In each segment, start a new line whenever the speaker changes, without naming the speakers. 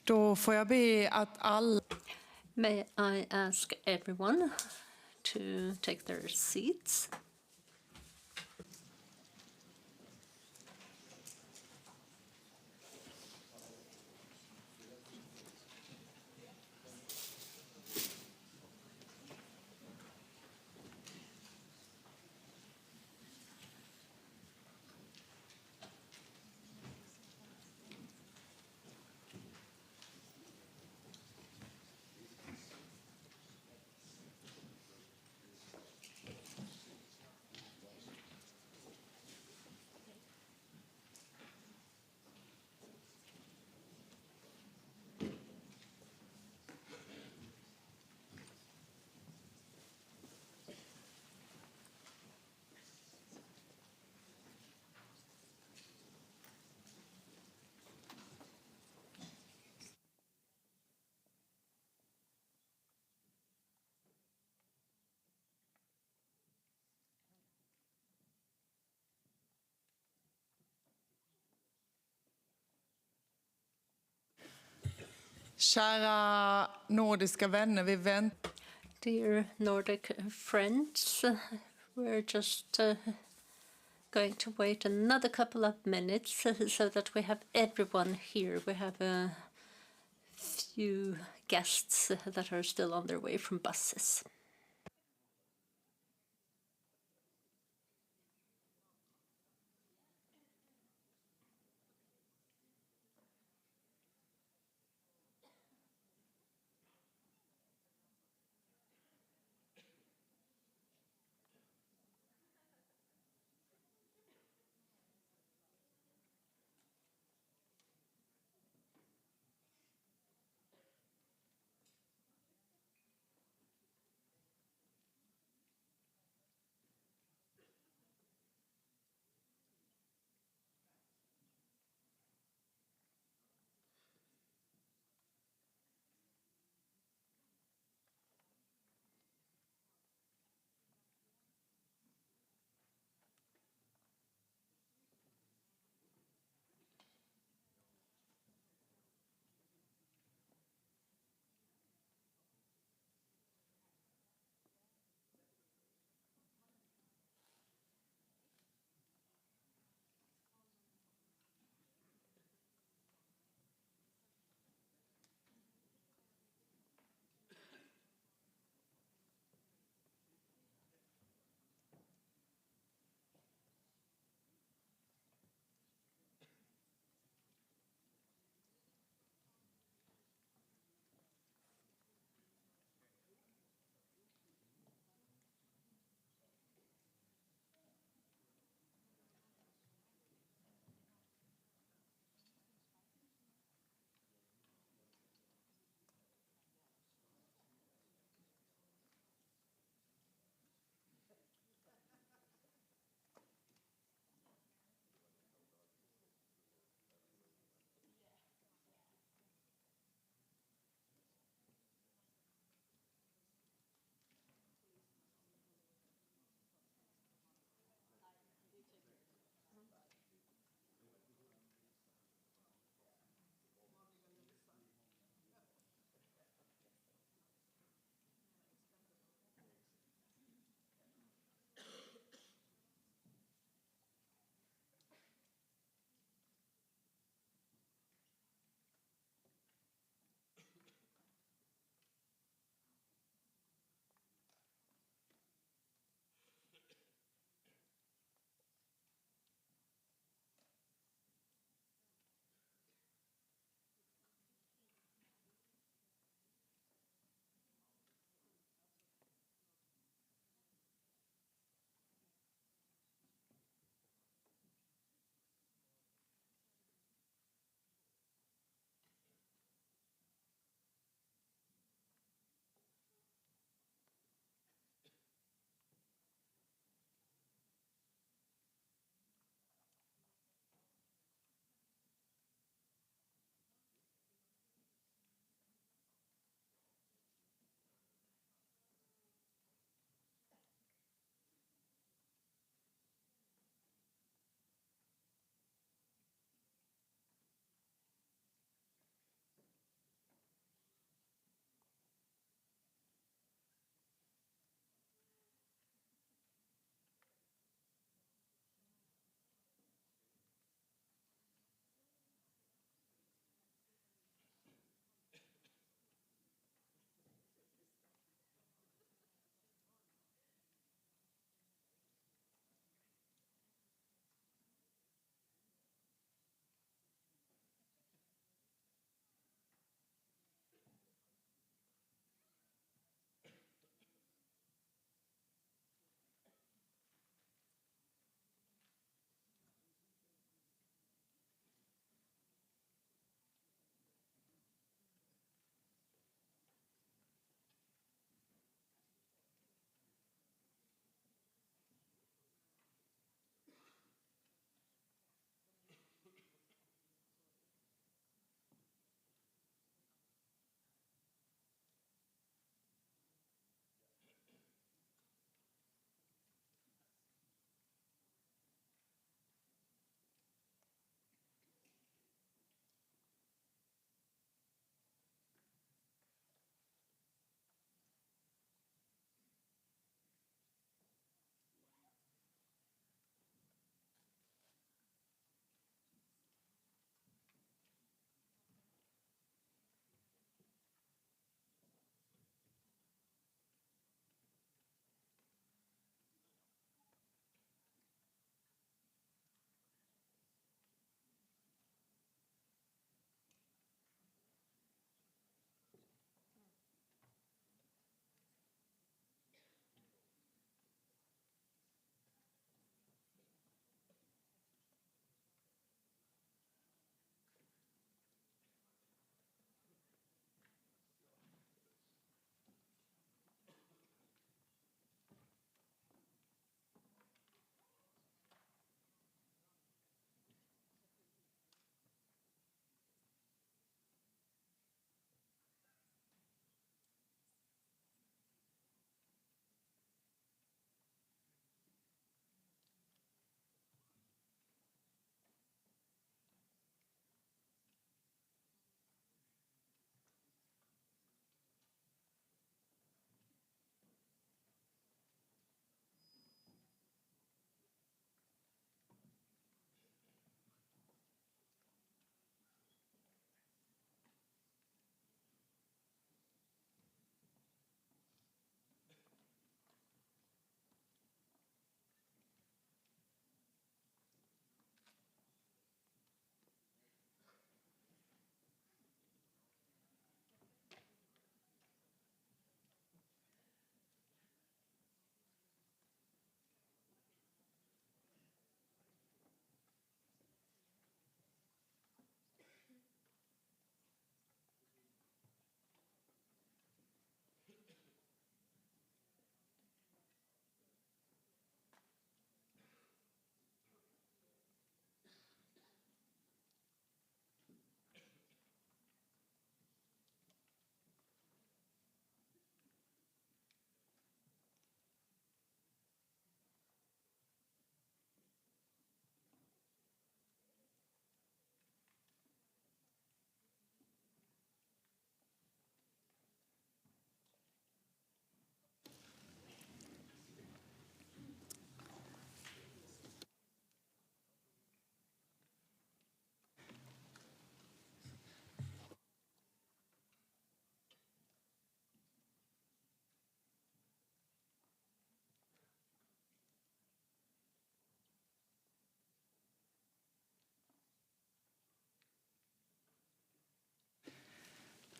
Då får jag be att alla...
May I ask everyone to take their seats?
Kära nordiska vänner, vi väntar.
Dear Nordic friends, we're just going to wait another couple of minutes so that we have everyone here. We have a few guests that are still on their way from buses.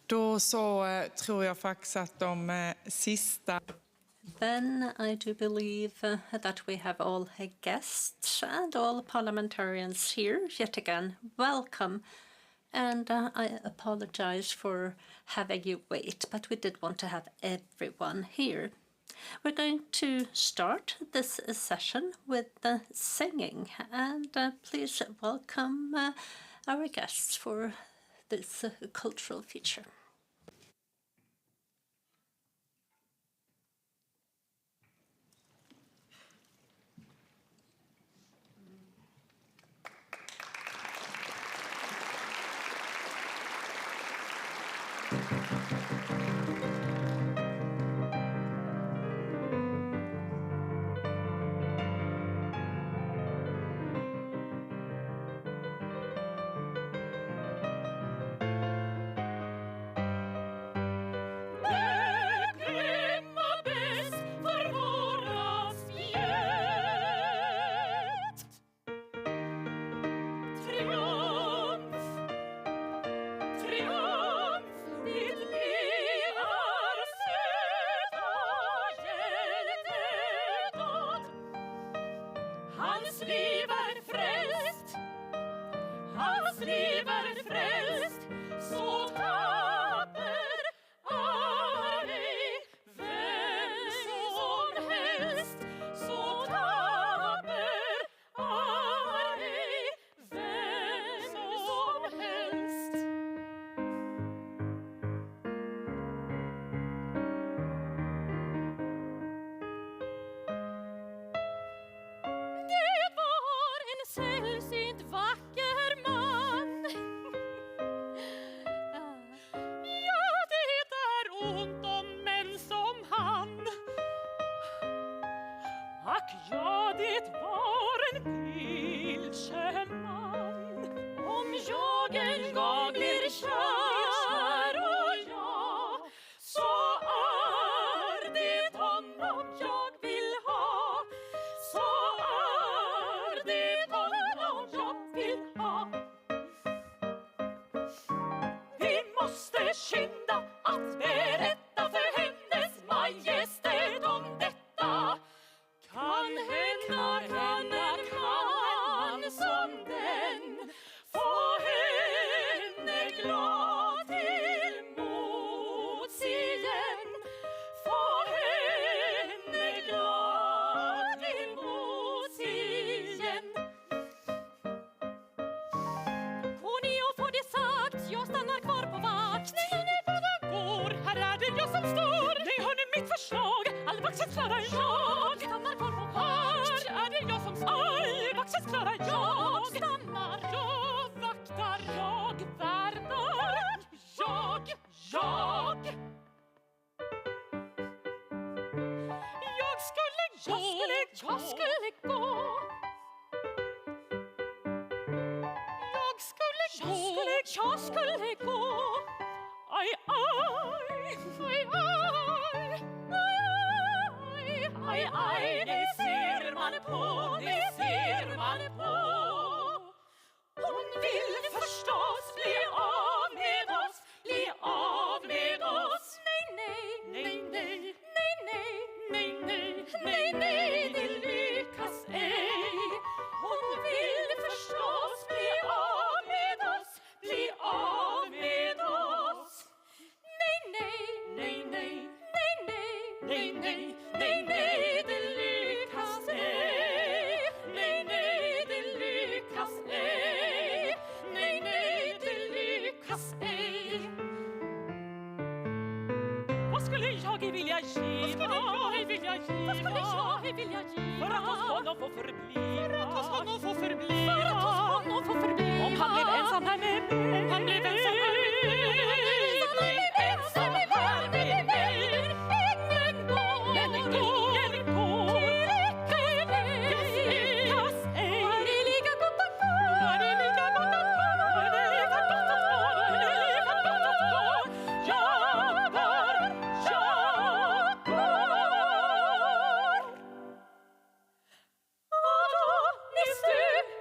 Då så tror jag faktiskt att de sista...
Then I do believe that we have all guests and all parliamentarians here. Yet again, welcome. And I apologize for having you wait, but we did want to have everyone here. We're going to start this session with singing, and please welcome our guests for this cultural feature.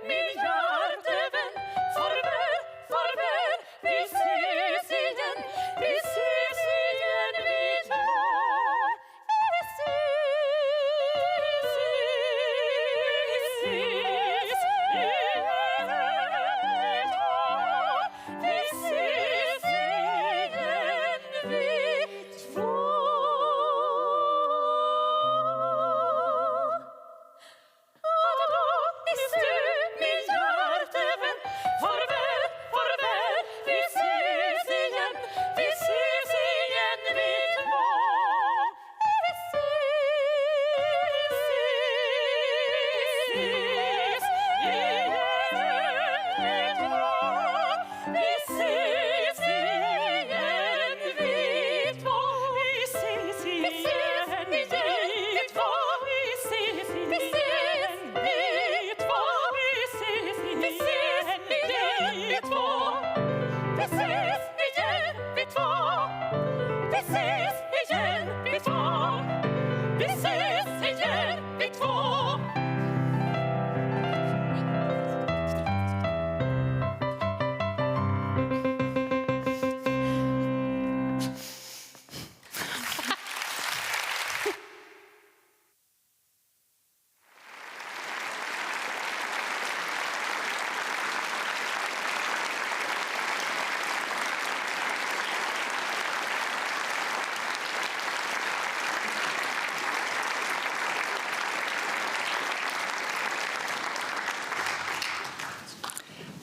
Min hjärtevän, farväl, farväl, vi ses.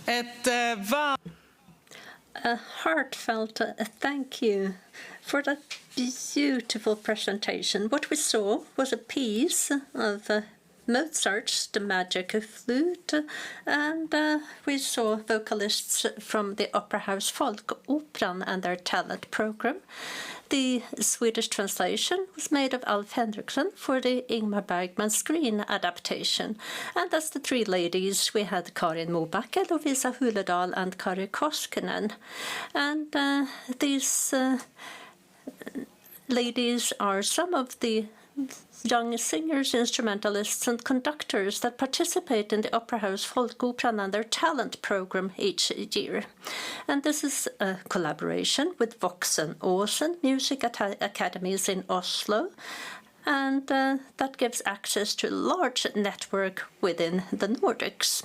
A heartfelt thank you for that beautiful presentation. What we saw was a piece of Mozart's The Magic Flute, and we saw vocalists from the Opera House Folkoperan and their talent program. The Swedish translation was made of Alf Henriksson for the Ingmar Bergman screen adaptation. And that's the three ladies. We had Karin Mobacke, Lovisa Hulledal and Kari Koskinen. And these ladies are some of the young singers, instrumentalists and conductors that participate in the Opera House Folkoperan and their talent program each year. And this is a collaboration with Voksen Åsen Music Academies in Oslo, and that gives access to a large network within the Nordics.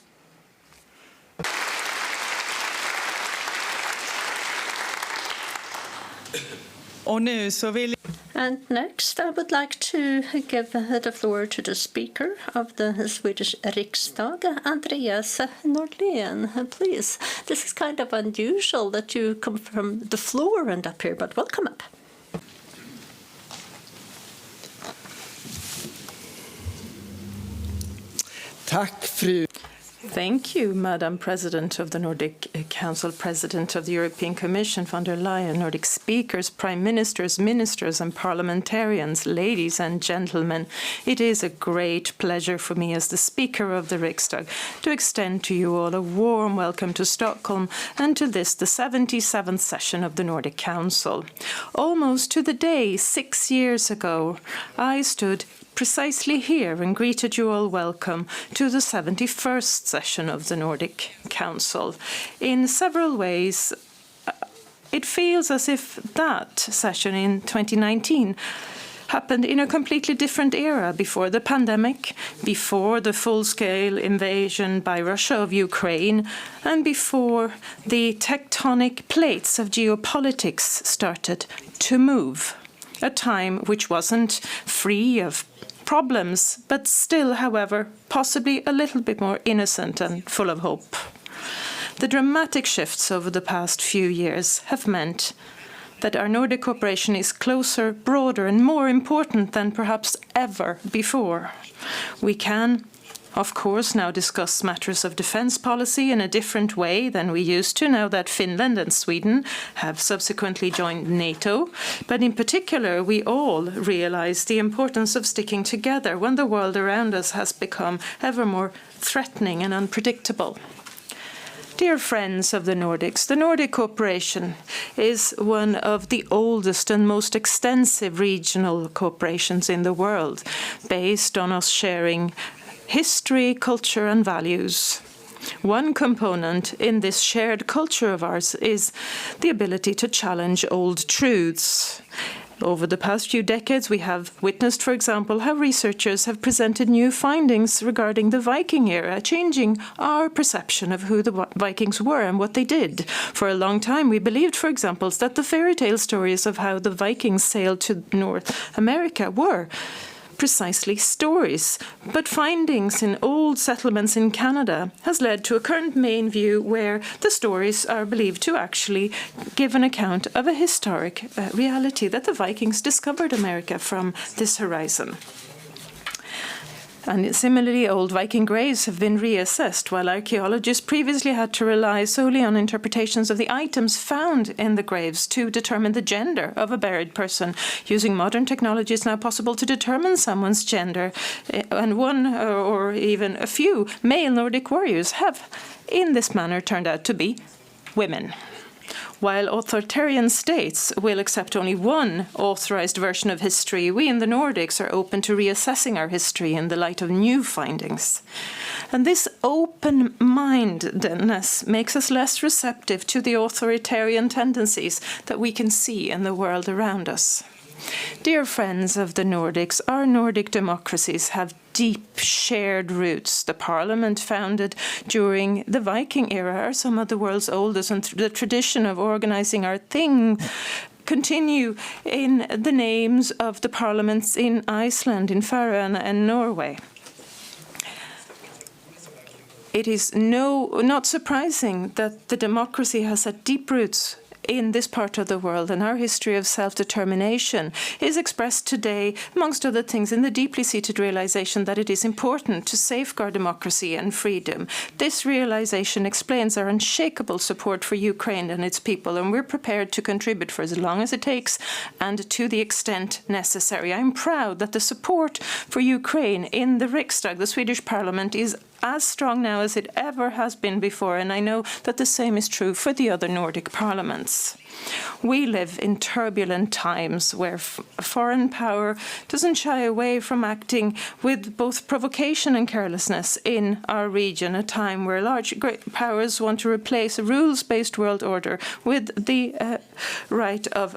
And next, I would like to give the floor to the Speaker of the Swedish Riksdag, Andreas Norlén. Please, this is kind of unusual that you come from the floor and up here, but welcome up.
Tack, fru.
Thank you, Madam President of the Nordic Council, President of the European Commission, von der Leyen, Nordic speakers, prime ministers, ministers and parliamentarians, ladies and gentlemen. It is a great pleasure for me as the Speaker of the Riksdag to extend to you all a warm welcome to Stockholm and to this, the 77th session of the Nordic Council. Almost to the day 6 years ago, I stood precisely here and greeted you all welcome to the 71st session of the Nordic Council. In several ways, it feels as if that session in 2019 happened in a completely different era, before the pandemic, before the full-scale invasion by Russia of Ukraine, and before the tectonic plates of geopolitics started to move. A time which wasn't free of problems, but still, however, possibly a little bit more innocent and full of hope. The dramatic shifts over the past few years have meant that our Nordic cooperation is closer, broader, and more important than perhaps ever before. We can, of course, now discuss matters of defense policy in a different way than we used to, now that Finland and Sweden have subsequently joined NATO. But in particular, we all realize the importance of sticking together when the world around us has become ever more threatening and unpredictable. Dear friends of the Nordics, the Nordic cooperation is one of the oldest and most extensive regional cooperations in the world, based on us sharing history, culture, and values. One component in this shared culture of ours is the ability to challenge old truths. Over the past few decades, we have witnessed, for example, how researchers have presented new findings regarding the Viking era, changing our perception of who the Vikings were and what they did. For a long time, we believed, for example, that the fairy tale stories of how the Vikings sailed to North America were precisely stories, but findings in old settlements in Canada has led to a current main view where the stories are believed to actually give an account of a historic reality, that the Vikings discovered America from this horizon. And similarly, old Viking graves have been reassessed, while archaeologists previously had to rely solely on interpretations of the items found in the graves to determine the gender of a buried person. Using modern technology, it's now possible to determine someone's gender, and one or even a few male Nordic warriors have, in this manner, turned out to be women. While authoritarian states will accept only one authorized version of history, we in the Nordics are open to reassessing our history in the light of new findings. And this open-mindedness makes us less receptive to the authoritarian tendencies that we can see in the world around us. Dear friends of the Nordics, our Nordic democracies have deep shared roots. The parliament founded during the Viking era are some of the world's oldest, and the tradition of organizing our thing continue in the names of the parliaments in Iceland, in Faroe and Norway. it is not surprising that the democracy has had deep roots in this part of the world, and our history of self-determination is expressed today, amongst other things, in the deeply seated realization that it is important to safeguard democracy and freedom. This realization explains our unshakable support for Ukraine and its people, and we're prepared to contribute for as long as it takes and to the extent necessary. I'm proud that the support for Ukraine in the Riksdag, the Swedish Parliament, is as strong now as it ever has been before, and I know that the same is true for the other Nordic parliaments. We live in turbulent times where foreign power doesn't shy away from acting with both provocation and carelessness in our region, a time where great powers want to replace a rules-based world order with the right of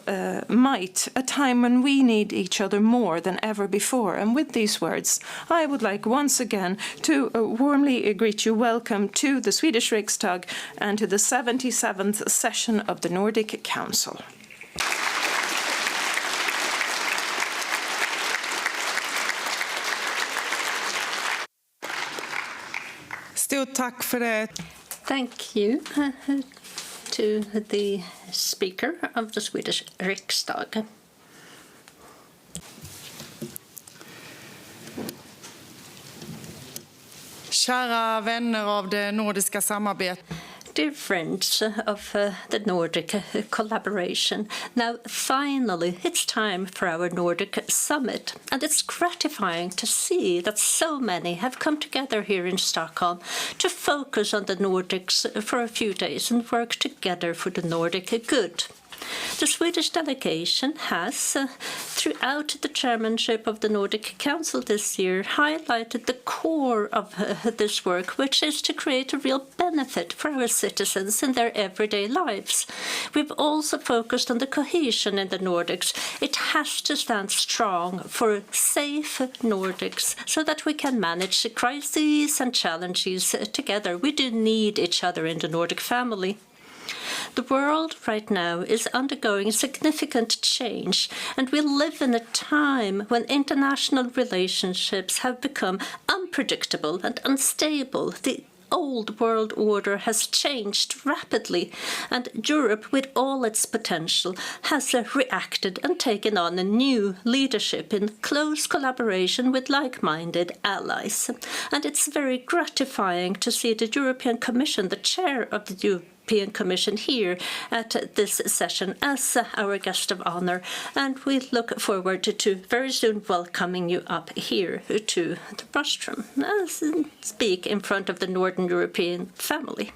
might, a time when we need each other more than ever before. And with these words, I would like once again to warmly greet you. Welcome to the Swedish Riksdag and to the 77th session of the Nordic Council.
Stort tack för det.
Thank you to the Speaker of the Swedish Riksdag.
Kära vänner av det nordiska samarbetet.
Dear friends of the Nordic collaboration, now finally it's time for our Nordic summit, and it's gratifying to see that so many have come together here in Stockholm to focus on the Nordics for a few days and work together for the Nordic good. The Swedish delegation has, throughout the chairmanship of the Nordic Council this year, highlighted the core of this work, which is to create a real benefit for our citizens in their everyday lives. We've also focused on the cohesion in the Nordics. It has to stand strong for safe Nordics so that we can manage crises and challenges together. We do need each other in the Nordic family. The world right now is undergoing significant change, and we live in a time when international relationships have become unpredictable and unstable. The old world order has changed rapidly, and Europe, with all its potential, has reacted and taken on a new leadership in close collaboration with like-minded allies. And it's very gratifying to see the European Commission, the chair of the European Commission, here at this session as our guest of honor, and we look forward to very soon welcoming you up here to the rostrum and speak in front of the Northern European family.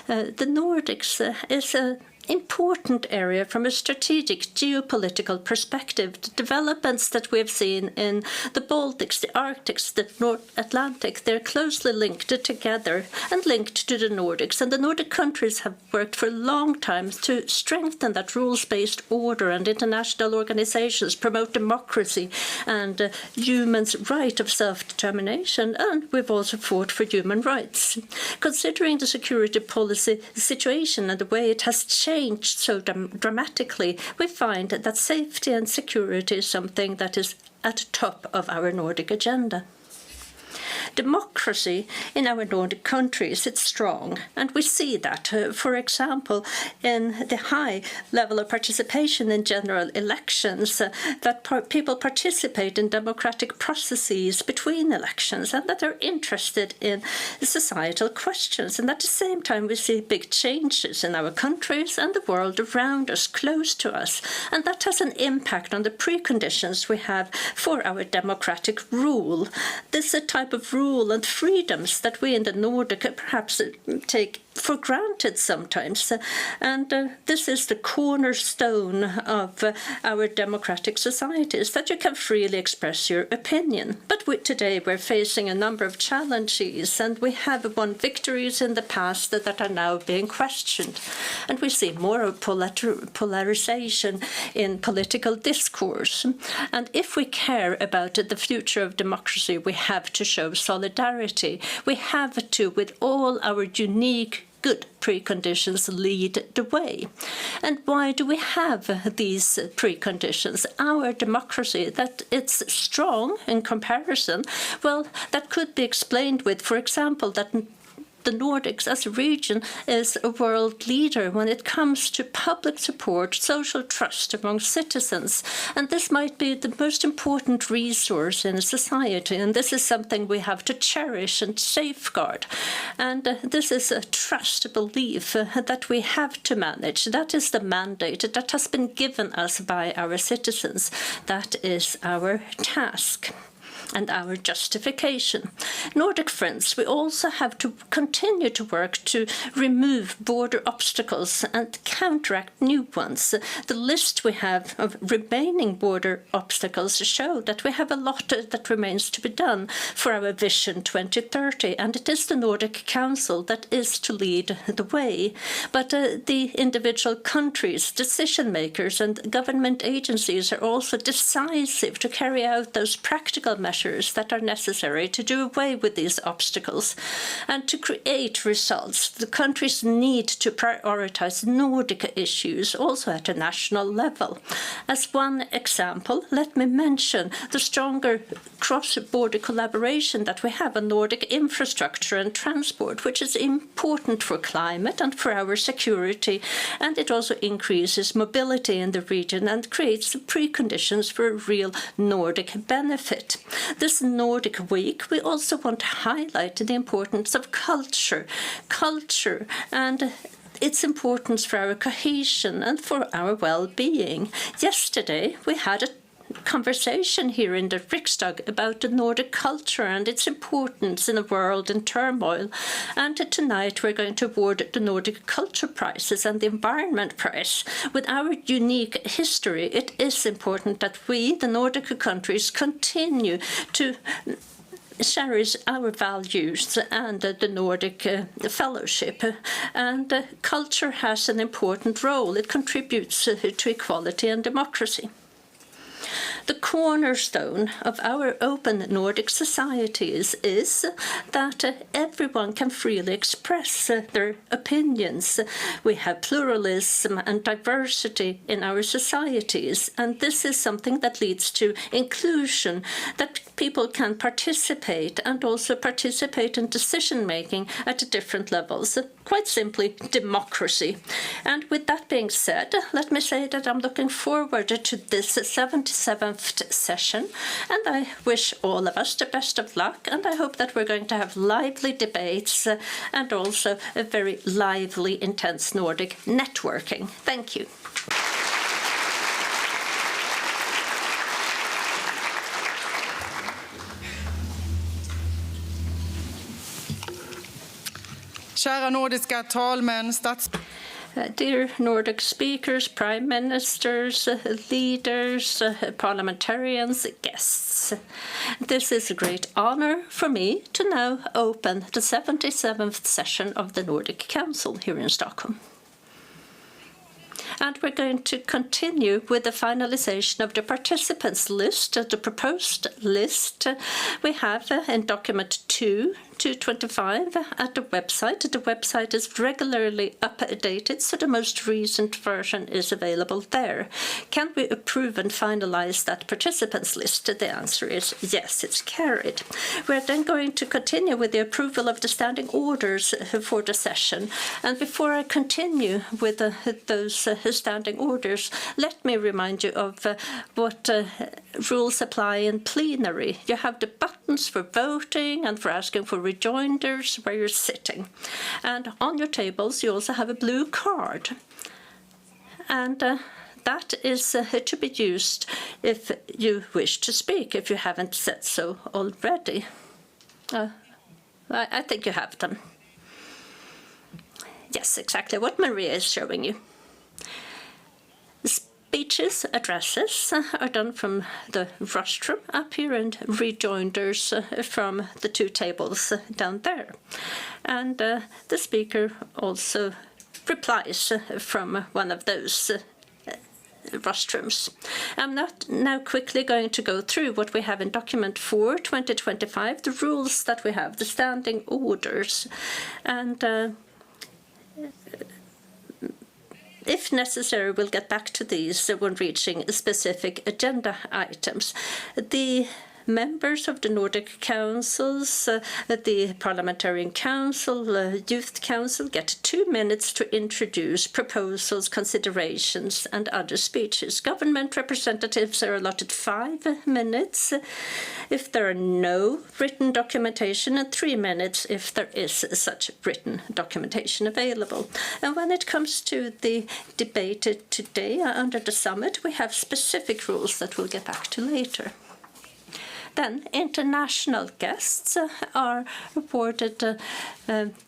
The Nordics is an important area from a strategic geopolitical perspective. The developments that we have seen in the Baltics, the Arctic, the North Atlantic, they're closely linked together and linked to the Nordics. And the Nordic countries have worked for a long time to strengthen that rules-based order, and international organizations promote democracy and humans' right of self-determination. And we've also fought for human rights. Considering the security policy situation and the way it has changed so dramatically, we find that safety and security is something that is at the top of our Nordic agenda. Democracy in our Nordic countries, it's strong, and we see that, for example, in the high level of participation in general elections, that people participate in democratic processes between elections and that they're interested in societal questions. And at the same time, we see big changes in our countries and the world around us, close to us, and that has an impact on the preconditions we have for our democratic rule. This is a type of rule and freedoms that we in the Nordic perhaps take for granted sometimes, and this is the cornerstone of our democratic societies, that you can freely express your opinion. But today we're facing a number of challenges, and we have won victories in the past that are now being questioned, and we see more of polarization in political discourse. And if we care about the future of democracy, we have to show solidarity. We have to, with all our unique good preconditions, lead the way. And why do we have these preconditions? Our democracy, that it's strong in comparison, well, that could be explained with, for example, that the Nordics as a region is a world leader when it comes to public support, social trust among citizens. And this might be the most important resource in a society. And this is something we have to cherish and safeguard. And this is a trust, a belief that we have to manage. That is the mandate that has been given us by our citizens. That is our task and our justification. Nordic friends, we also have to continue to work to remove border obstacles and counteract new ones. The list we have of remaining border obstacles show that we have a lot that remains to be done for our Vision 2030, and it is the Nordic Council that is to lead the way. But the individual countries, decision makers and government agencies are also decisive to carry out those practical measures that are necessary to do away with these obstacles and to create results. The countries need to prioritize Nordic issues also at a national level. As one example, let me mention the stronger cross-border collaboration that we have on Nordic infrastructure and transport, which is important for climate and for our security, and it also increases mobility in the region and creates the preconditions for a real Nordic benefit. This Nordic Week, we also want to highlight the importance of culture and its importance for our cohesion and for our well-being. Yesterday, we had a conversation here in the Riksdag about the Nordic culture and its importance in a world in turmoil. And tonight we're going to award the Nordic Culture Prizes and the Environment Prize. With our unique history, it is important that we, the Nordic countries, continue to cherish our values and the Nordic fellowship. And culture has an important role. It contributes to equality and democracy. The cornerstone of our open Nordic societies is that everyone can freely express their opinions. We have pluralism and diversity in our societies, and this is something that leads to inclusion, that people can participate and also participate in decision-making at different levels. Quite simply, democracy. And with that being said, let me say that I'm looking forward to this 77th session, and I wish all of us the best of luck, and I hope that we're going to have lively debates and also a very lively, intense Nordic networking. Thank you.
Kära nordiska talmän,
Dear Nordic speakers, prime ministers, leaders, parliamentarians, guests. This is a great honor for me to now open the 77th session of the Nordic Council here in Stockholm. And we're going to continue with the finalization of the participants list, the proposed list we have in document 225 at the website. The website is regularly updated, so the most recent version is available there. Can we approve and finalize that participants list? The answer is yes, it's carried. We're then going to continue with the approval of the standing orders for the session. And before I continue with those standing orders, let me remind you of what rules apply in plenary. You have the buttons for voting and for asking for rejoinders where you're sitting. And on your tables, you also have a blue card. And that is to be used if you wish to speak, if you haven't said so already. I think you have them. Yes, exactly what Maria is showing you. Speeches, addresses are done from the rostrum up here and rejoinders from the two tables down there. And the speaker also replies from one of those rostrums. I'm not now quickly going to go through what we have in document 4, 2025, the rules that we have, the standing orders. And if necessary, we'll get back to these when reaching specific agenda items. The members of the Nordic Councils, the Parliamentarian Council, Youth Council get 2 minutes to introduce proposals, considerations and other speeches. Government representatives are allotted 5 minutes if there are no written documentation and 3 minutes if there is such written documentation available. And when it comes to the debate today under the summit, we have specific rules that we'll get back to later. Then international guests are awarded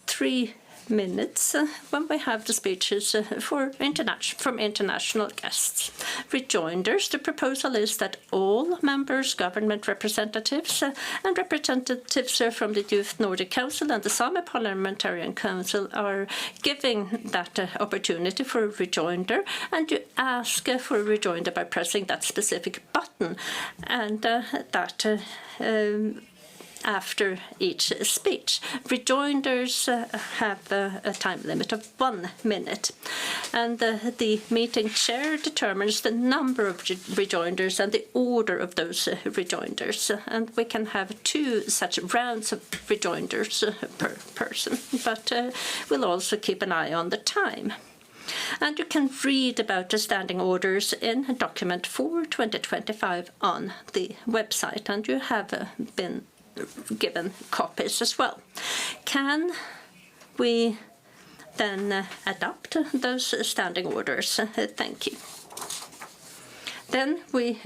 3 minutes when we have the speeches from international guests. Rejoinders, the proposal is that all members, government representatives and representatives from the Youth Nordic Council and the Sami Parliamentarian Council are giving that opportunity for a rejoinder, and you ask for a rejoinder by pressing that specific button, and after each speech. Rejoinders have a time limit of 1 minute, and the meeting chair determines the number of rejoinders and the order of those rejoinders, and we can have 2 such rounds of rejoinders per person, but we'll also keep an eye on the time. And you can read about the standing orders in document 4 2025 on the website, and you have been given copies as well. Can we then adopt those standing orders? Thank you. Then we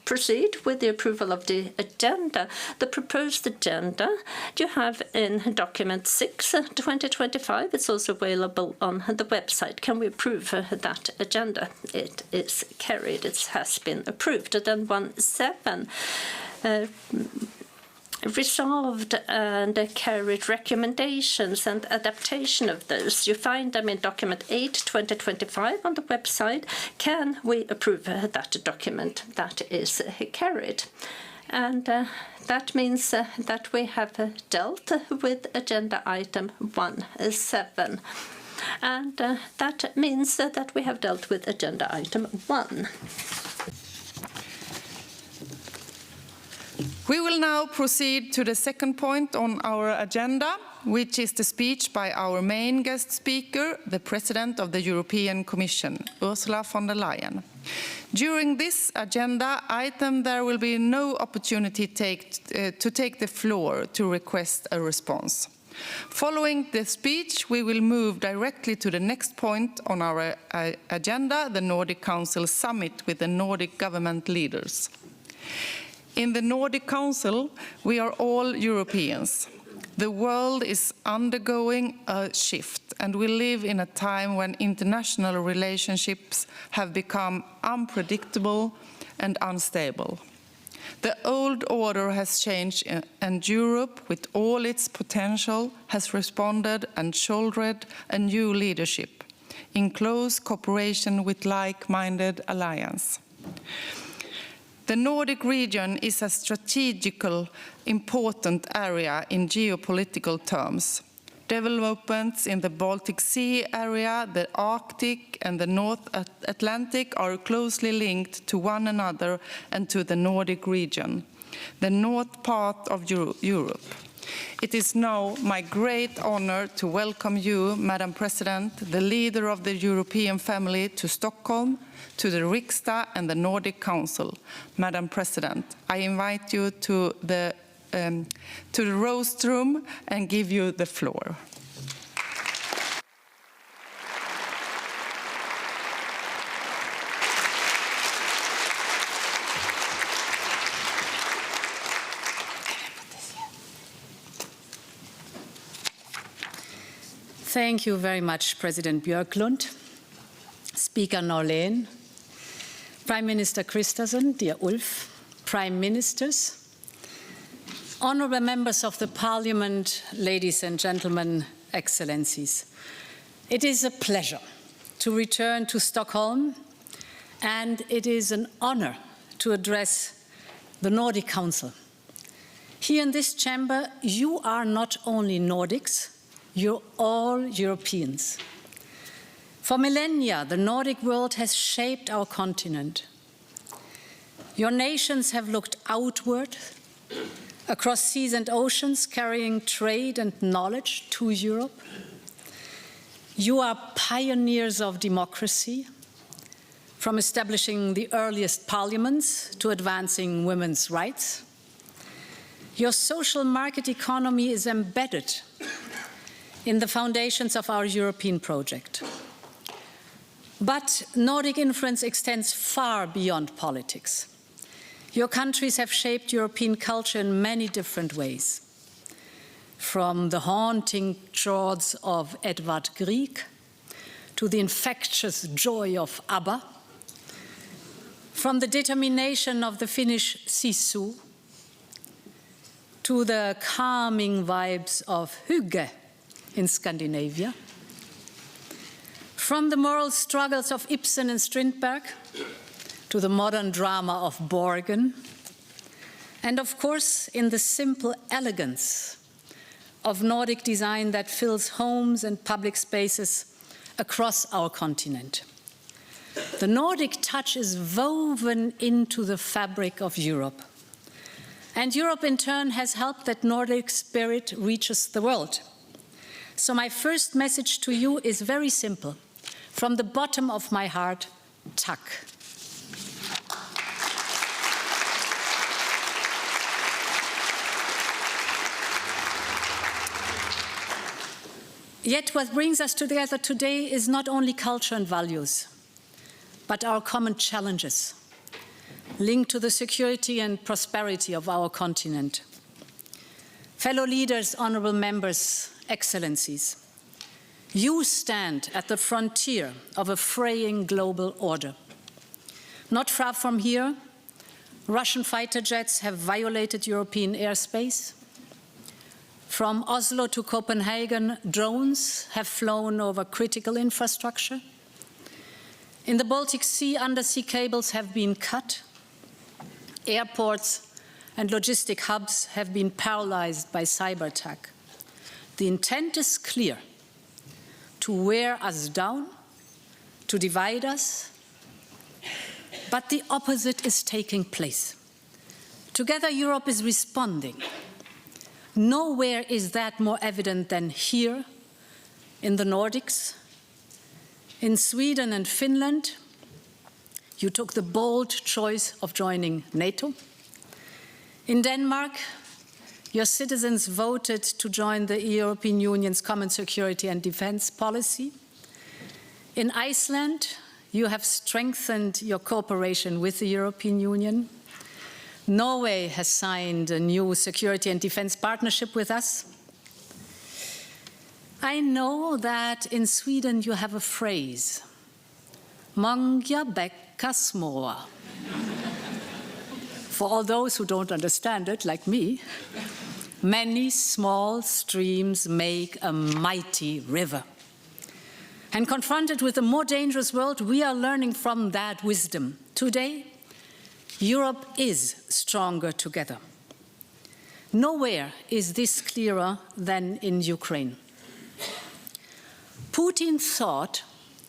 proceed with the approval of the agenda. The proposed agenda you have in document 6 2025. It's also available on the website. Can we approve that agenda? It is carried. It has been approved. Then 1.7. Resolved and carried recommendations and adaptation of those. You find them in document 8 2025 on the website. Can we approve that document? That is carried. And that means that we have dealt with agenda item 1.7. And that means that we have dealt with agenda item 1.
We will now proceed to the second point on our agenda, which is the speech by our main guest speaker, the President of the European Commission, Ursula von der Leyen. During this agenda item, there will be no opportunity to take the floor to request a response. Following the speech, we will move directly to the next point on our agenda, the Nordic Council Summit with the Nordic government leaders. In the Nordic Council, we are all Europeans. The world is undergoing a shift, and we live in a time when international relationships have become unpredictable and unstable. The old order has changed, and Europe, with all its potential, has responded and shouldered a new leadership in close cooperation with like-minded alliance. The Nordic region is a strategically important area in geopolitical terms. Developments in the Baltic Sea area, the Arctic and the North Atlantic are closely linked to one another and to the Nordic region, the north part of Europe. It is now my great honor to welcome you, Madam President, the leader of the European family, to Stockholm, to the Riksdag and the Nordic Council. Madam President, I invite you to the roast room and give you the floor.
Thank you very much, President Björklund, Speaker Norlén, Prime Minister Christensen, dear Ulf, Prime Ministers, honourable members of the Parliament, ladies and gentlemen, Excellencies. It is a pleasure to return to Stockholm, and it is an honour to address the Nordic Council. Here in this chamber, you are not only Nordics, you're all Europeans. For millennia, the Nordic world has shaped our continent. Your nations have looked outward, across seas and oceans, carrying trade and knowledge to Europe. You are pioneers of democracy, from establishing the earliest parliaments to advancing women's rights. Your social market economy is embedded in the foundations of our European project. But Nordic influence extends far beyond politics. Your countries have shaped European culture in many different ways, from the haunting chords of Edvard Grieg to the infectious joy of ABBA, from the determination of the Finnish sisu to the calming vibes of hygge in Scandinavia, from the moral struggles of Ibsen and Strindberg to the modern drama of Borgen, and of course in the simple elegance of Nordic design that fills homes and public spaces across our continent. The Nordic touch is woven into the fabric of Europe. And Europe in turn has helped that Nordic spirit reaches the world. So my first message to you is very simple. From the bottom of my heart, tack. Yet what brings us together today is not only culture and values, but our common challenges linked to the security and prosperity of our continent. Fellow leaders, honorable members, excellencies, you stand at the frontier of a fraying global order. Not far from here, Russian fighter jets have violated European airspace. From Oslo to Copenhagen, drones have flown over critical infrastructure. In the Baltic Sea, undersea cables have been cut. Airports and logistic hubs have been paralyzed by cyber attack. The intent is clear: to wear us down, to divide us, but the opposite is taking place. Together, Europe is responding. Nowhere is that more evident than here, in the Nordics. In Sweden and Finland, you took the bold choice of joining NATO. In Denmark, your citizens voted to join the European Union's common security and defense policy. In Iceland, you have strengthened your cooperation with the European Union. Norway has signed a new security and defense partnership with us. I know that in Sweden you have a phrase, många bäckar små. For all those who don't understand it, like me, many small streams make a mighty river. And confronted with a more dangerous world, we are learning from that wisdom. Today, Europe is stronger together. Nowhere is this clearer than in Ukraine. Putin thought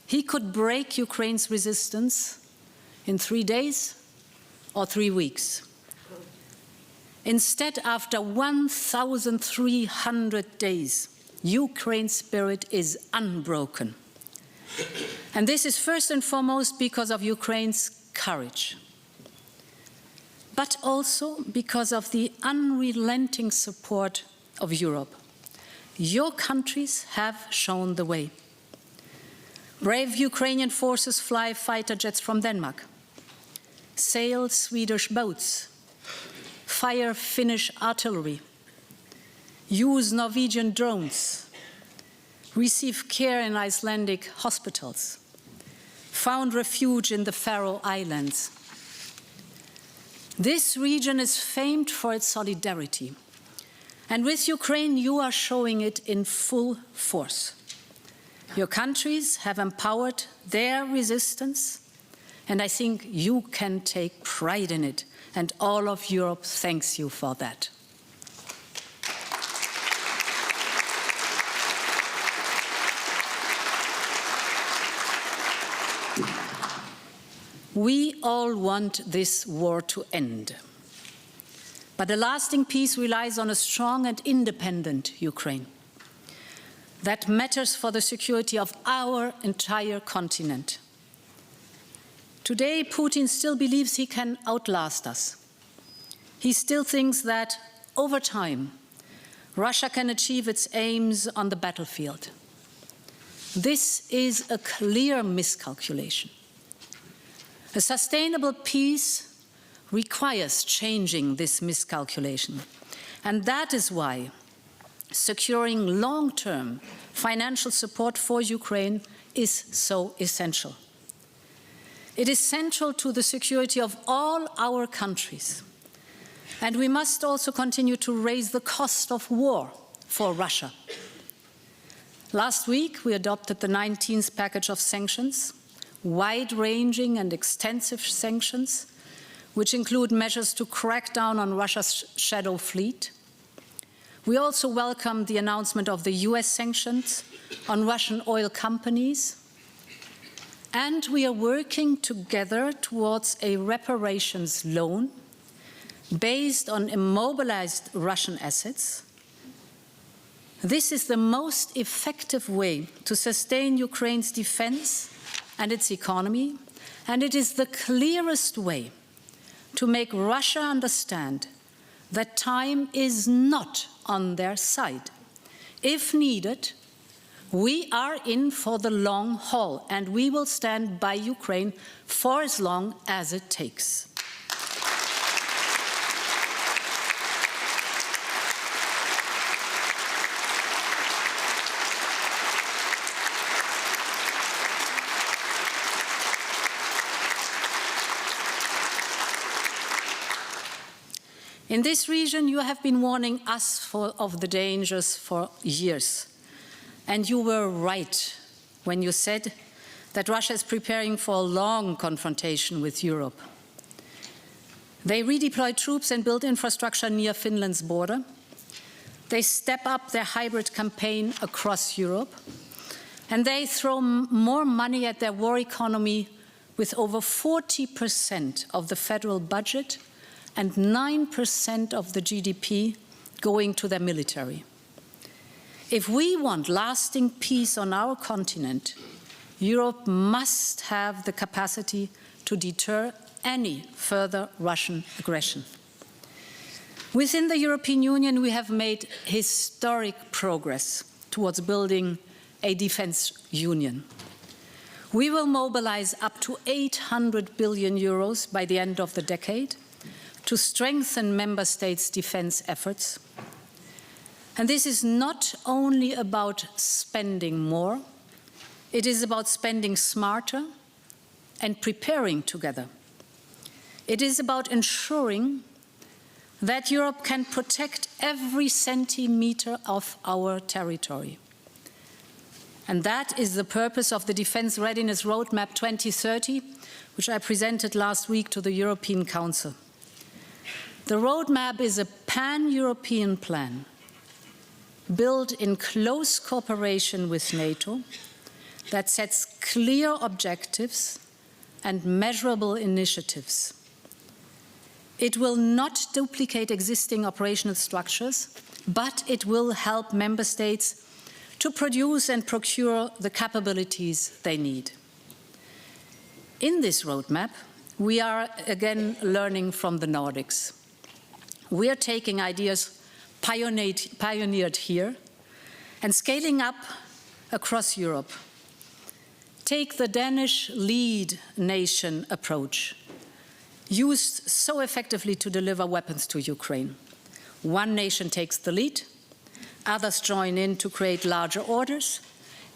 he could break Ukraine's resistance in 3 days or 3 weeks. Instead, after 1,300 days, Ukraine's spirit is unbroken. And this is first and foremost because of Ukraine's courage, but also because of the unrelenting support of Europe. Your countries have shown the way. Brave Ukrainian forces fly fighter jets from Denmark, sail Swedish boats, fire Finnish artillery, use Norwegian drones, receive care in Icelandic hospitals, found refuge in the Faroe Islands. This region is famed for its solidarity. And with Ukraine, you are showing it in full force. Your countries have empowered their resistance, and I think you can take pride in it. And all of Europe thanks you for that. We all want this war to end. But a lasting peace relies on a strong and independent Ukraine. That matters for the security of our entire continent. Today, Putin still believes he can outlast us. He still thinks that, over time, Russia can achieve its aims on the battlefield. This is a clear miscalculation. A sustainable peace requires changing this miscalculation, and that is why securing long-term financial support for Ukraine is so essential. It is central to the security of all our countries, and we must also continue to raise the cost of war for Russia. Last week, we adopted the 19th package of sanctions, wide-ranging and extensive sanctions, which include measures to crack down on Russia's shadow fleet. We also welcome the announcement of the US sanctions on Russian oil companies. And we are working together towards a reparations loan based on immobilized Russian assets. This is the most effective way to sustain Ukraine's defense and its economy, and it is the clearest way to make Russia understand that time is not on their side. If needed, we are in for the long haul, and we will stand by Ukraine for as long as it takes. In this region, you have been warning us of the dangers for years. And you were right when you said that Russia is preparing for a long confrontation with Europe. They redeploy troops and build infrastructure near Finland's border. They step up their hybrid campaign across Europe. And they throw more money at their war economy, with over 40% of the federal budget and 9% of the GDP going to their military. If we want lasting peace on our continent, Europe must have the capacity to deter any further Russian aggression. Within the European Union, we have made historic progress towards building a defense union. We will mobilize up to 800 billion euros by the end of the decade to strengthen member states' defense efforts. And this is not only about spending more, it is about spending smarter and preparing together. It is about ensuring that Europe can protect every centimeter of our territory. And that is the purpose of the Defense Readiness Roadmap 2030, which I presented last week to the European Council. The roadmap is a pan-European plan built in close cooperation with NATO that sets clear objectives and measurable initiatives. It will not duplicate existing operational structures, but it will help member states to produce and procure the capabilities they need. In this roadmap, we are again learning from the Nordics. We are taking ideas pioneered here and scaling up across Europe. Take the Danish lead nation approach, used so effectively to deliver weapons to Ukraine. One nation takes the lead, others join in to create larger orders,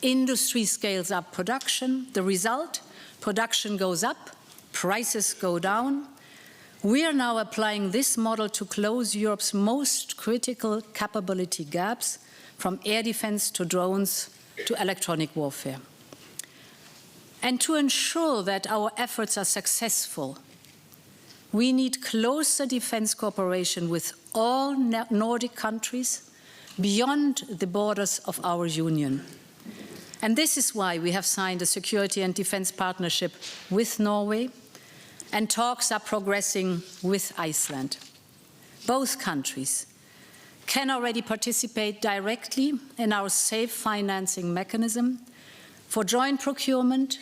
industry scales up production. The result, production goes up, prices go down. We are now applying this model to close Europe's most critical capability gaps, from air defense to drones to electronic warfare. And to ensure that our efforts are successful, we need closer defense cooperation with all Nordic countries beyond the borders of our union. And this is why we have signed a security and defense partnership with Norway, and talks are progressing with Iceland. Both countries can already participate directly in our safe financing mechanism for joint procurement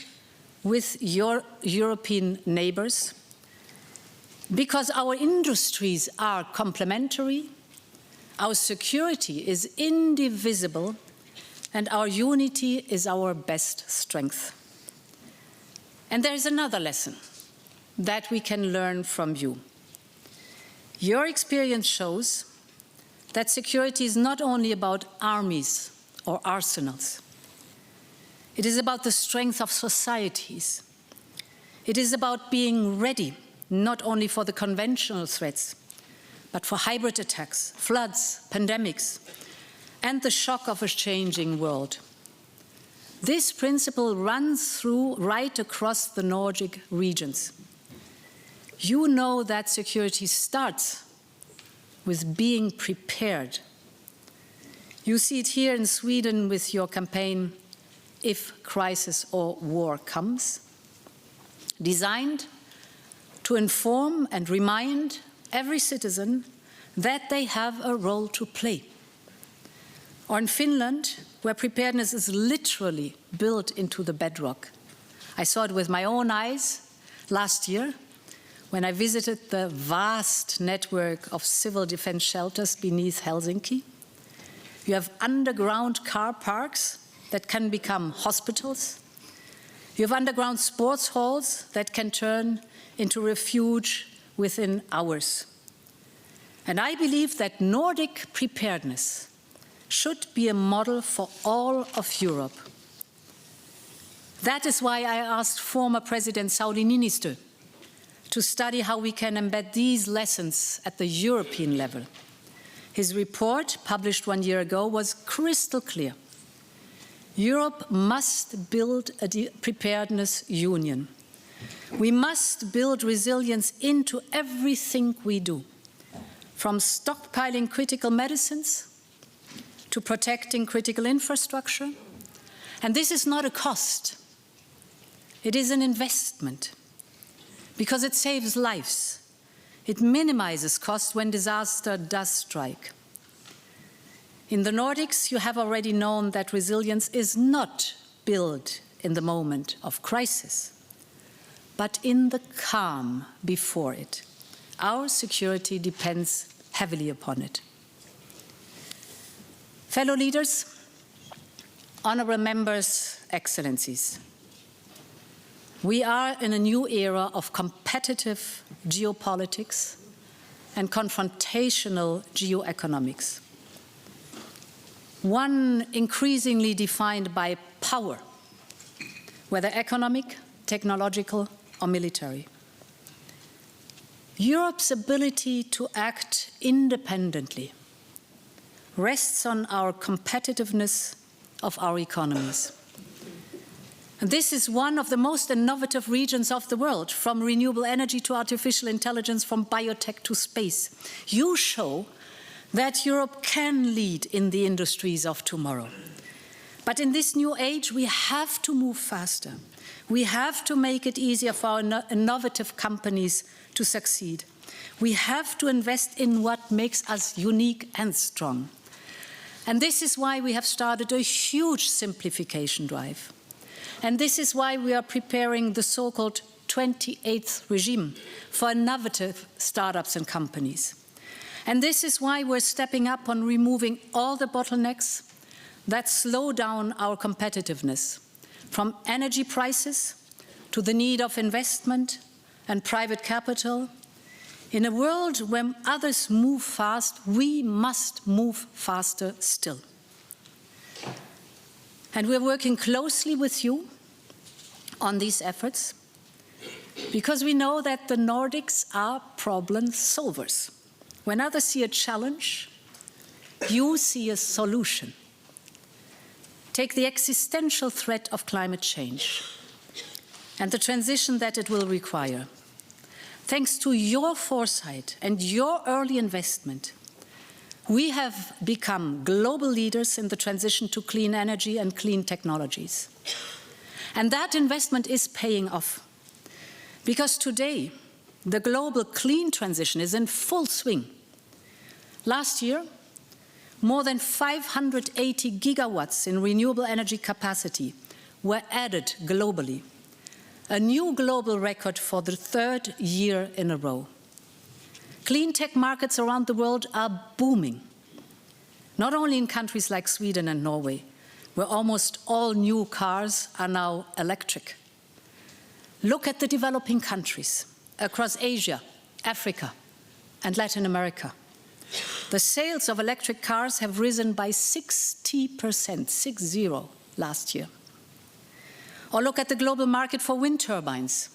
with your European neighbors, because our industries are complementary, our security is indivisible, and our unity is our best strength. And there is another lesson that we can learn from you. Your experience shows that security is not only about armies or arsenals. It is about the strength of societies. It is about being ready, not only for the conventional threats, but for hybrid attacks, floods, pandemics, and the shock of a changing world. This principle runs through right across the Nordic regions. You know that security starts with being prepared. You see it here in Sweden with your campaign, If Crisis or War Comes, designed to inform and remind every citizen that they have a role to play. Or in Finland, where preparedness is literally built into the bedrock. I saw it with my own eyes last year when I visited the vast network of civil defense shelters beneath Helsinki. You have underground car parks that can become hospitals. You have underground sports halls that can turn into refuge within hours. And I believe that Nordic preparedness should be a model for all of Europe. That is why I asked former President Sauli Niinistö to study how we can embed these lessons at the European level. His report, published 1 year ago, was crystal clear. Europe must build a preparedness union. We must build resilience into everything we do, from stockpiling critical medicines to protecting critical infrastructure. And this is not a cost. It is an investment, because it saves lives. It minimizes cost when disaster does strike. In the Nordics, you have already known that resilience is not built in the moment of crisis, but in the calm before it. Our security depends heavily upon it. Fellow leaders, honorable members, excellencies, we are in a new era of competitive geopolitics and confrontational geoeconomics. One increasingly defined by power, whether economic, technological, or military. Europe's ability to act independently rests on our competitiveness of our economies. And this is one of the most innovative regions of the world, from renewable energy to artificial intelligence, from biotech to space. You show that Europe can lead in the industries of tomorrow. But in this new age, we have to move faster. We have to make it easier for our innovative companies to succeed. We have to invest in what makes us unique and strong. And this is why we have started a huge simplification drive. And this is why we are preparing the so-called 28th regime for innovative startups and companies. And this is why we're stepping up on removing all the bottlenecks that slow down our competitiveness, from energy prices to the need of investment and private capital. In a world where others move fast, we must move faster still. And we're working closely with you on these efforts because we know that the Nordics are problem solvers. When others see a challenge, you see a solution. Take the existential threat of climate change and the transition that it will require. Thanks to your foresight and your early investment, we have become global leaders in the transition to clean energy and clean technologies. And that investment is paying off. Because today, the global clean transition is in full swing. Last year, more than 580 gigawatts in renewable energy capacity were added globally, a new global record for the third year in a row. Clean tech markets around the world are booming, not only in countries like Sweden and Norway, where almost all new cars are now electric. Look at the developing countries across Asia, Africa, and Latin America. The sales of electric cars have risen by 60%, 60, last year. Or look at the global market for wind turbines.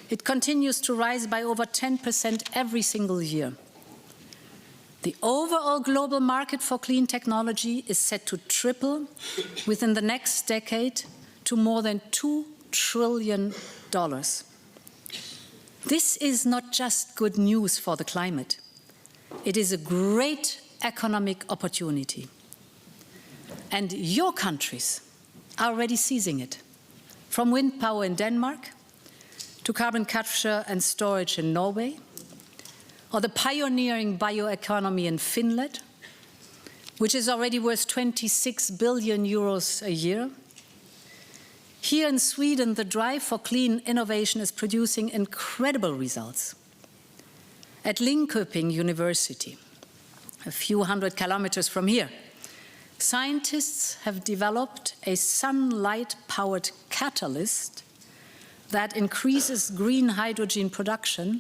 It continues to rise by over 10% every single year. The overall global market for clean technology is set to triple within the next decade to more than $2 trillion. This is not just good news for the climate. It is a great economic opportunity. And your countries are already seizing it, from wind power in Denmark to carbon capture and storage in Norway, or the pioneering bioeconomy in Finland, which is already worth 26 billion euros a year. Here in Sweden, the drive for clean innovation is producing incredible results. At Linköping University, a few hundred kilometers from here, scientists have developed a sunlight-powered catalyst that increases green hydrogen production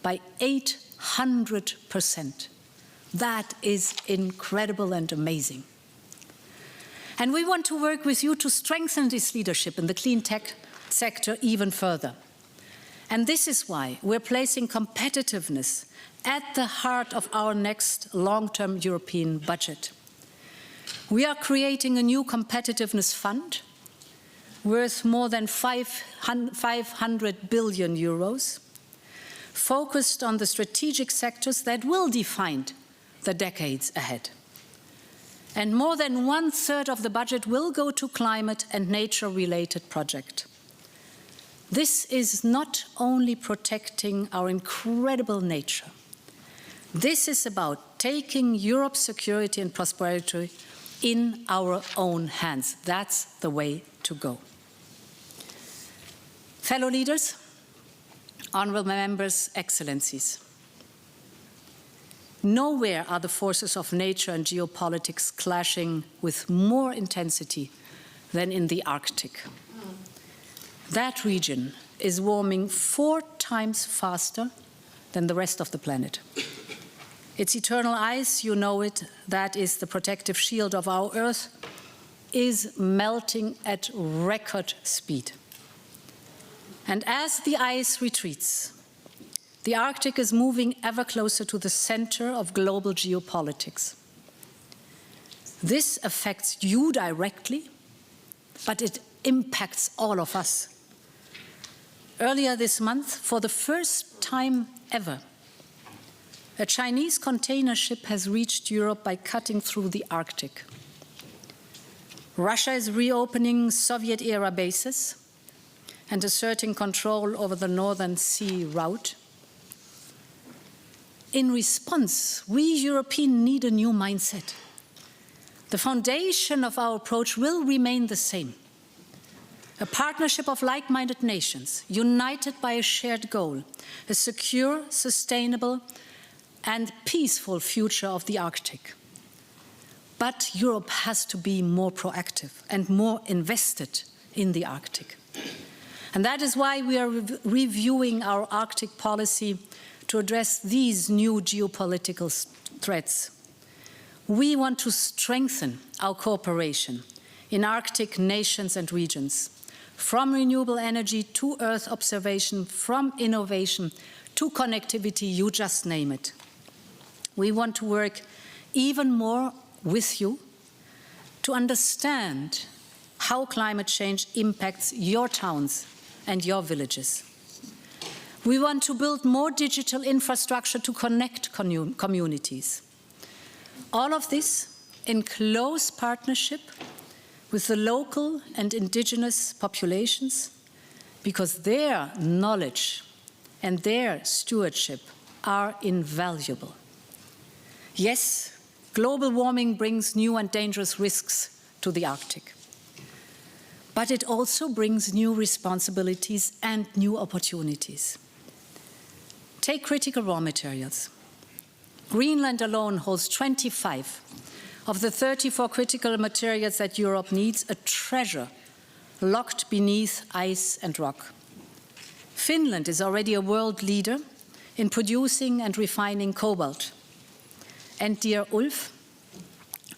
by 800%. That is incredible and amazing. And we want to work with you to strengthen this leadership in the clean tech sector even further. And this is why we're placing competitiveness at the heart of our next long-term European budget. We are creating a new competitiveness fund worth more than 500 billion euros, focused on the strategic sectors that will define the decades ahead. And more than 1/3 of the budget will go to climate and nature-related projects. This is not only protecting our incredible nature. This is about taking Europe's security and prosperity in our own hands. That's the way to go. Fellow leaders, honourable members, excellencies, nowhere are the forces of nature and geopolitics clashing with more intensity than in the Arctic. That region is warming 4 times faster than the rest of the planet. Its eternal ice, you know it, that is the protective shield of our Earth, is melting at record speed. And as the ice retreats, the Arctic is moving ever closer to the center of global geopolitics. This affects you directly, but it impacts all of us. Earlier this month, for the first time ever, a Chinese container ship has reached Europe by cutting through the Arctic. Russia is reopening Soviet-era bases and asserting control over the Northern Sea route. In response, we Europeans need a new mindset. The foundation of our approach will remain the same. A partnership of like-minded nations, united by a shared goal, a secure, sustainable, and peaceful future of the Arctic. But Europe has to be more proactive and more invested in the Arctic. And that is why we are reviewing our Arctic policy to address these new geopolitical threats. We want to strengthen our cooperation in Arctic nations and regions, from renewable energy to Earth observation, from innovation to connectivity, you just name it. We want to work even more with you to understand how climate change impacts your towns and your villages. We want to build more digital infrastructure to connect communities. All of this in close partnership with the local and indigenous populations, because their knowledge and their stewardship are invaluable. Yes, global warming brings new and dangerous risks to the Arctic, but it also brings new responsibilities and new opportunities. Take critical raw materials. Greenland alone holds 25 of the 34 critical materials that Europe needs, a treasure locked beneath ice and rock. Finland is already a world leader in producing and refining cobalt. And dear Ulf,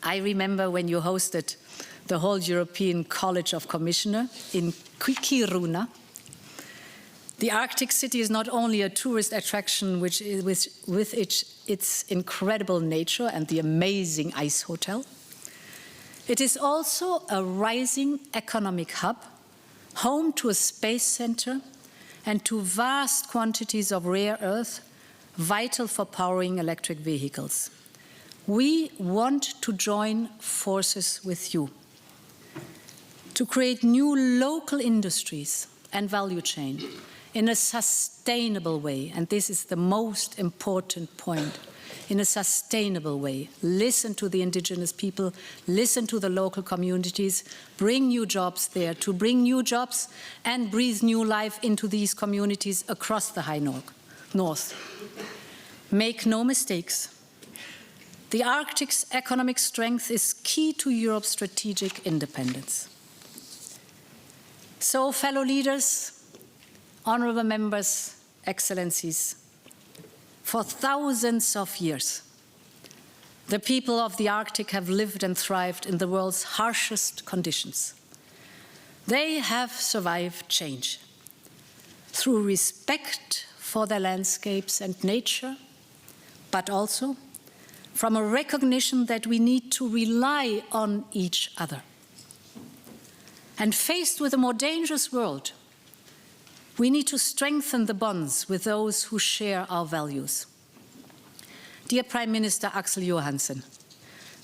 I remember when you hosted the whole European College of Commissioners in Kiruna. The Arctic city is not only a tourist attraction with its incredible nature and the amazing ice hotel, it is also a rising economic hub, home to a space center and to vast quantities of rare earth, vital for powering electric vehicles. We want to join forces with you to create new local industries and value chain in a sustainable way, and this is the most important point, in a sustainable way. Listen to the indigenous people, listen to the local communities, bring new jobs there, to bring new jobs and breathe new life into these communities across the high north. Make no mistakes. The Arctic's economic strength is key to Europe's strategic independence. So, fellow leaders, honorable members, excellencies, for thousands of years, the people of the Arctic have lived and thrived in the world's harshest conditions. They have survived change through respect for their landscapes and nature, but also from a recognition that we need to rely on each other. And faced with a more dangerous world, we need to strengthen the bonds with those who share our values. Dear Prime Minister Axel Johansen,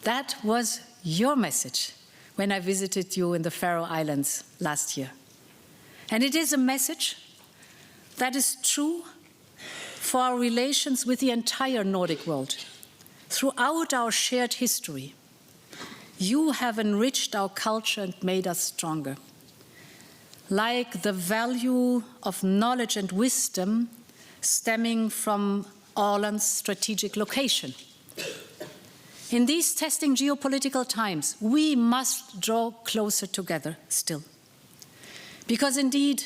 that was your message when I visited you in the Faroe Islands last year. And it is a message that is true for our relations with the entire Nordic world. Throughout our shared history, you have enriched our culture and made us stronger. Like the value of knowledge and wisdom stemming from Åland's strategic location. In these testing geopolitical times, we must draw closer together still. Because indeed,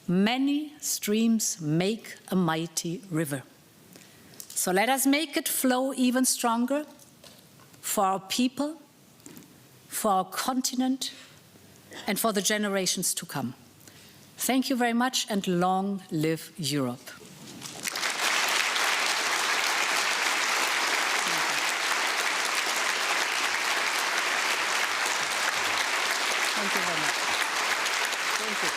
many streams make a mighty river. So let us make it flow even stronger for our people, for our continent, and for the generations to come. Thank you very much, and long live Europe. Thank you very much. Thank you.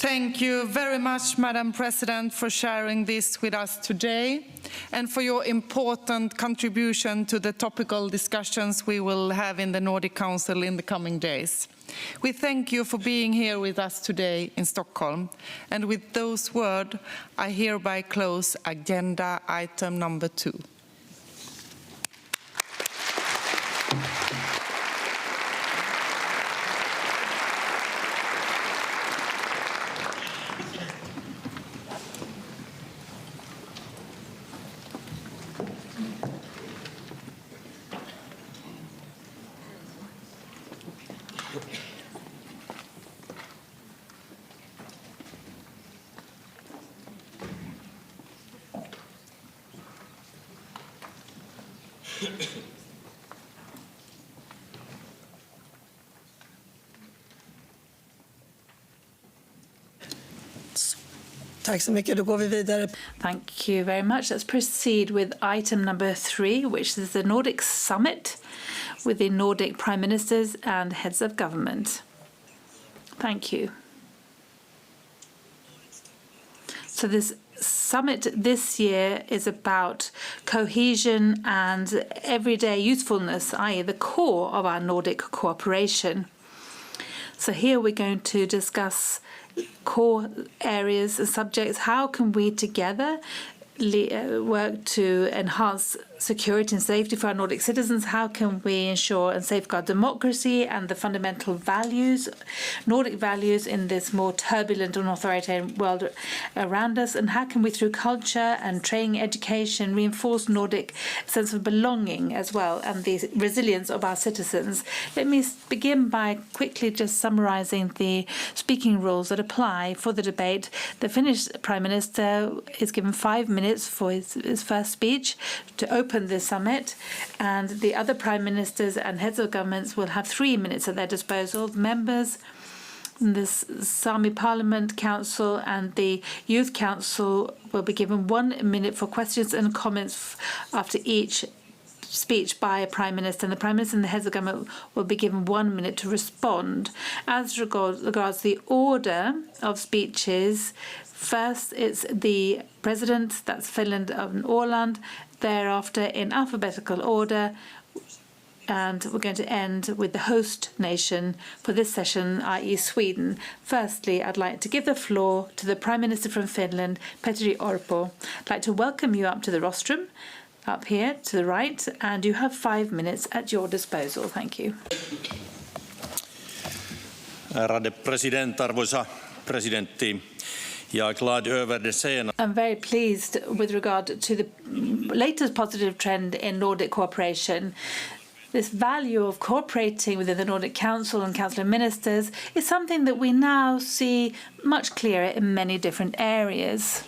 Thank you very much, Madam President, for sharing this with us today and for your important contribution to the topical discussions we will have in the Nordic Council in the coming days. We thank you for being here with us today in Stockholm. And with those words, I hereby close agenda item number 2.
Tack så mycket. Då går vi vidare.
Thank you very much. Let's proceed with item number 3, which is the Nordic Summit, with the Nordic Prime Ministers and heads of government. Thank you. So this summit this year is about cohesion and everyday usefulness, i.e. the core of our Nordic cooperation. So here we're going to discuss core areas and subjects. How can we together work to enhance security and safety for our Nordic citizens? How can we ensure and safeguard democracy and the fundamental values, Nordic values, in this more turbulent and authoritarian world around us? And how can we, through culture and training, education, reinforce Nordic sense of belonging as well and the resilience of our citizens? Let me begin by quickly just summarizing the speaking rules that apply for the debate. The Finnish Prime Minister is given 5 minutes for his first speech to open the summit, and the other prime ministers and heads of governments will have 3 minutes at their disposal. Members in the Sami Parliament Council and the Youth Council will be given 1 minute for questions and comments after each speech by a prime minister, and the prime minister and the heads of government will be given 1 minute to respond. As regards the order of speeches, first it's the president, that's Finland and Åland, thereafter in alphabetical order, and we're going to end with the host nation for this session, i.e. Sweden. Firstly, I'd like to give the floor to the Prime Minister from Finland, Petteri Orpo. I'd like to welcome you up to the rostrum, up here to the right, and you have 5 minutes at your disposal. Thank you.
Ärade president, arvoisa presidentti.
I'm very pleased with regard to the latest positive trend in Nordic cooperation. This value of cooperating within the Nordic Council and Council of Ministers is something that we now see much clearer in many different areas.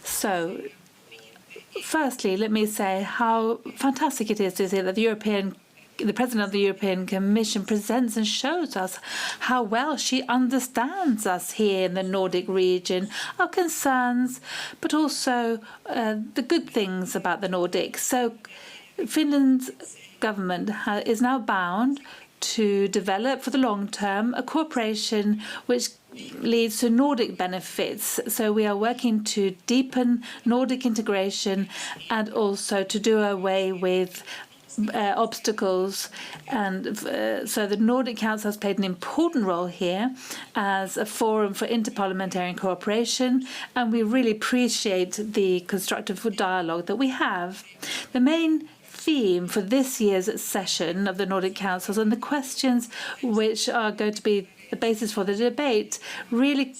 So, firstly, let me say how fantastic it is to see that the President of the European Commission presents and shows us how well she understands us here in the Nordic region, our concerns, but also the good things about the Nordics. So Finland's government is now bound to develop for the long term a cooperation which leads to Nordic benefits. So we are working to deepen Nordic integration and also to do away with obstacles, and so the Nordic Council has played an important role here as a forum for interparliamentary cooperation, and we really appreciate the constructive dialogue that we have. The main theme for this year's session of the Nordic Councils and the questions which are going to be the basis for the debate really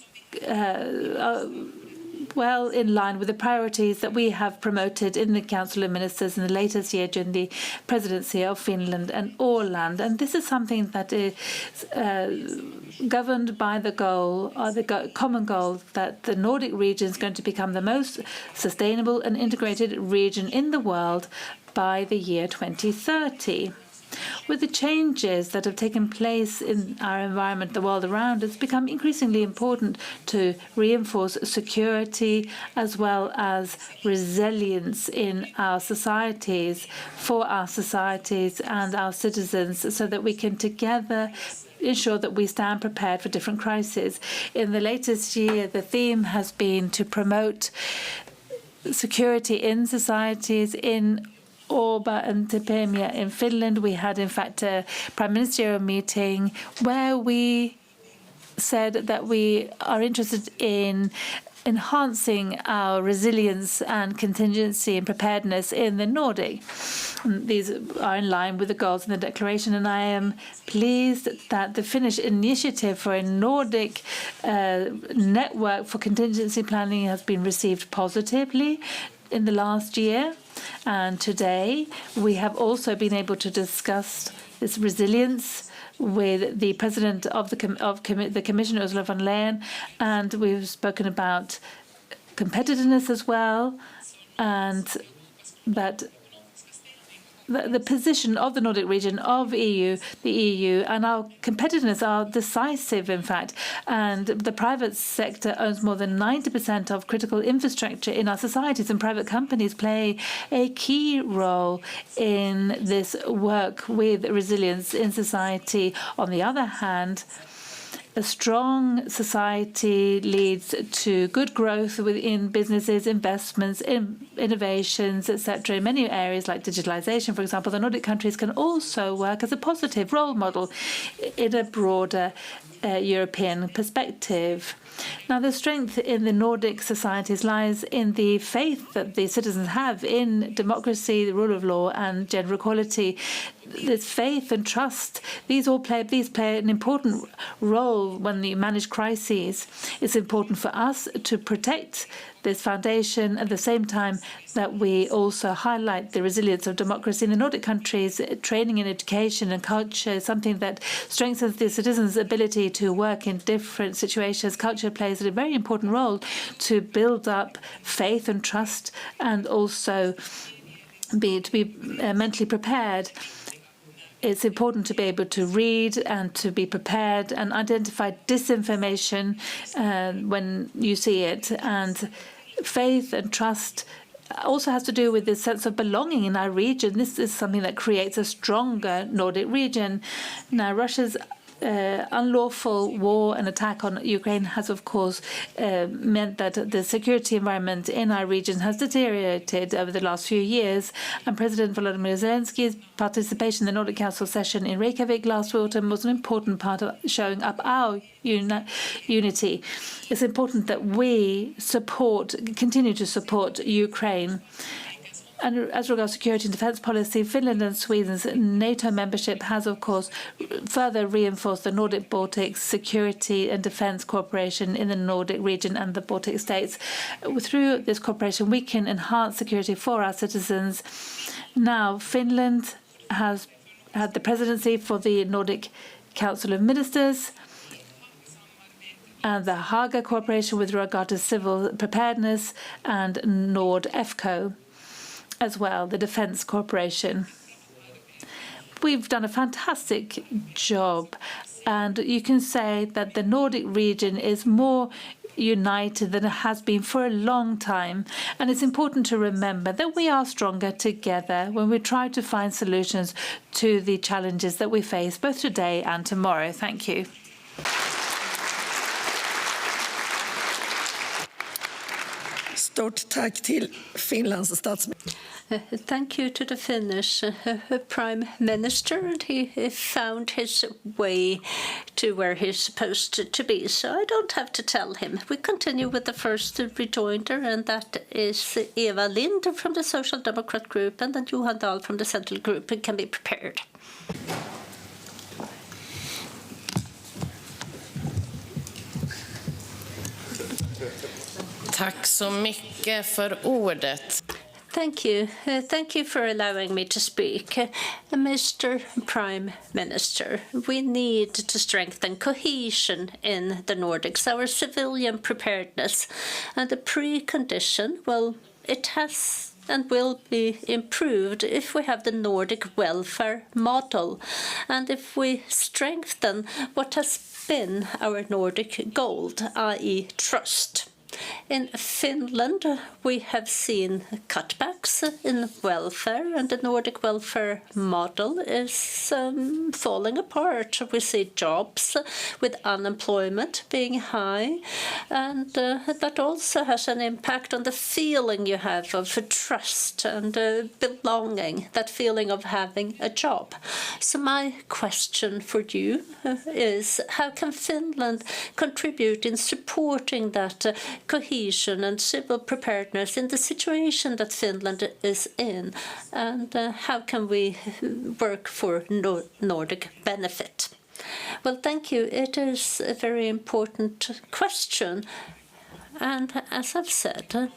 well in line with the priorities that we have promoted in the Council of Ministers in the latest year during the presidency of Finland and Åland. And this is something that is governed by the goal, or the common goal, that the Nordic region is going to become the most sustainable and integrated region in the world by the year 2030. With the changes that have taken place in our environment, the world around, it's become increasingly important to reinforce security as well as resilience in our societies, for our societies and our citizens, so that we can together ensure that we stand prepared for different crises. In the latest year, the theme has been to promote security in societies. In Åbo and Tampere in Finland, we had in fact a prime ministerial meeting where we said that we are interested in enhancing our resilience and contingency and preparedness in the Nordic. These are in line with the goals in the declaration, and I am pleased that the Finnish initiative for a Nordic network for contingency planning has been received positively in the last year. And today we have also been able to discuss this resilience with the President of the Commission, Ursula von der Leyen, and we've spoken about competitiveness as well, and that the position of the Nordic region, of the EU, and our competitiveness are decisive, in fact. And the private sector owns more than 90% of critical infrastructure in our societies, and private companies play a key role in this work with resilience in society. On the other hand, a strong society leads to good growth within businesses, investments, innovations, etc. In many areas like digitalization, for example, the Nordic countries can also work as a positive role model in a broader European perspective. Now, the strength in the Nordic societies lies in the faith that the citizens have in democracy, the rule of law, and gender equality. This faith and trust, these play an important role when you manage crises. It's important for us to protect this foundation at the same time that we also highlight the resilience of democracy in the Nordic countries. Training in education and culture is something that strengthens the citizens' ability to work in different situations. Culture plays a very important role to build up faith and trust, and also to be mentally prepared. It's important to be able to read and to be prepared and identify disinformation when you see it. And faith and trust also has to do with this sense of belonging in our region. This is something that creates a stronger Nordic region. Now, Russia's unlawful war and attack on Ukraine has, of course, meant that the security environment in our region has deteriorated over the last few years. And President Volodymyr Zelensky's participation in the Nordic Council Session in Reykjavik last autumn was an important part of showing up our unity. It's important that we continue to support Ukraine. And as regards security and defence policy, Finland and Sweden's NATO membership has, of course, further reinforced the Nordic-Baltic security and defence cooperation in the Nordic region and the Baltic states. Through this cooperation, we can enhance security for our citizens. Now, Finland has had the presidency for the Nordic Council of Ministers, and the Haga cooperation with regard to civil preparedness, and NordEFCO as well, the Defence Corporation. We've done a fantastic job, and you can say that the Nordic region is more united than it has been for a long time. And it's important to remember that we are stronger together when we try to find solutions to the challenges that we face both today and tomorrow. Thank you.
Stort tack till Finlands statsminister.
Thank you to the Finnish Prime Minister. He found his way to where he's supposed to be, so I don't have to tell him. We continue with the first rejoinder, and that is Eva Lind from the Social Democrat Group, and then Johan Dahl from the Central Group. It can be prepared.
Tack så mycket för ordet.
Thank you. Thank you for allowing me to speak. Mr. Prime Minister, we need to strengthen cohesion in the Nordics, our civilian preparedness. And the precondition, well, it has and will be improved if we have the Nordic welfare model, and if we strengthen what has been our Nordic gold, i.e. trust. In Finland, we have seen cutbacks in welfare, and the Nordic welfare model is falling apart. We see jobs with unemployment being high, and that also has an impact on the feeling you have of trust and belonging, that feeling of having a job. So my question for you is, how can Finland contribute in supporting that cohesion and civil preparedness in the situation that Finland is in, and how can we work for Nordic benefit? Well, thank you. It is a very important question, and as I've said,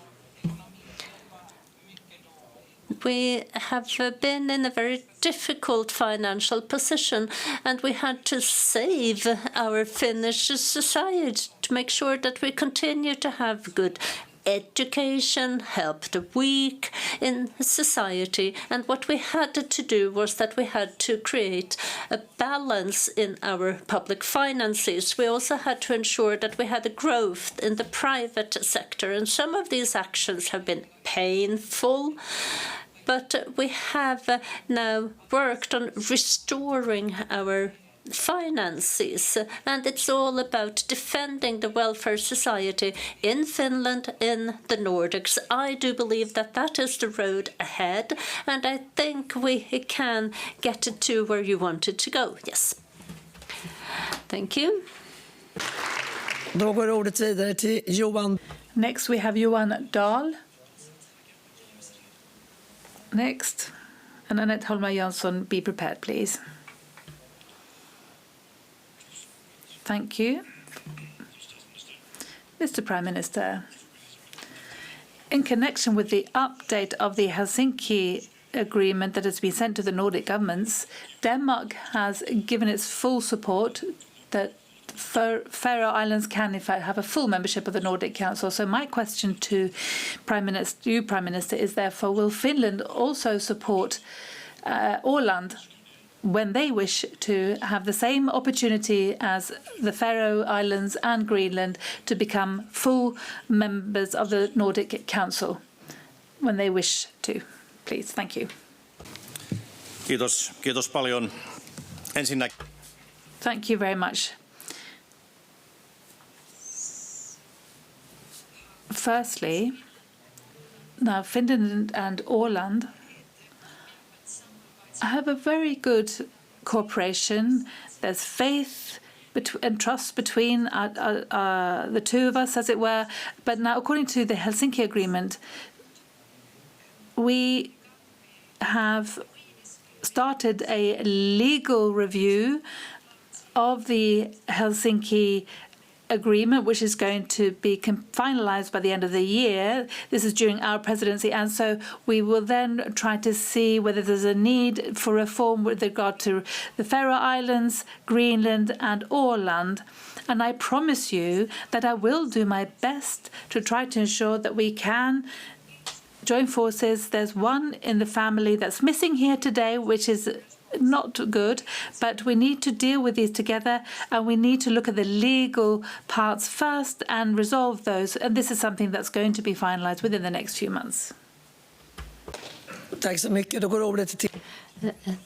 we have been in a very difficult financial position, and we had to save our Finnish society to make sure that we continue to have good education, help the weak in society. And what we had to do was that we had to create a balance in our public finances. We also had to ensure that we had a growth in the private sector. And some of these actions have been painful, but we have now worked on restoring our finances, and it's all about defending the welfare society in Finland, in the Nordics. I do believe that that is the road ahead, and I think we can get it to where you wanted to go. Yes. Thank you.
Då går ordet vidare till Johan.
Next, we have Johan Dahl. Next. And Annette Holmar Jansson, be prepared, please. Thank you. Mr. Prime Minister, in connection with the update of the Helsinki Agreement that has been sent to the Nordic governments, Denmark has given its full support that Faroe Islands can, in fact, have a full membership of the Nordic Council. So my question to Prime Minister, is therefore, will Finland also support Åland when they wish to have the same opportunity as the Faroe Islands and Greenland to become full members of the Nordic Council when they wish to? Please, thank you.
Kiitos paljon.
Thank you very much. Firstly, now Finland and Åland have a very good cooperation. There's faith and trust between the two of us, as it were. But now, according to the Helsinki Agreement, we have started a legal review of the Helsinki Agreement, which is going to be finalized by the end of the year. This is during our presidency, and so we will then try to see whether there's a need for reform with regard to the Faroe Islands, Greenland, and Åland. And I promise you that I will do my best to try to ensure that we can join forces. There's one in the family that's missing here today, which is not good, but we need to deal with these together, and we need to look at the legal parts first and resolve those. And this is something that's going to be finalized within the next few months.
Tack så mycket. Då går ordet till.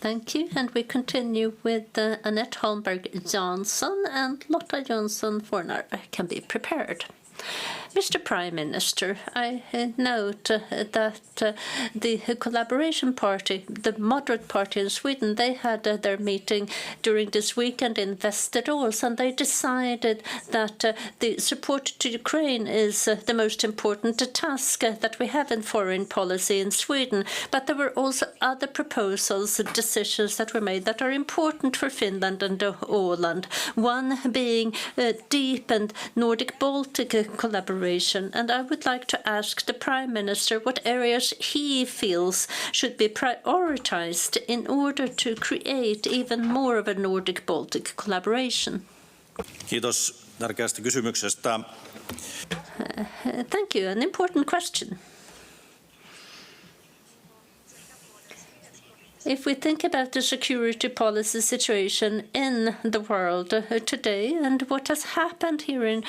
Thank you. And we continue with Annette Holmberg Jansson, and Lotta Jönsson Fornar can be prepared. Mr. Prime Minister, I note that the Collaboration Party, the moderate party in Sweden, they had their meeting during this weekend in Västerås, and they decided that the support to Ukraine is the most important task that we have in foreign policy in Sweden. But there were also other proposals and decisions that were made that are important for Finland and Åland, one being deepened Nordic-Baltic collaboration. And I would like to ask the Prime Minister what areas he feels should be prioritized in order to create even more of a Nordic-Baltic collaboration.
Kiitos tärkeästä kysymyksestä.
Thank you. An important question. If we think about the security policy situation in the world today and what has happened here in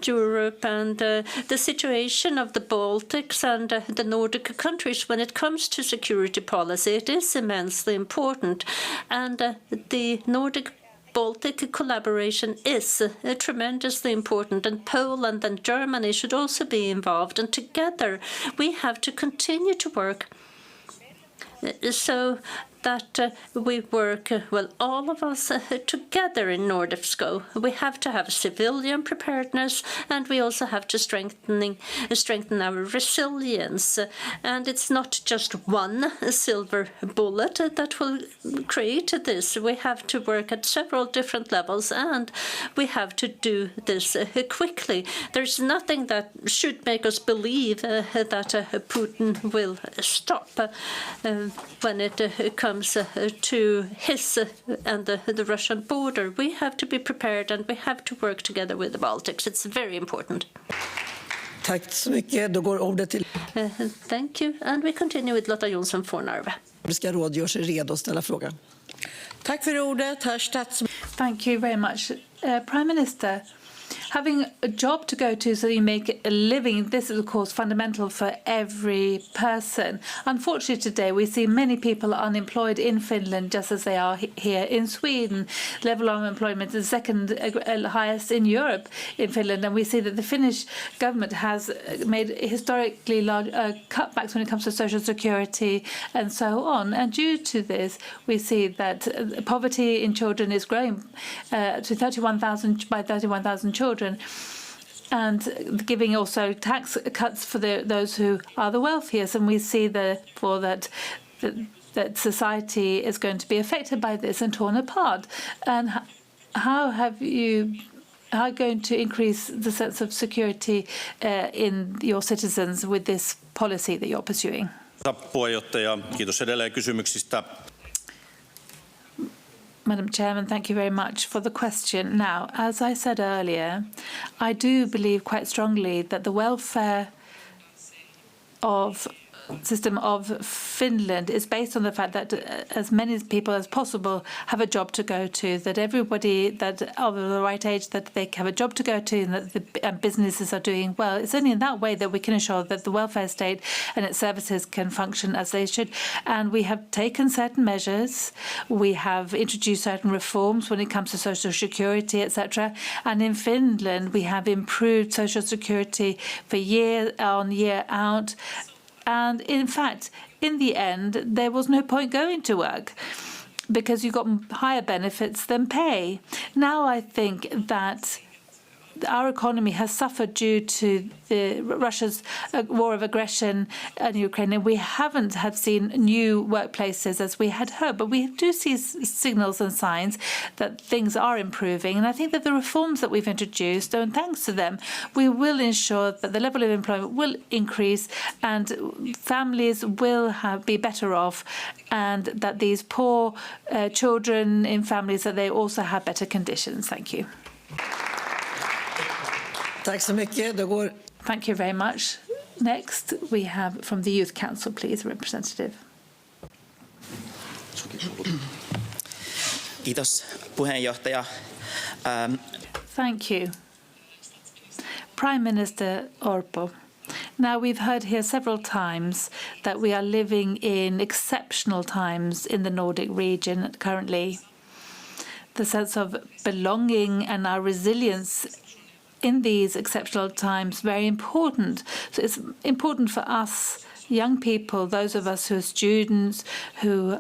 Europe and the situation of the Baltics and the Nordic countries when it comes to security policy, it is immensely important. And the Nordic-Baltic collaboration is tremendously important, and Poland and Germany should also be involved. And together we have to continue to work so that we work, well, all of us together in NORDEFSCO. We have to have civilian preparedness, and we also have to strengthen our resilience. And it's not just one silver bullet that will create this. We have to work at several different levels, and we have to do this quickly. There's nothing that should make us believe that Putin will stop when it comes to his and the Russian border. We have to be prepared, and we have to work together with the Baltics. It's very important.
Tack så mycket. Då går ordet till
Thank you. And we continue with Lotta Jonsson Fornarve.
Nordiska råd gör sig redo att ställa frågan.
Tack för ordet, herr statsminister.
Thank you very much. Prime Minister, having a job to go to so you make a living, this is of course fundamental for every person. Unfortunately today we see many people unemployed in Finland just as they are here in Sweden. Level of employment is second highest in Europe in Finland, and we see that the Finnish government has made historically large cutbacks when it comes to social security and so on. And due to this we see that poverty in children is growing to 31,000 by 31,000 children. And giving also tax cuts for those who are the wealthiest, and we see therefore that society is going to be affected by this and torn apart. And how are you going to increase the sense of security in your citizens with this policy that you're pursuing?
Puheenjohtaja, kiitos edelleen kysymyksistä.
Madam Chairman, thank you very much for the question. Now, as I said earlier, I do believe quite strongly that the welfare system of Finland is based on the fact that as many people as possible have a job to go to, that everybody that of the right age, that they have a job to go to, and that the businesses are doing well. It's only in that way that we can ensure that the welfare state and its services can function as they should. And we have taken certain measures. We have introduced certain reforms when it comes to social security, etc. And in Finland, we have improved social security for year on, year out. And in fact, in the end, there was no point going to work because you got higher benefits than pay. Now I think that our economy has suffered due to Russia's war of aggression in Ukraine, and we haven't seen new workplaces as we had hoped. But we do see signals and signs that things are improving. And I think that the reforms that we've introduced, and thanks to them, we will ensure that the level of employment will increase and families will be better off, and that these poor children in families, that they also have better conditions. Thank you.
Tack så mycket.
Thank you very much. Next, we have from the Youth Council, please, representative.
Kiitos, puheenjohtaja.
Thank you. Prime Minister Orpo. Now, we've heard here several times that we are living in exceptional times in the Nordic region currently. The sense of belonging and our resilience in these exceptional times, very important. So it's important for us young people, those of us who are students, who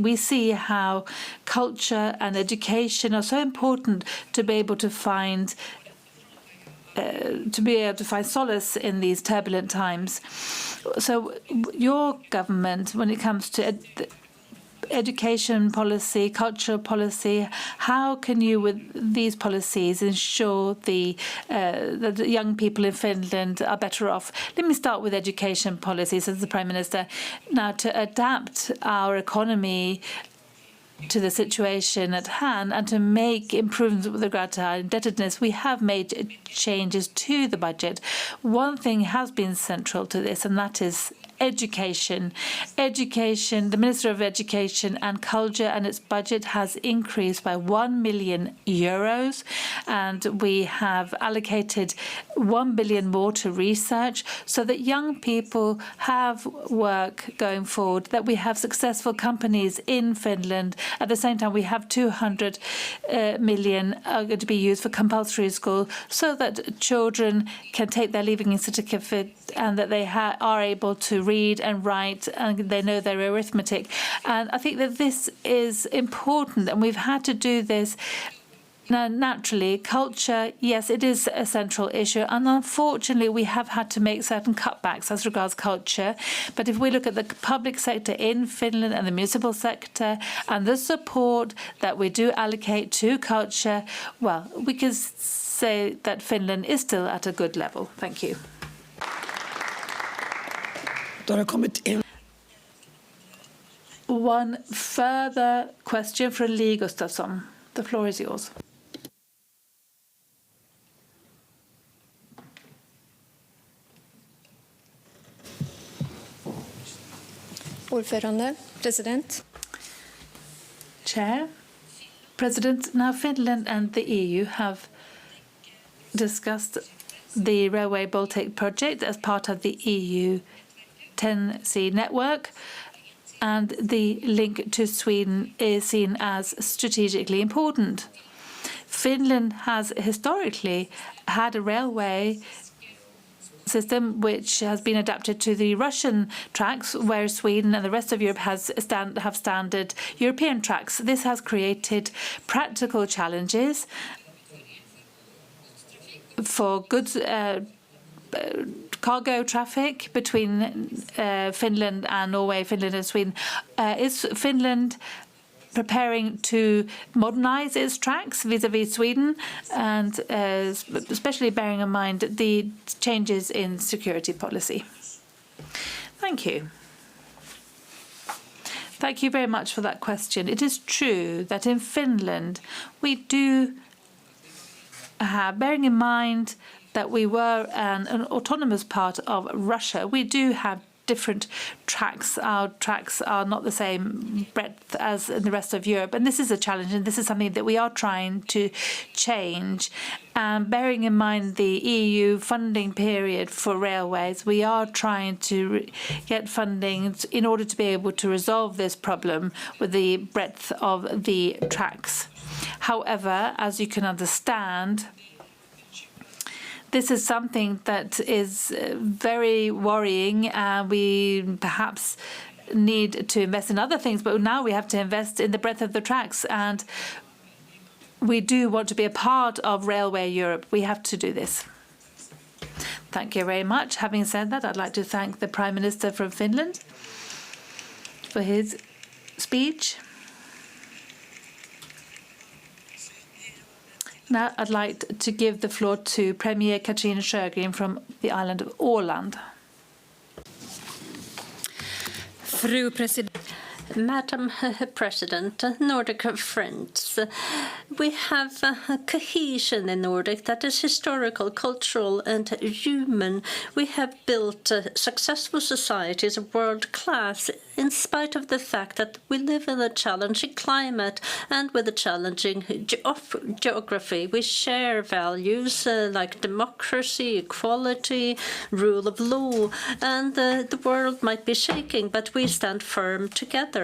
we see how culture and education are so important to be able to find solace in these turbulent times. So your government, when it comes to education policy, cultural policy, how can you, with these policies, ensure that the young people in Finland are better off? Let me start with education policies, as the Prime Minister. Now, to adapt our economy to the situation at hand and to make improvements with regard to our indebtedness, we have made changes to the budget. One thing has been central to this, and that is education. The Minister of Education and Culture and its budget has increased by 1 million euros, and we have allocated 1 billion more to research so that young people have work going forward, that we have successful companies in Finland. At the same time, we have 200 million are going to be used for compulsory school so that children can take their leaving certificate and that they are able to read and write and they know their arithmetic. And I think that this is important, and we've had to do this. Now, naturally, culture, yes, it is a central issue, and unfortunately we have had to make certain cutbacks as regards culture. But if we look at the public sector in Finland and the municipal sector and the support that we do allocate to culture, well, we can say that Finland is still at a good level. Thank you. One further question from Lee Gustafsson. The floor is yours.
Ordförande, President.
Chair, President, now Finland and the EU have discussed the Railway Baltic project as part of the EU 10C network, and the link to Sweden is seen as strategically important. Finland has historically had a railway system which has been adapted to the Russian tracks, where Sweden and the rest of Europe have standard European tracks. This has created practical challenges for goods cargo traffic between Finland and Norway, Finland and Sweden. Is Finland preparing to modernize its tracks vis-à-vis Sweden, and especially bearing in mind the changes in security policy? Thank you. Thank you very much for that question. It is true that in Finland we do have, bearing in mind that we were an autonomous part of Russia, we do have different tracks. Our tracks are not the same breadth as in the rest of Europe, and this is a challenge, and this is something that we are trying to change. Bearing in mind the EU funding period for railways, we are trying to get funding in order to be able to resolve this problem with the breadth of the tracks. However, as you can understand, this is something that is very worrying. We perhaps need to invest in other things, but now we have to invest in the breadth of the tracks. And we do want to be a part of Railway Europe. We have to do this. Thank you very much. Having said that, I'd like to thank the Prime Minister from Finland for his speech. Now I'd like to give the floor to Premier Katarina Sjögren from the island of Åland.
Fru President.
Madam President, Nordic friends, we have cohesion in Nordic that is historical, cultural and human. We have built successful societies of world class in spite of the fact that we live in a challenging climate and with a challenging geography. We share values like democracy, equality, rule of law, and the world might be shaking, but we stand firm together.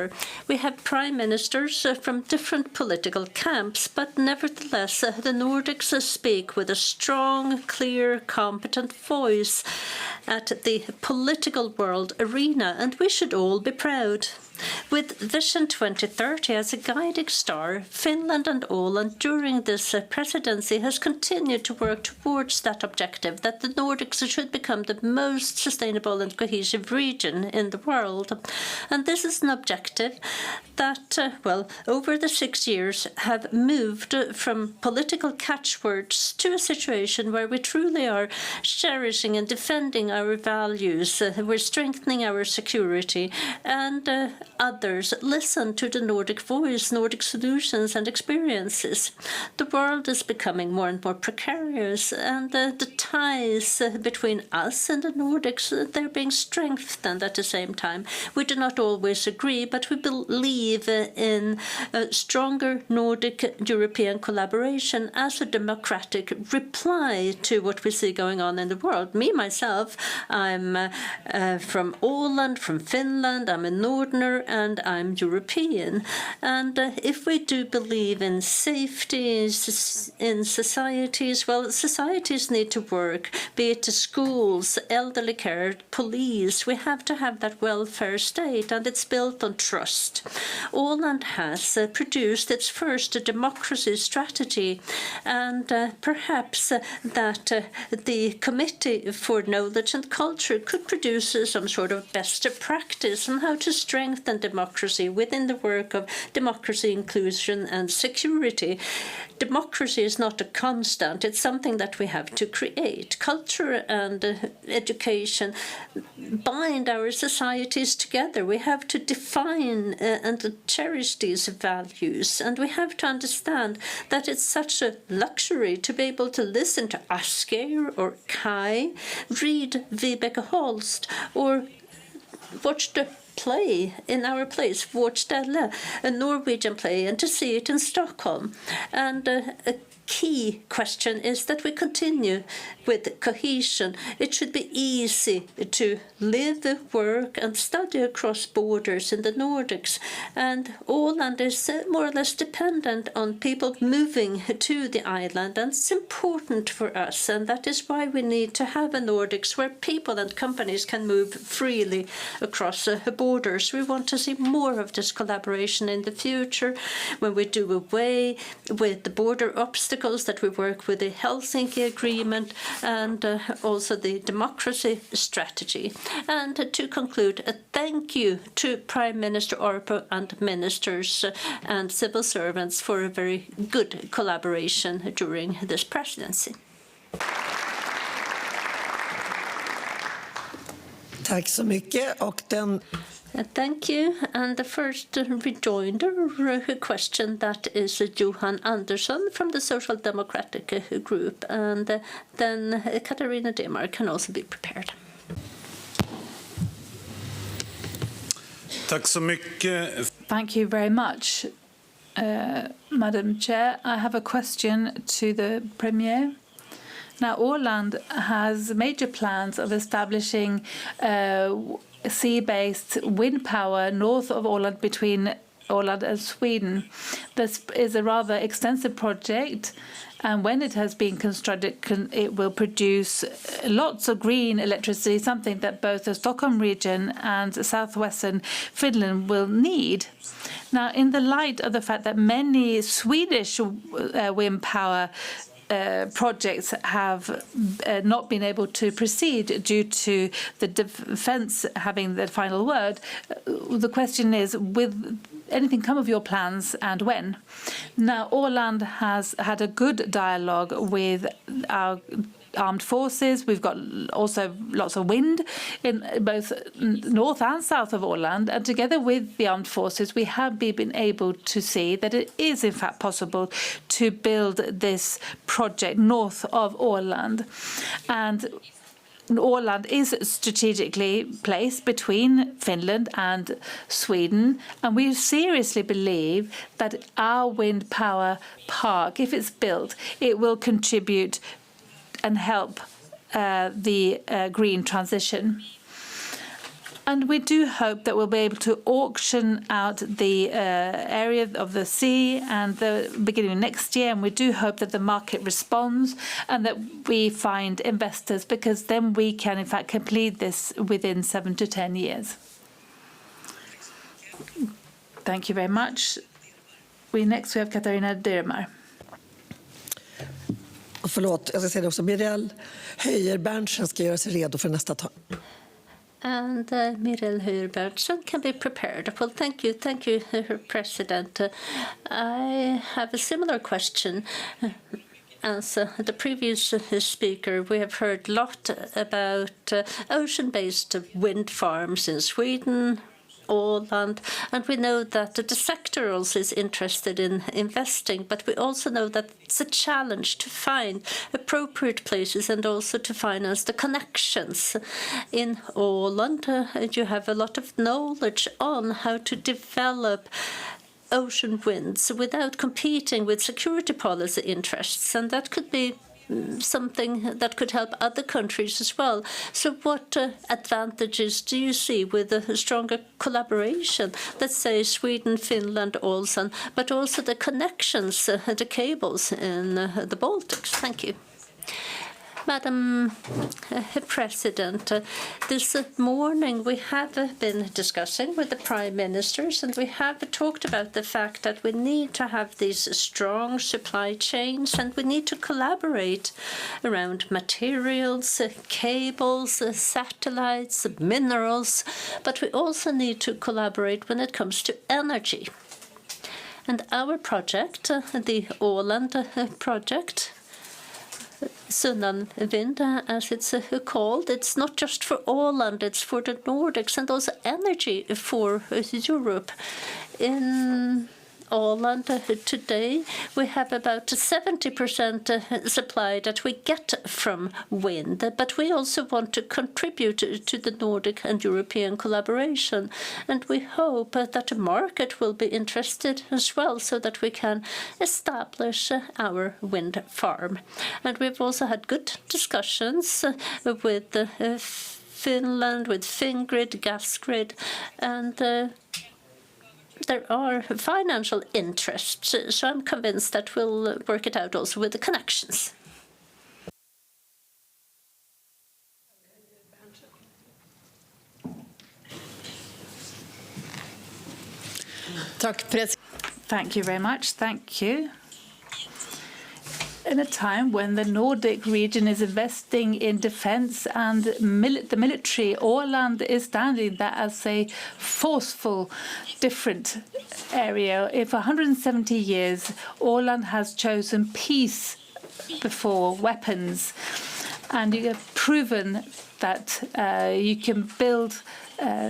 We have prime ministers from different political camps, but nevertheless the Nordics speak with a strong, clear, competent voice at the political world arena, and we should all be proud. With Vision 2030 as a guiding star, Finland and Åland during this presidency has continued to work towards that objective, that the Nordics should become the most sustainable and cohesive region in the world. And this is an objective that, over the 6 years have moved from political catchwords to a situation where we truly are cherishing and defending our values. We're strengthening our security, and others listen to the Nordic voice, Nordic solutions and experiences. The world is becoming more and more precarious, and the ties between us and the Nordics, they're being strengthened at the same time. We do not always agree, but we believe in a stronger Nordic-European collaboration as a democratic reply to what we see going on in the world. Me, myself, I'm from Åland, from Finland, I'm a Northerner, and I'm European. And if we do believe in safety in societies, well, societies need to work, be it schools, elderly care, police. We have to have that welfare state, and it's built on trust. Åland has produced its first democracy strategy, and perhaps that the Committee for Knowledge and Culture could produce some sort of best practice on how to strengthen democracy within the work of democracy, inclusion and security. Democracy is not a constant, it's something that we have to create. Culture and education bind our societies together. We have to define and cherish these values, and we have to understand that it's such a luxury to be able to listen to Asgeir or Kai, read Vibeke Holst, or watch the play in our place, Vårt ställe, a Norwegian play, and to see it in Stockholm. And a key question is that we continue with cohesion. It should be easy to live, work and study across borders in the Nordics. And Åland is more or less dependent on people moving to the island, and it's important for us. And that is why we need to have a Nordics where people and companies can move freely across borders. We want to see more of this collaboration in the future when we do away with the border obstacles, that we work with the Helsinki Agreement and also the democracy strategy. And to conclude, a thank you to Prime Minister Orpo and ministers and civil servants for a very good collaboration during this presidency.
Tack så mycket. Och
Thank you. And the first rejoinder question, that is Johan Andersson from the Social Democratic Group. And then Katarina Demar can also be prepared.
Tack så mycket.
Thank you very much, Madam Chair. I have a question to the Premier. Now, Åland has major plans of establishing sea-based wind power north of Åland, between Åland and Sweden. This is a rather extensive project, and when it has been constructed, it will produce lots of green electricity, something that both the Stockholm region and southwestern Finland will need. Now, in the light of the fact that many Swedish wind power projects have not been able to proceed due to the defence having the final word, the question is, will anything come of your plans, and when? Now, Åland has had a good dialogue with our armed forces. We've got also lots of wind in both north and south of Åland, and together with the armed forces we have been able to see that it is in fact possible to build this project north of Åland. And Åland is strategically placed between Finland and Sweden, and we seriously believe that our wind power park, if it's built, it will contribute and help the green transition. And we do hope that we'll be able to auction out the area of the sea and the beginning of next year. And we do hope that the market responds and that we find investors, because then we can, in fact, complete this within 7 to 10 years. Thank you very much. Next we have Katarina Demar.
Förlåt, jag ska säga det också. Mirel Höjer-Berntsen ska göra sig redo för nästa tal.
And Mirel Höjer-Berntsen can be prepared. Well, thank you, President. I have a similar question as the previous speaker. We have heard a lot about ocean-based wind farms in Sweden, Åland, and we know that the sector also is interested in investing, but we also know that it's a challenge to find appropriate places and also to finance the connections. In Åland, you have a lot of knowledge on how to develop ocean winds without competing with security policy interests, and that could be something that could help other countries as well. So what advantages do you see with a stronger collaboration, let's say Sweden, Finland, Åland, but also the connections, the cables in the Baltics? Thank you. Madam President, this morning we have been discussing with the Prime Ministers, and we have talked about the fact that we need to have these strong supply chains, and we need to collaborate around materials, cables, satellites, minerals, but we also need to collaborate when it comes to energy. And our project, the Åland project, Sunnan Wind, as it's called, it's not just for Åland, it's for the Nordics and also energy for Europe. In Åland today, we have about 70% supply that we get from wind, but we also want to contribute to the Nordic and European collaboration, and we hope that the market will be interested as well so that we can establish our wind farm. And we've also had good discussions with Finland, with Fingrid, Gasgrid, and there are financial interests, so I'm convinced that we'll work it out also with the connections.
Thank you very much. Thank you. In a time when the Nordic region is investing in defence and the military, Åland is standing there as a forceful, different area. For 170 years, Åland has chosen peace before weapons, and you have proven that you can build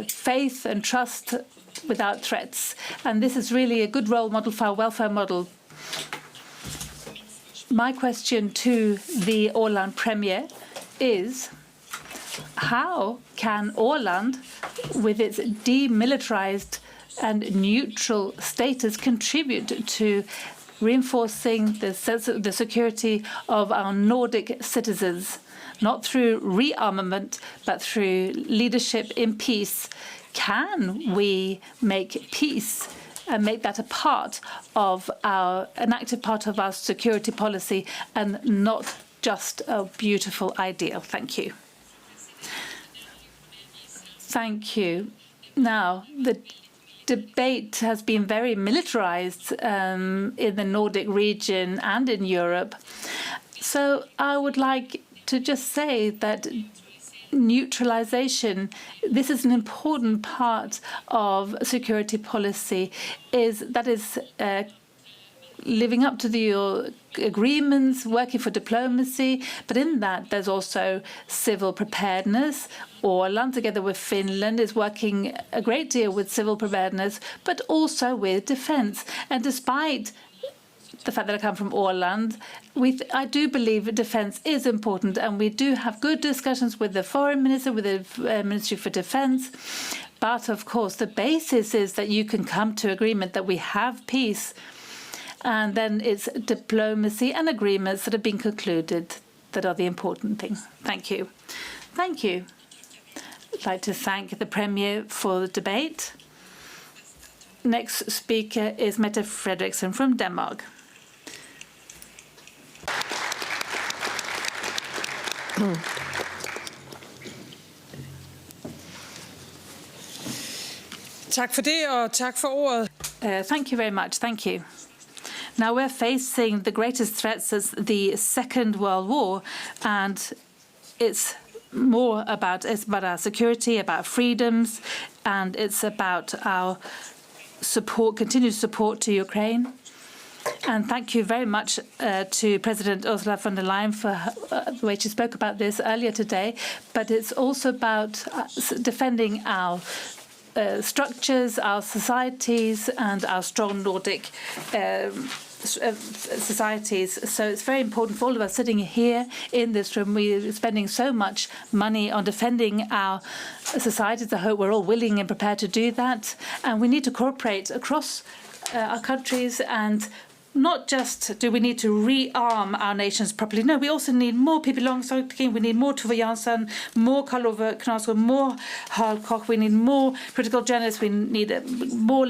faith and trust without threats. And this is really a good role model for our welfare model. My question to the Åland Premier is, how can Åland, with its demilitarized and neutral status, contribute to reinforcing the security of our Nordic citizens, not through rearmament, but through leadership in peace? Can we make peace and make that an active part of our security policy and not just a beautiful ideal? Thank you. Thank you. Now, the debate has been very militarized in the Nordic region and in Europe. So I would like to just say that neutralization, this is an important part of security policy, that is living up to the agreements, working for diplomacy, but in that there's also civil preparedness. Åland, together with Finland, is working a great deal with civil preparedness, but also with defense. And despite the fact that I come from Åland, I do believe defence is important, and we do have good discussions with the Foreign Minister, with the Ministry for Defence. But, of course, the basis is that you can come to agreement that we have peace, and then it's diplomacy and agreements that have been concluded that are the important thing. Thank you. Thank you. I'd like to thank the Premier for the debate. Next speaker is Mette Frederiksen from Denmark.
Tak for det, og tak for ordet.
Thank you very much. Thank you. Now we're facing the greatest threat since the Second World War, and it's about our security, about freedoms, and it's about our support, continued support to Ukraine. And thank you very much to President Ursula von der Leyen for the way she spoke about this earlier today. But it's also about defending our structures, our societies, and our strong Nordic societies. So it's very important for all of us sitting here in this room. We're spending so much money on defending our societies. I hope we're all willing and prepared to do that. And we need to cooperate across our countries, and not just do we need to rearm our nations properly. No, we also need more people alongside. We need more Tove Jansson, more Karl-Ove Knausgård, more Harald Koch. We need more critical journalists. We need more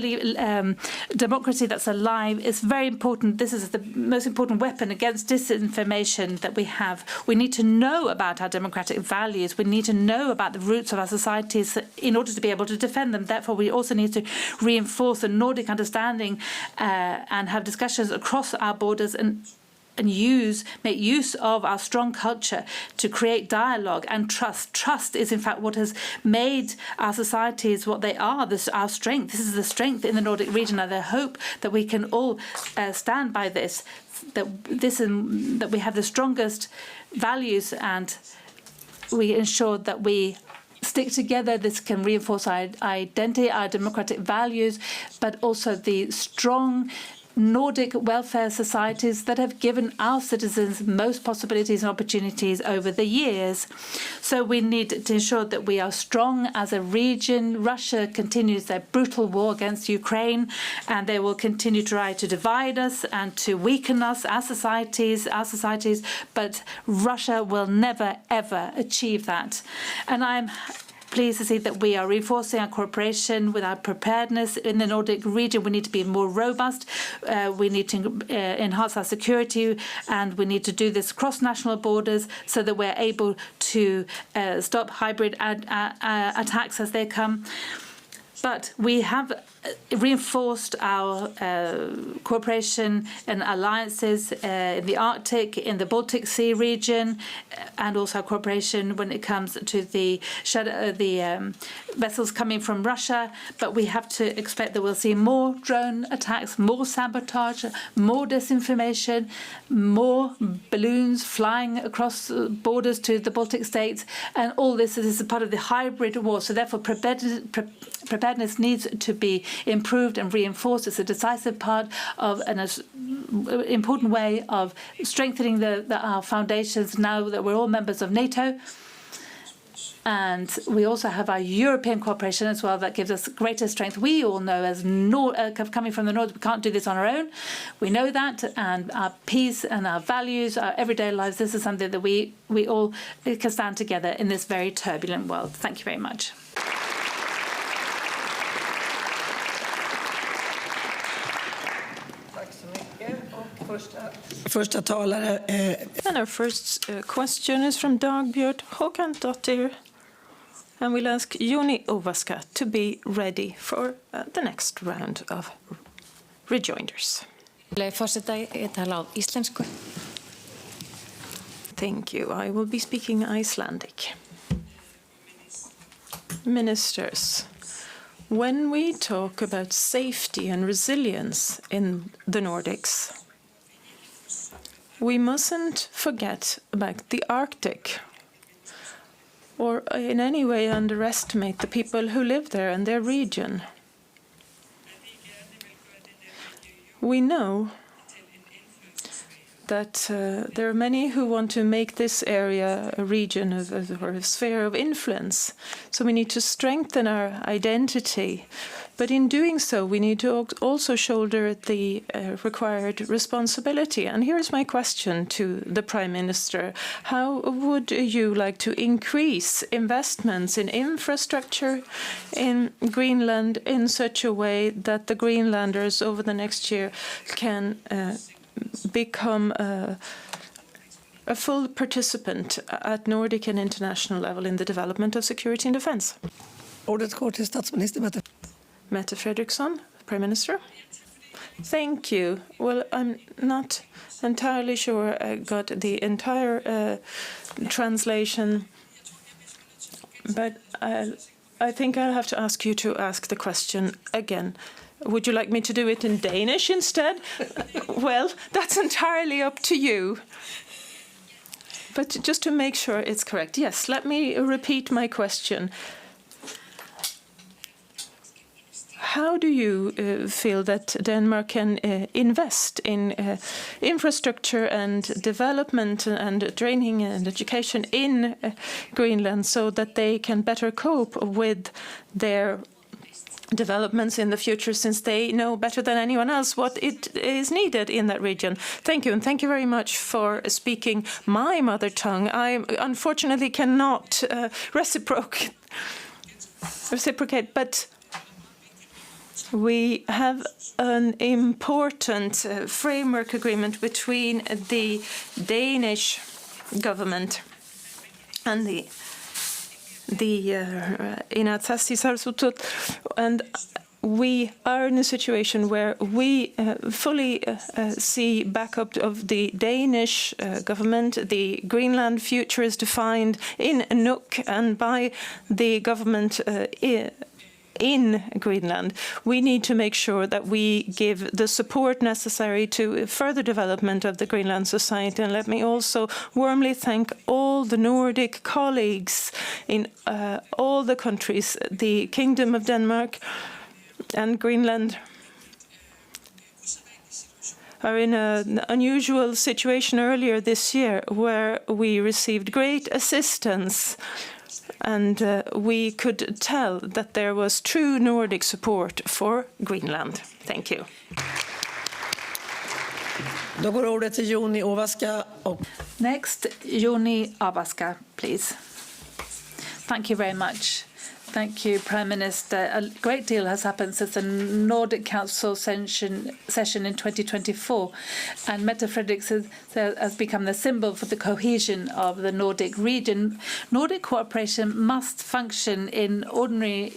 democracy that's alive. It's very important. This is the most important weapon against disinformation that we have. We need to know about our democratic values. We need to know about the roots of our societies in order to be able to defend them. Therefore, we also need to reinforce the Nordic understanding and have discussions across our borders and make use of our strong culture to create dialogue and trust. Trust is, in fact, what has made our societies what they are, our strength. This is the strength in the Nordic region, and I hope that we can all stand by this, that we have the strongest values, and we ensure that we stick together. This can reinforce our identity, our democratic values, but also the strong Nordic welfare societies that have given our citizens most possibilities and opportunities over the years. So we need to ensure that we are strong as a region. Russia continues their brutal war against Ukraine, and they will continue to try to divide us and to weaken us, our societies, but Russia will never, ever achieve that. And I'm pleased to see that we are reinforcing our cooperation with our preparedness in the Nordic region. We need to be more robust. We need to enhance our security, and we need to do this across national borders so that we're able to stop hybrid attacks as they come. But we have reinforced our cooperation and alliances in the Arctic, in the Baltic Sea region, and also our cooperation when it comes to the vessels coming from Russia. But we have to expect that we'll see more drone attacks, more sabotage, more disinformation, more balloons flying across borders to the Baltic states, and all this is a part of the hybrid war. So therefore, preparedness needs to be improved and reinforced. It's a decisive part of an important way of strengthening our foundations now that we're all members of NATO. And we also have our European cooperation as well that gives us greater strength. We all know, as coming from the North, we can't do this on our own. We know that, and our peace and our values, our everyday lives, this is something that we all can stand together in this very turbulent world. Thank you very much.
And our first question is from Dagbjörn Håkansdottir, and we'll ask Joni Ovaska to be ready for the next round of rejoinders. Thank you. I will be speaking Icelandic. Ministers, when we talk about safety and resilience in the Nordics, we mustn't forget about the Arctic or in any way underestimate the people who live there and their region. We know that there are many who want to make this area a region or a sphere of influence. So we need to strengthen our identity. But in doing so, we need to also shoulder the required responsibility. And here's my question to the Prime Minister. How would you like to increase investments in infrastructure in Greenland in such a way that the Greenlanders over the next year can become a full participant at Nordic and international level in the development of security and defence?
Ordet går till statsminister
Mette Frederiksen, Prime Minister. Thank you. Well, I'm not entirely sure I got the entire translation, but I think I'll have to ask you to ask the question again. Would you like me to do it in Danish instead? Well, that's entirely up to you. But just to make sure it's correct, yes, let me repeat my question. How do you feel that Denmark can invest in infrastructure and development and training and education in Greenland so that they can better cope with their developments in the future, since they know better than anyone else what it is needed in that region? Thank you, and thank you very much for speaking my mother tongue. I unfortunately cannot reciprocate, but we have an important framework agreement between the Danish government and the and we are in a situation where we fully see backup of the Danish government. The Greenland future is defined in Nuuk and by the government in Greenland. We need to make sure that we give the support necessary to further development of the Greenland society. And let me also warmly thank all the Nordic colleagues in all the countries, the Kingdom of Denmark and Greenland are in an unusual situation earlier this year where we received great assistance and we could tell that there was true Nordic support for Greenland. Thank you.
Next, Joni Ovaska, please. Thank you very much. Thank you, Prime Minister. A great deal has happened since the Nordic Council session in 2024, and Mette Frederiksen has become the symbol for the cohesion of the Nordic region. Nordic cooperation must function in ordinary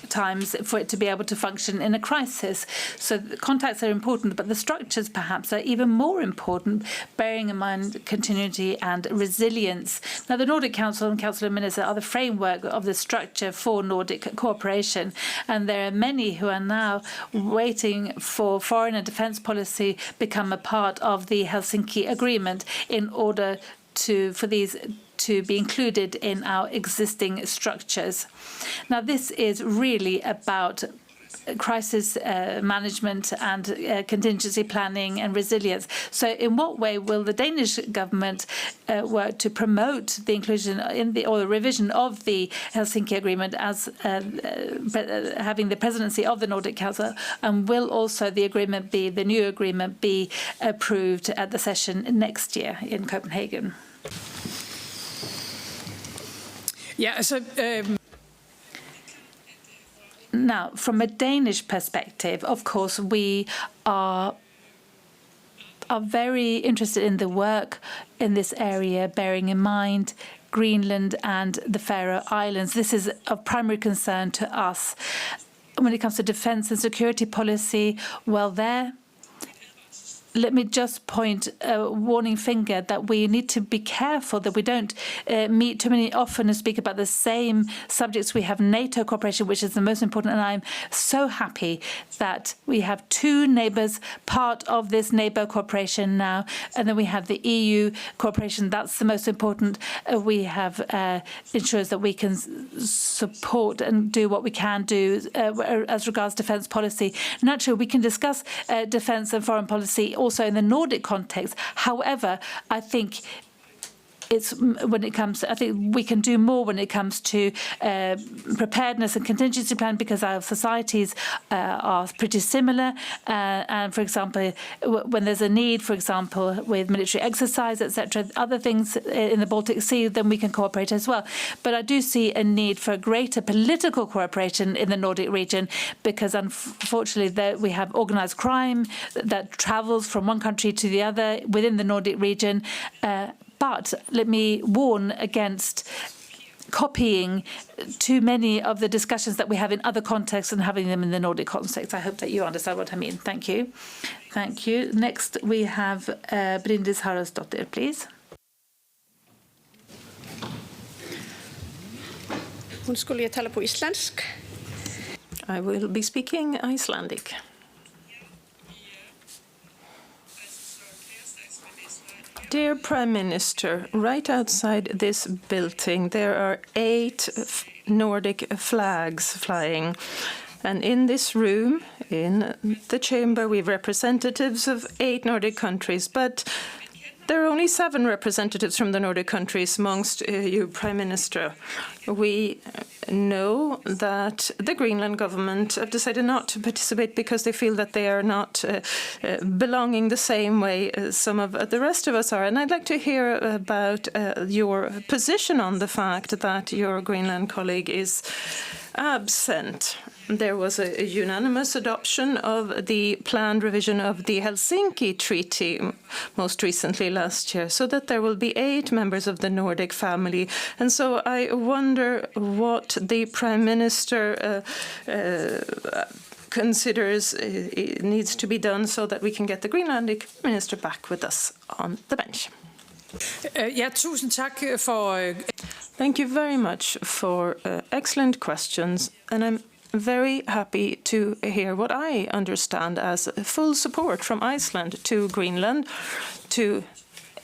times for it to be able to function in a crisis. So the contacts are important, but the structures perhaps are even more important, bearing in mind continuity and resilience. Now, the Nordic Council and Council of Ministers are the framework of the structure for Nordic cooperation, and there are many who are now waiting for foreign and defence policy become a part of the Helsinki Agreement in order for these to be included in our existing structures. Now, this is really about crisis management and contingency planning and resilience. So in what way will the Danish government work to promote the inclusion or the revision of the Helsinki Agreement as having the presidency of the Nordic Council? And will also the new agreement be approved at the session next year in Copenhagen?
Yeah, so
now, from a Danish perspective, of course, we are very interested in the work in this area, bearing in mind Greenland and the Faroe Islands. This is of primary concern to us. When it comes to defence and security policy, well, let me just point a warning finger that we need to be careful that we don't meet too many often and speak about the same subjects. We have NATO cooperation, which is the most important, and I'm so happy that we have two neighbours part of this NATO cooperation now, and then we have the EU cooperation. That's the most important. We have ensures that we can support and do what we can do as regards defence policy. Naturally, we can discuss defence and foreign policy also in the Nordic context. However, I think I think we can do more when it comes to preparedness and contingency plan, because our societies are pretty similar. And for example, when there's a need, for example, with military exercise, etc., other things in the Baltic Sea, then we can cooperate as well. But I do see a need for greater political cooperation in the Nordic region, because unfortunately we have organised crime that travels from one country to the other within the Nordic region. But let me warn against copying too many of the discussions that we have in other contexts and having them in the Nordic context. I hope that you understand what I mean. Thank you. Thank you. Next, we have Bryndis Haraldsdottir, please.
Hon skulle ju tala på isländsk.
I will be speaking Icelandic. Dear Prime Minister, right outside this building there are 8 Nordic flags flying. And in this room, in the chamber, we have representatives of 8 Nordic countries, but there are only 7 representatives from the Nordic countries amongst you, Prime Minister. We know that the Greenland government have decided not to participate because they feel that they are not belonging the same way as some of the rest of us are. And I'd like to hear about your position on the fact that your Greenland colleague is absent. There was a unanimous adoption of the planned revision of the Helsinki Treaty most recently last year, so that there will be 8 members of the Nordic family. And so I wonder what the Prime Minister considers needs to be done so that we can get the Greenlandic minister back with us on the bench.
Tusind tak for...
Thank you very much for excellent questions. And I'm very happy to hear what I understand as full support from Iceland to Greenland to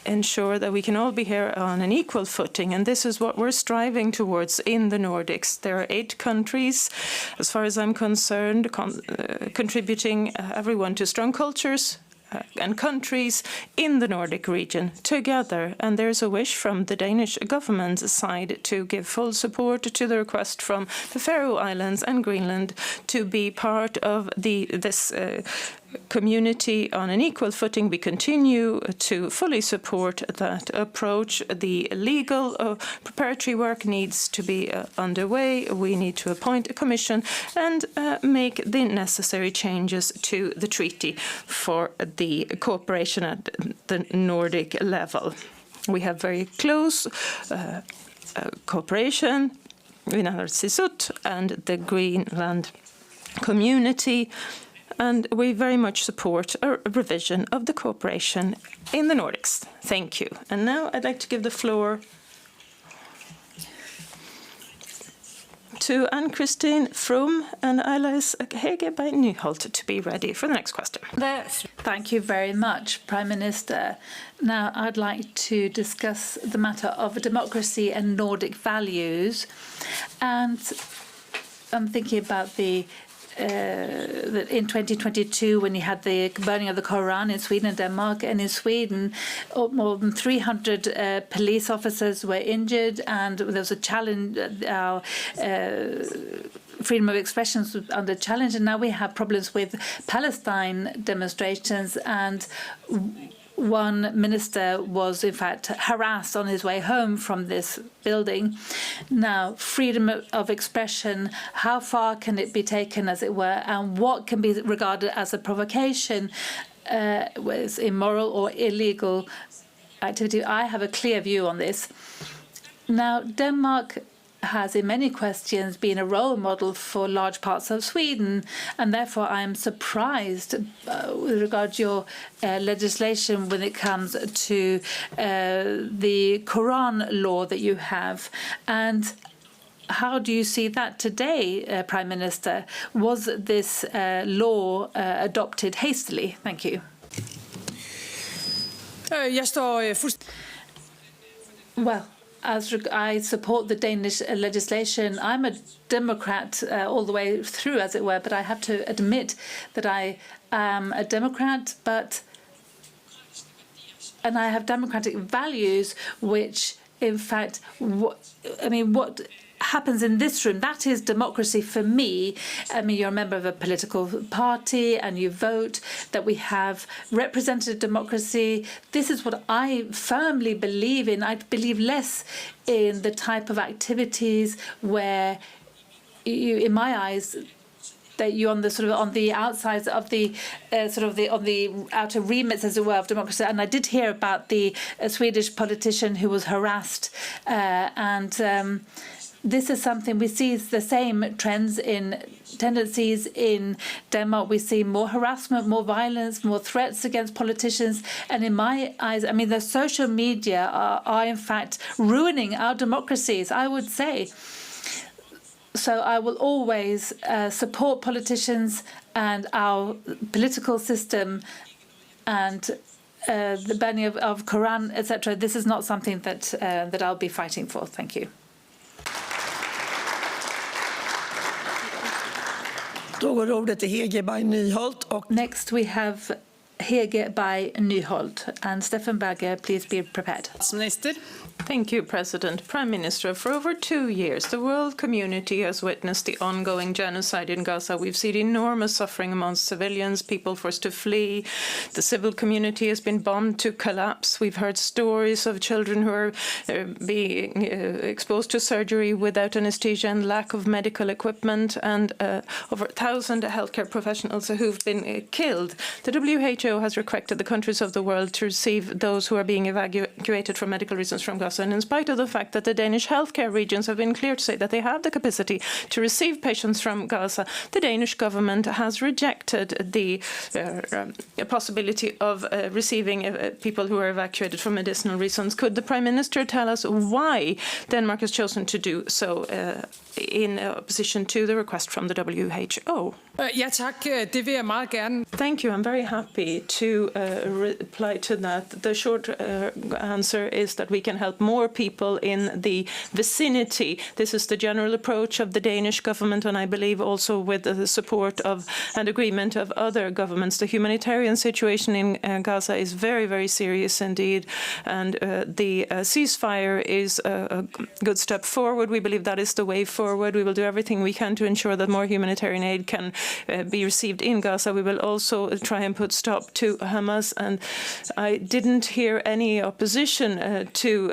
ensure that we can all be here on an equal footing. And this is what we're striving towards in the Nordics. There are 8 countries, as far as I'm concerned, contributing everyone to strong cultures and countries in the Nordic region together. And there's a wish from the Danish government's side to give full support to the request from the Faroe Islands and Greenland to be part of this community on an equal footing. We continue to fully support that approach. The legal preparatory work needs to be underway. We need to appoint a commission and make the necessary changes to the treaty for the cooperation at the Nordic level. We have very close cooperation with Inarsisut and the Greenland community, and we very much support a revision of the cooperation in the Nordics. Thank you. And now I'd like to give the floor to Ann-Christine From and Alice Hege by Nyholt to be ready for the next question.
Thank you very much, Prime Minister. Now, I'd like to discuss the matter of democracy and Nordic values. And I'm thinking about that in 2022, when you had the burning of the Koran in Sweden and Denmark, and in Sweden, more than 300 police officers were injured, and there was a challenge. Freedom of expression was under challenge, and now we have problems with Palestine demonstrations, and one minister was, in fact, harassed on his way home from this building. Now, freedom of expression, how far can it be taken, as it were, and what can be regarded as a provocation, was immoral or illegal activity? I have a clear view on this. Now, Denmark has in many questions been a role model for large parts of Sweden, and therefore I am surprised with regard to your legislation when it comes to the Quran law that you have. And how do you see that today, Prime Minister? Was this law adopted hastily? Thank you. Well, as I support the Danish legislation, I'm a Democrat all the way through, as it were, but I have to admit that I am a Democrat, and I have democratic values, which, in fact, what happens in this room, that is democracy for me. I mean, you're a member of a political party and you vote, that we have representative democracy. This is what I firmly believe in. I believe less in the type of activities where you, in my eyes, that you on the outsides of the on the outer remits, as it were, of democracy. And I did hear about the Swedish politician who was harassed, this is something we see the same tendencies in Denmark. We see more harassment, more violence, more threats against politicians. And in my eyes, I mean, the social media are in fact ruining our democracies, I would say. So I will always support politicians and our political system, and the banning of Quran, etc. This is not something that I'll be fighting for. Thank you. Next we have Hege by Nyholt. And Stefan Berger, please be prepared.
Thank you, President. Prime Minister, for over 2 years, the world community has witnessed the ongoing genocide in Gaza. We've seen enormous suffering amongst civilians, people forced to flee. The civil community has been bombed to collapse. We've heard stories of children who are being exposed to surgery without anesthesia and lack of medical equipment, and over 1,000 healthcare professionals who've been killed. The WHO WHO has requested the countries of the world to receive those who are being evacuated for medical reasons from Gaza. And in spite of the fact that the Danish healthcare regions have been clear to say that they have the capacity to receive patients from Gaza, the Danish government has rejected the possibility of receiving people who are evacuated for medicinal reasons. Could the Prime Minister tell us why Denmark has chosen to do so in opposition to the request from the WHO?
Ja, tak. Det vil jeg meget gerne.
Thank you. I'm very happy to reply to that. The short answer is that we can help more people in the vicinity. This is the general approach of the Danish government, and I believe also with the support of and agreement of other governments. The humanitarian situation in Gaza is very, very serious indeed, and the ceasefire is a good step forward. We believe that is the way forward. We will do everything we can to ensure that more humanitarian aid can be received in Gaza. We will also try and put stop to Hamas, and I didn't hear any opposition to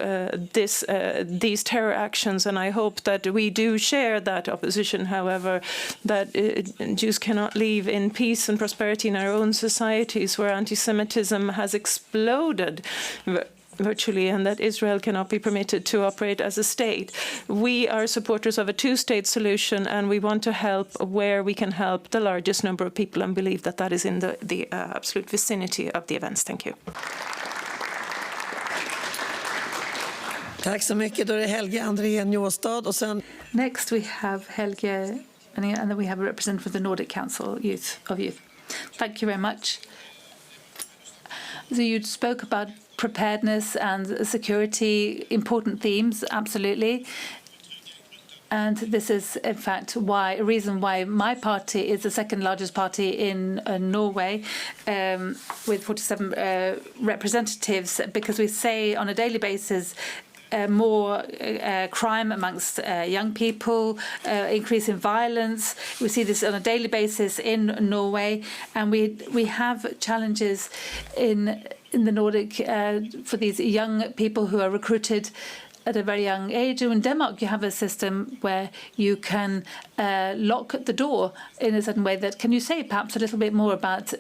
these terror actions, and I hope that we do share that opposition. However, that Jews cannot live in peace and prosperity in our own societies where anti-Semitism has exploded virtually, and that Israel cannot be permitted to operate as a state. We are supporters of a two-state solution, and we want to help where we can help the largest number of people, and believe that that is in the absolute vicinity of the events. Thank you.
Tack så mycket. Då är det Helge Andrén Njåstad och sen...
Next we have Helge, and then we have a representative of the Nordic Council of Youth. Thank you very much. So you spoke about preparedness and security, important themes, absolutely. And this is, in fact, a reason why my party is the second largest party in Norway, with 47 representatives, because we say on a daily basis more crime amongst young people, increase in violence. We see this on a daily basis in Norway, and we have challenges in the Nordic for these young people who are recruited at a very young age. In Denmark, you have a system where you can lock the door in a certain way. Can you say perhaps a little bit more about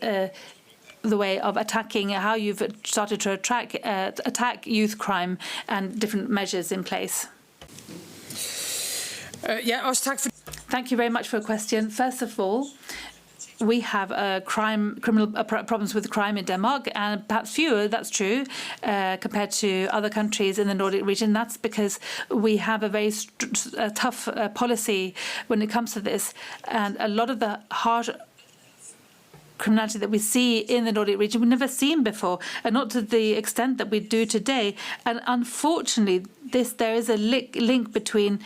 the way of attacking, how you've started to attack youth crime and different measures in place? Thank you very much for a question. First of all, we have criminal problems with crime in Denmark, and perhaps fewer, that's true, compared to other countries in the Nordic region. That's because we have a very tough policy when it comes to this, and a lot of the harsh criminality that we see in the Nordic region we've never seen before, and not to the extent that we do today. And unfortunately, there is a link between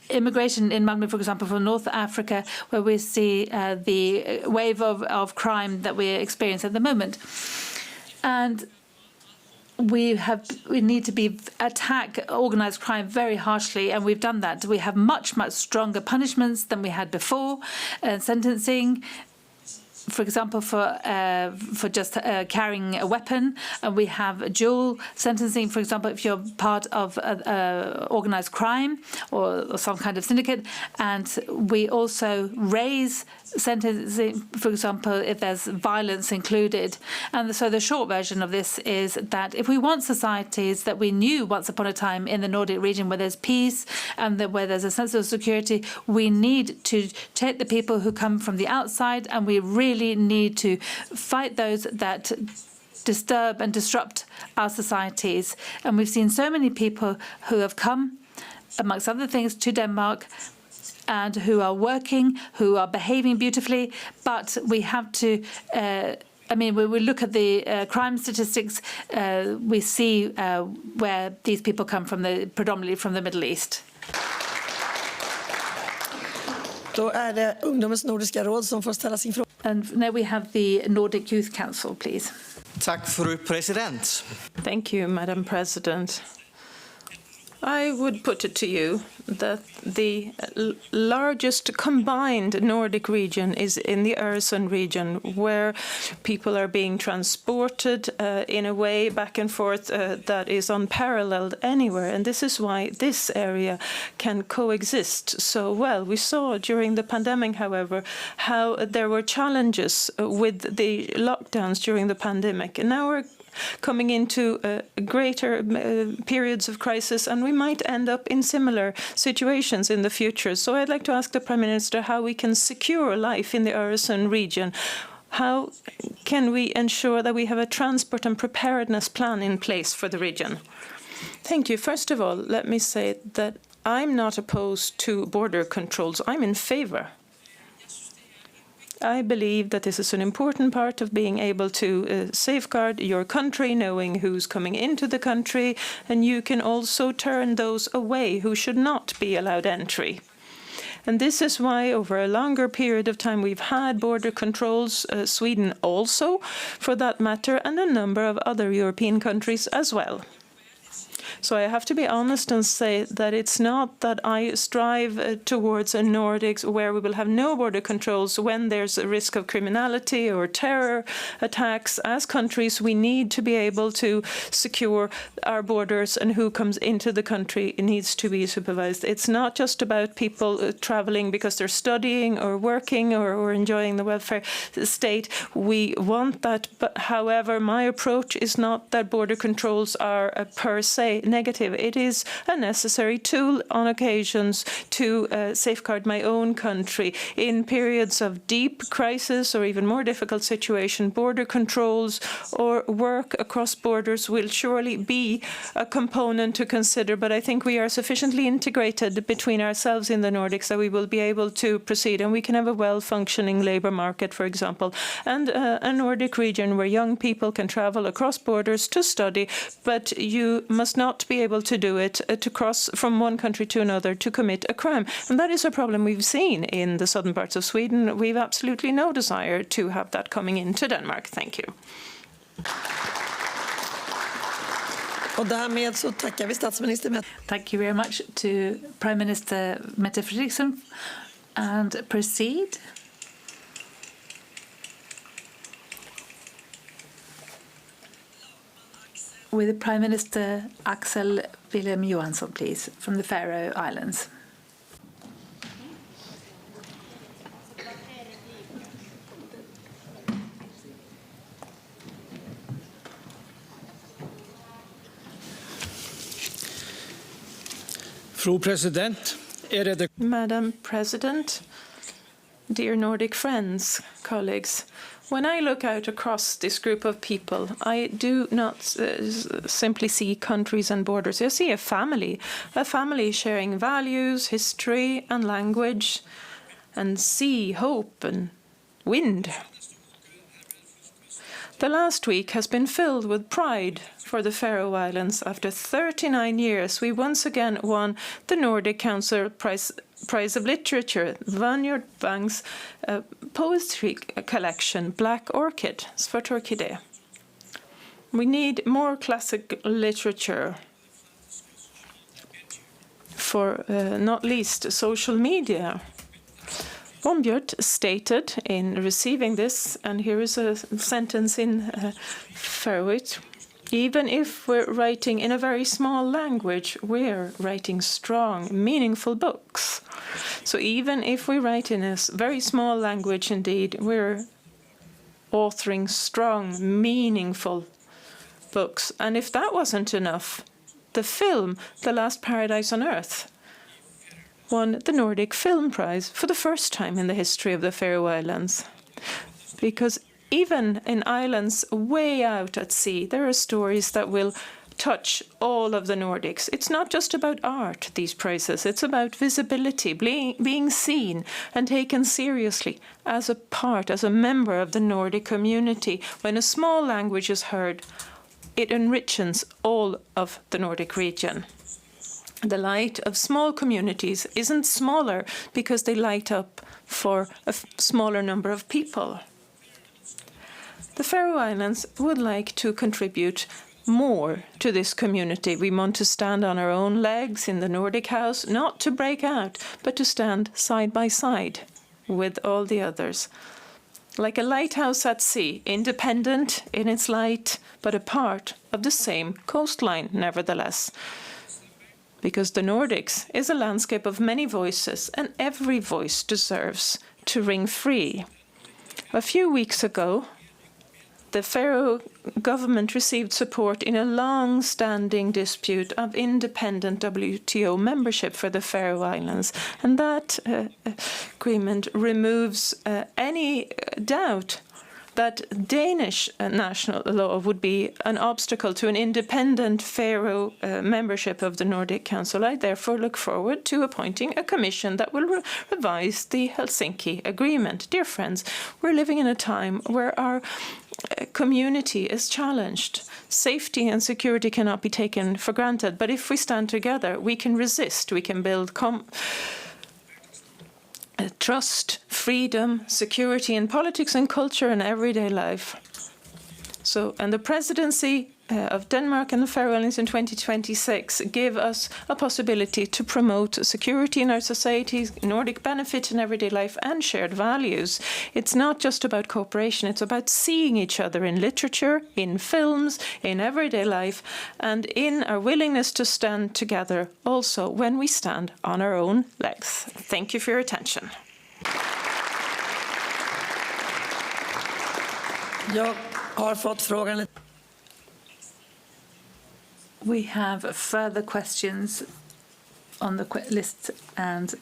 immigration in Malmö, for example, from North Africa, where we see the wave of crime that we experience at the moment. And we need to attack organised crime very harshly, and we've done that. We have much stronger punishments than we had before, sentencing. For example, for just carrying a weapon, and we have dual sentencing. For example, if you're part of organized crime or some kind of syndicate, and we also raise sentencing, for example, if there's violence included. And so the short version of this is that if we want societies that we knew once upon a time in the Nordic region, where there's peace and where there's a sense of security, we need to take the people who come from the outside, and we really need to fight those that disturb and disrupt our societies. And we've seen so many people who have come, amongst other things, to Denmark, and who are working, who are behaving beautifully, but we have to when we look at the crime statistics, we see where these people come from, predominantly from the Middle East.
Då är det Ungdomens Nordiska råd som får ställa sin fråga.
And now we have the Nordic Youth Council, please.
Tack, fru president.
Thank you, Madam President. I would put it to you that the largest combined Nordic region is in the Öresund region, where people are being transported in a way back and forth that is unparalleled anywhere. And this is why this area can coexist so well. We saw during the pandemic, however, how there were challenges with the lockdowns during the pandemic. And now we're coming into greater periods of crisis, and we might end up in similar situations in the future. So I'd like to ask the Prime Minister how we can secure life in the Öresund region. How can we ensure that we have a transport and preparedness plan in place for the region? Thank you. First of all, let me say that I'm not opposed to border controls. I'm in favor. I believe that this is an important part of being able to safeguard your country, knowing who's coming into the country, and you can also turn those away who should not be allowed entry. And this is why over a longer period of time we've had border controls, Sweden also, for that matter, and a number of other European countries as well. So I have to be honest and say that it's not that I strive towards a Nordics where we will have no border controls when there's a risk of criminality or terror attacks. As countries, we need to be able to secure our borders, and who comes into the country needs to be supervised. It's not just about people traveling because they're studying or working or enjoying the welfare state. We want that, but however, my approach is not that border controls are per se negative. It is a necessary tool on occasions to safeguard my own country. In periods of deep crisis or even more difficult situation, border controls or work across borders will surely be a component to consider, but I think we are sufficiently integrated between ourselves in the Nordics that we will be able to proceed, and we can have a well-functioning labour market, for example, and a Nordic region where young people can travel across borders to study, but you must not be able to do it to cross from one country to another to commit a crime. And that is a problem we've seen in the southern parts of Sweden. We've absolutely no desire to have that coming into Denmark. Thank you.
Och därmed så tackar vi statsminister.
Thank you very much to Prime Minister Mette Frederiksen, and proceed. With Prime Minister Axel Willem Johansson, please, from the Faroe Islands.
Fru President,
Madam President, dear Nordic friends, colleagues, when I look out across this group of people, I do not simply see countries and borders. I see a family sharing values, history and language, and sea, hope and wind. The last week has been filled with pride for the Faroe Islands. After 39 years, we once again won the Nordic Council Prize of Literature, Vanyard Bang's poetry collection, Black Orchid, Svartorkide. We need more classic literature for not least social media. Bombjört stated in receiving this, and here is a sentence in Faroese: even if we're writing in a very small language, we're writing strong, meaningful books. So even if we write in a very small language, indeed, we're authoring strong, meaningful books. And if that wasn't enough, the film, The Last Paradise on Earth, won the Nordic Film Prize for the first time in the history of the Faroe Islands. Because even in islands way out at sea, there are stories that will touch all of the Nordics. It's not just about art, these prizes. It's about visibility, being seen and taken seriously as a part, as a member of the Nordic community. When a small language is heard, it enriches all of the Nordic region. The light of small communities isn't smaller because they light up for a smaller number of people. The Faroe Islands would like to contribute more to this community. We want to stand on our own legs in the Nordic House, not to break out, but to stand side by side with all the others. Like a lighthouse at sea, independent in its light, but a part of the same coastline, nevertheless. Because the Nordics is a landscape of many voices, and every voice deserves to ring free. A few weeks ago, the Faroe government received support in a long-standing dispute of independent WTO membership for the Faroe Islands, and that agreement removes any doubt that Danish national law would be an obstacle to an independent Faroe membership of the Nordic Council. I therefore look forward to appointing a commission that will revise the Helsinki Agreement. Dear friends, we're living in a time where our community is challenged. Safety and security cannot be taken for granted, but if we stand together, we can resist, we can build trust, freedom, security in politics and culture and everyday life. And the presidency of Denmark and the Faroe Islands in 2026 give us a possibility to promote security in our societies, Nordic benefit in everyday life, and shared values. It's not just about cooperation, it's about seeing each other in literature, in films, in everyday life, and in our willingness to stand together also when we stand on our own legs. Thank you for your attention.
Jag har fått frågan.
We have further questions on the list and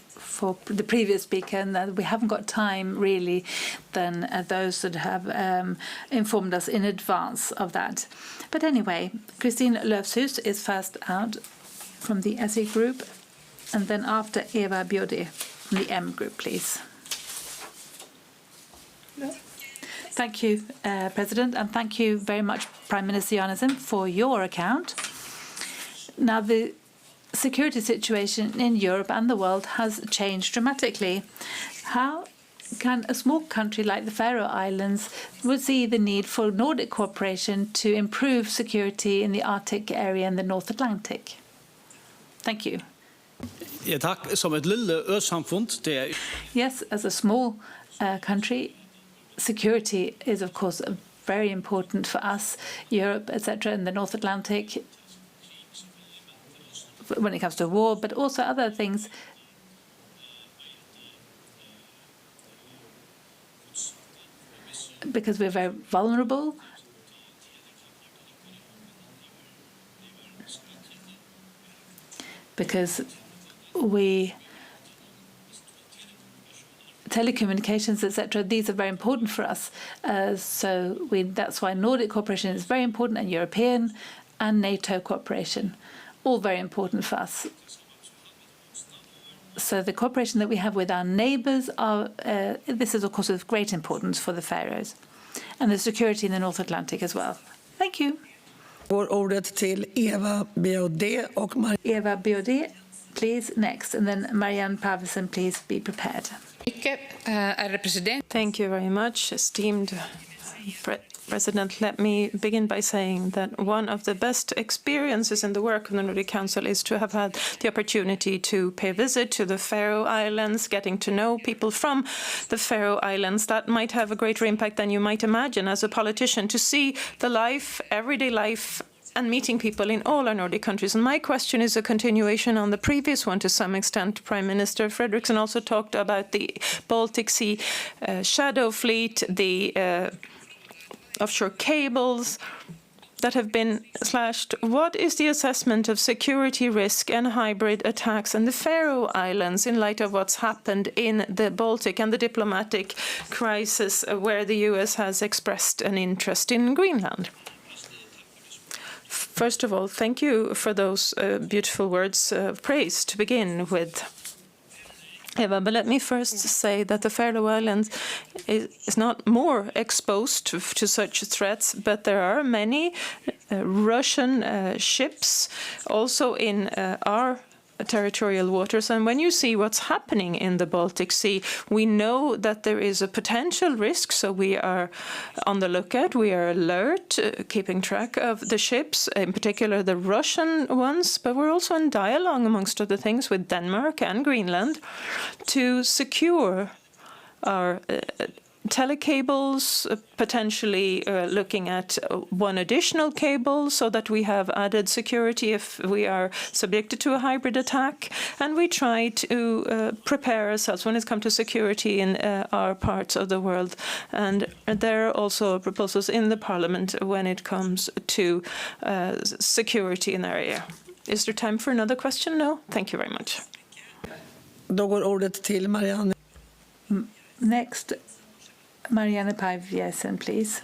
for the previous speaker, and that we haven't got time really than those that have informed us in advance of that. But anyway, Christine Löfshus is first out from the SE group, and then after Eva Biaudet from the M group, please. Thank you, President, and thank you very much, Prime Minister Johannesson, for your account. Now, the security situation in Europe and the world has changed dramatically. How can a small country like the Faroe Islands see the need for Nordic cooperation to improve security in the Arctic area and the North Atlantic? Thank you. Yes, as a small country, security is, of course, very important for us, Europe, etc., in the North Atlantic, when it comes to war, but also other things. Because we're very vulnerable. Because telecommunications, etc., these are very important for us. That's why Nordic cooperation is very important, and European and NATO cooperation, all very important for us. So the cooperation that we have with our neighbours, this is, of course, of great importance for the Faroes, and the security in the North Atlantic as well. Thank you.
Ordet till Eva Biaudet och
Eva Biaudet, please, next, and then Marianne Pavesen, please be prepared.
Thank you very much, esteemed President. Let me begin by saying that one of the best experiences in the work of the Nordic Council is to have had the opportunity to pay a visit to the Faroe Islands, getting to know people from the Faroe Islands. That might have a greater impact than you might imagine as a politician, to see the life, everyday life, and meeting people in all our Nordic countries. And my question is a continuation on the previous one to some extent. Prime Minister Fredriksson also talked about the Baltic Sea shadow fleet, the offshore cables that have been slashed. What is the assessment of security risk and hybrid attacks in the Faroe Islands in light of what's happened in the Baltic and the diplomatic crisis where the US has expressed an interest in Greenland? First of all, thank you for those beautiful words of praise to begin with, Eva. But let me first say that the Faroe Islands is not more exposed to such threats, but there are many Russian ships also in our territorial waters. And when you see what's happening in the Baltic Sea, we know that there is a potential risk. So we are on the lookout. We are alert, keeping track of the ships, in particular the Russian ones. But we're also in dialogue, amongst other things, with Denmark and Greenland to secure our telecables, potentially looking at one additional cable so that we have added security if we are subjected to a hybrid attack. And we try to prepare ourselves when it comes to security in our parts of the world. And there are also proposals in the Parliament when it comes to security in the area. Is there time for another question? No? Thank you very much.
Då går ordet till Marianne.
Next, Marianne Pajviesen, please.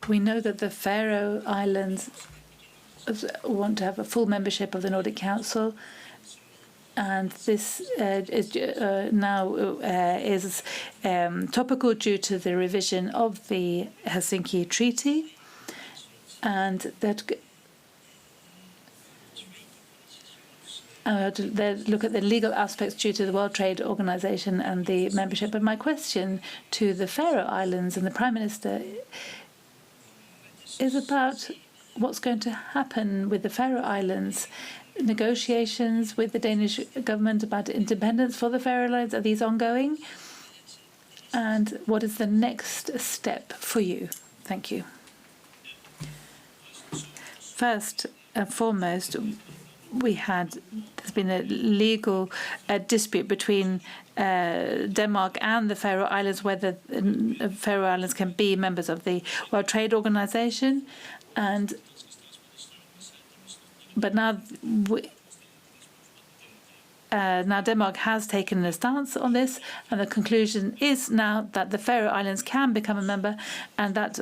We know that the Faroe Islands want to have a full membership of the Nordic Council, and this now is topical due to the revision of the Helsinki Treaty, and that look at the legal aspects due to the World Trade Organization and the membership. But my question to the Faroe Islands and the Prime Minister is about what's going to happen with the Faroe Islands. Negotiations with the Danish government about independence for the Faroe Islands, are these ongoing? And what is the next step for you? Thank you. First and foremost, there's been a legal dispute between Denmark and the Faroe Islands whether the Faroe Islands can be members of the World Trade Organization, but now Denmark has taken a stance on this, and the conclusion is now that the Faroe Islands can become a member, and that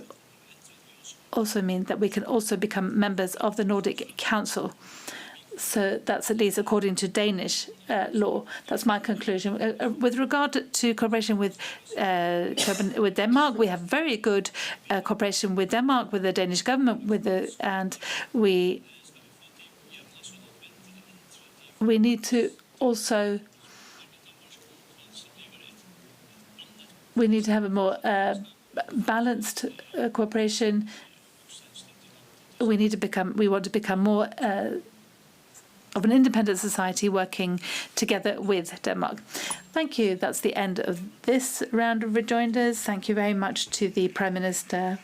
also means that we can also become members of the Nordic Council. So that's at least according to Danish law. That's my conclusion. With regard to cooperation with Denmark, we have very good cooperation with Denmark, with the Danish government, and we need to also have a more balanced cooperation. We want to become more of an independent society working together with Denmark. Thank you. That's the end of this round of rejoinders. Thank you very much to the Prime Minister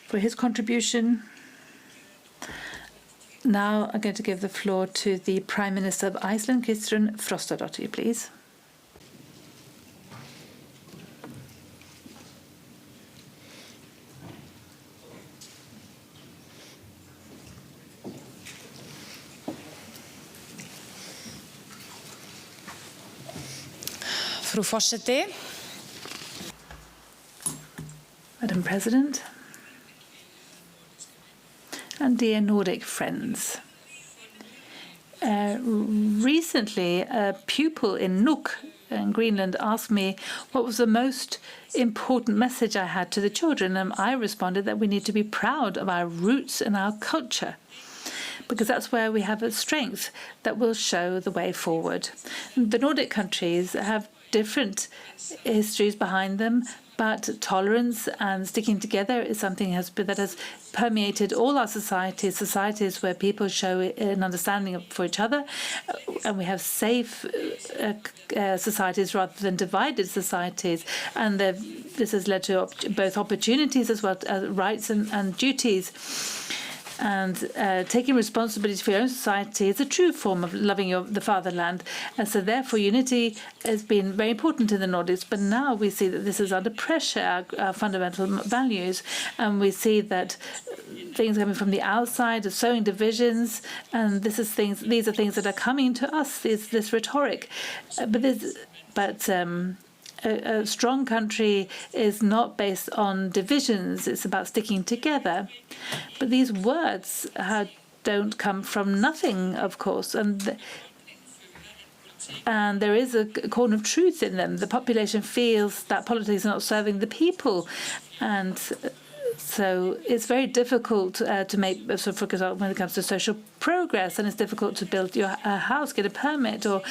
for his contribution. Now I'm going to give the floor to the Prime Minister of Iceland, Kristrún Frostadóttir, please.
Frú forseti.
Madam President, and dear Nordic friends, recently a pupil in Nuuk in Greenland asked me what was the most important message I had to the children, and I responded that we need to be proud of our roots and our culture, because that's where we have a strength that will show the way forward. The Nordic countries have different histories behind them, but tolerance and sticking together is something that has permeated all our societies where people show an understanding for each other, and we have safe societies rather than divided societies. And this has led to both opportunities as well as rights and duties. And taking responsibility for your own society is a true form of loving the fatherland. And so therefore unity has been very important in the Nordics. But now we see that this is under pressure, our fundamental values. And we see that things coming from the outside are sowing divisions. And these are things that are coming to us, this rhetoric. A strong country is not based on divisions. It's about sticking together. But these words don't come from nothing, of course. And And there is a corner of truth in them. The population feels that politics are not serving the people. And so it's very difficult to make, so for example, when it comes to social progress, and it's difficult to build your house, get a permit, or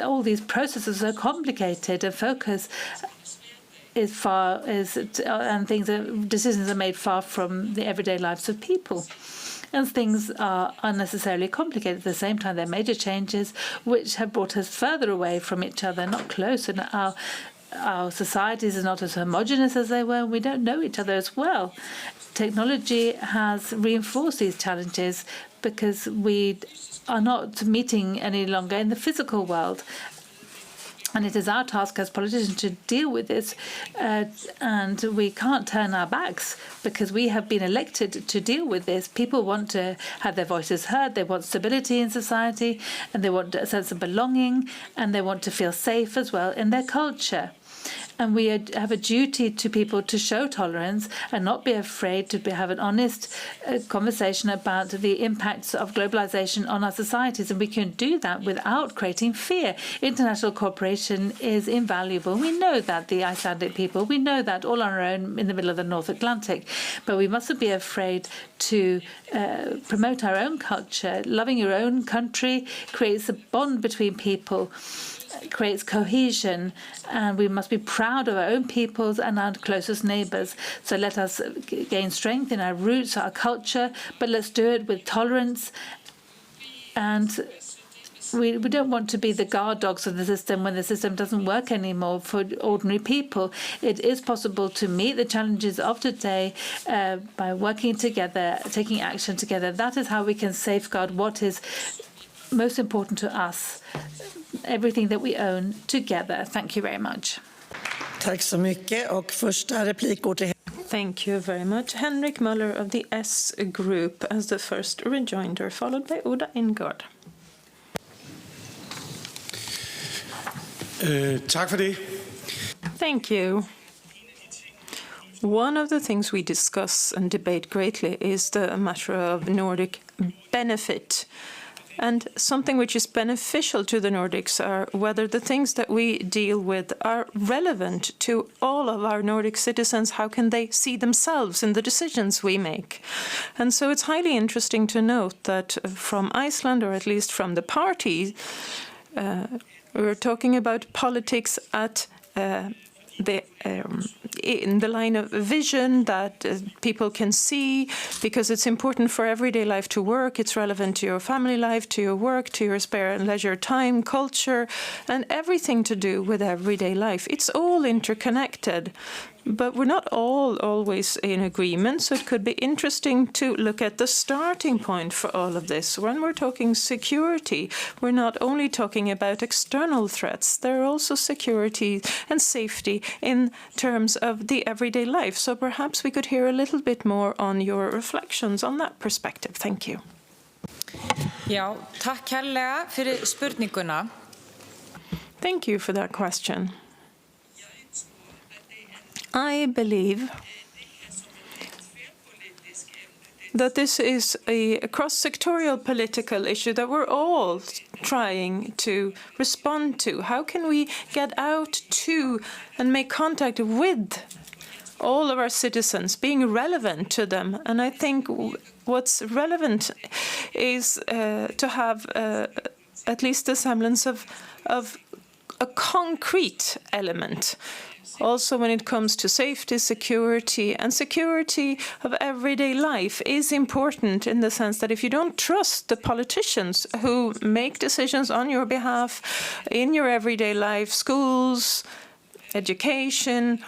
all these processes are complicated, and focus decisions are made far from the everyday lives of people. And things are unnecessarily complicated. At the same time, there are major changes which have brought us further away from each other, not closer. And our societies are not as homogeneous as they were. We don't know each other as well. Technology has reinforced these challenges because we are not meeting any longer in the physical world. And it is our task as politicians to deal with this, and we can't turn our backs because we have been elected to deal with this. People want to have their voices heard, they want stability in society, and they want a sense of belonging, and they want to feel safe as well in their culture. And we have a duty to people to show tolerance and not be afraid to have an honest conversation about the impacts of globalization on our societies. And we can do that without creating fear. International cooperation is invaluable. We know that, the Icelandic people. We know that all on our own in the middle of the North Atlantic. But we mustn't be afraid to promote our own culture. Loving your own country creates a bond between people, creates cohesion, and we must be proud of our own peoples and our closest neighbours. So let us gain strength in our roots, our culture, but let's do it with tolerance. And we don't want to be the guard dogs of the system when the system doesn't work anymore for ordinary people. It is possible to meet the challenges of today by working together, taking action together. That is how we can safeguard what is most important to us, everything that we own together. Thank you very much.
Tack så mycket. Och första replik går till...
Thank you very much. Henrik Möller of the S Group as the first rejoinder, followed by Oda Ingard.
Tack för det.
Thank you. One of the things we discuss and debate greatly is the matter of Nordic benefit. And something which is beneficial to the Nordics are whether the things that we deal with are relevant to all of our Nordic citizens. How can they see themselves in the decisions we make? And so it's highly interesting to note that from Iceland, or at least from the party, we're talking about politics at in the line of vision that people can see, because it's important for everyday life to work. It's relevant to your family life, to your work, to your spare and leisure time, culture, and everything to do with everyday life. It's all interconnected. But we're not all always in agreement, so it could be interesting to look at the starting point for all of this. When we're talking security, we're not only talking about external threats, there are also security and safety in terms of the everyday life. So perhaps we could hear a little bit more on your reflections on that perspective. Thank you.
Ja, tack kærlega fyrir spurninguna.
Thank you for that question. I believe that this is a cross-sectorial political issue that we're all trying to respond to. How can we get out to and make contact with all of our citizens, being relevant to them? And I think what's relevant is to have at least a semblance of a concrete element. Also, when it comes to safety, security, and security of everyday life is important in the sense that if you don't trust the politicians who make decisions on your behalf in your everyday life, schools, education,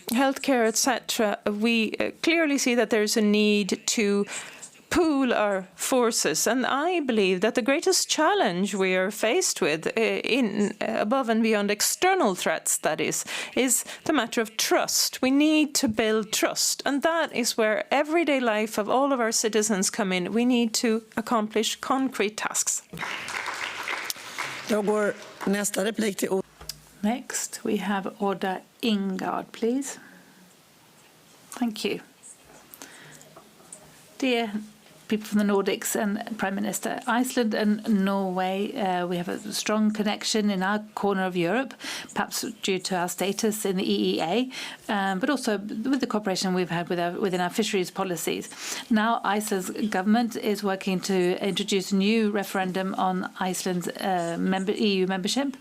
healthcare, etc., we clearly see that there's a need to pool our forces. And I believe that the greatest challenge we are faced with, above and beyond external threats, that is the matter of trust. We need to build trust. And that is where everyday life of all of our citizens come in. We need to accomplish concrete tasks.
Next, we have Oda Ingard, please. Thank you. Dear people from the Nordics and Prime Minister. Iceland and Norway, we have a strong connection in our corner of Europe, perhaps due to our status in the EEA, but also with the cooperation we've had within our fisheries policies. Now, Iceland's government is working to introduce a new referendum on Iceland's EU membership.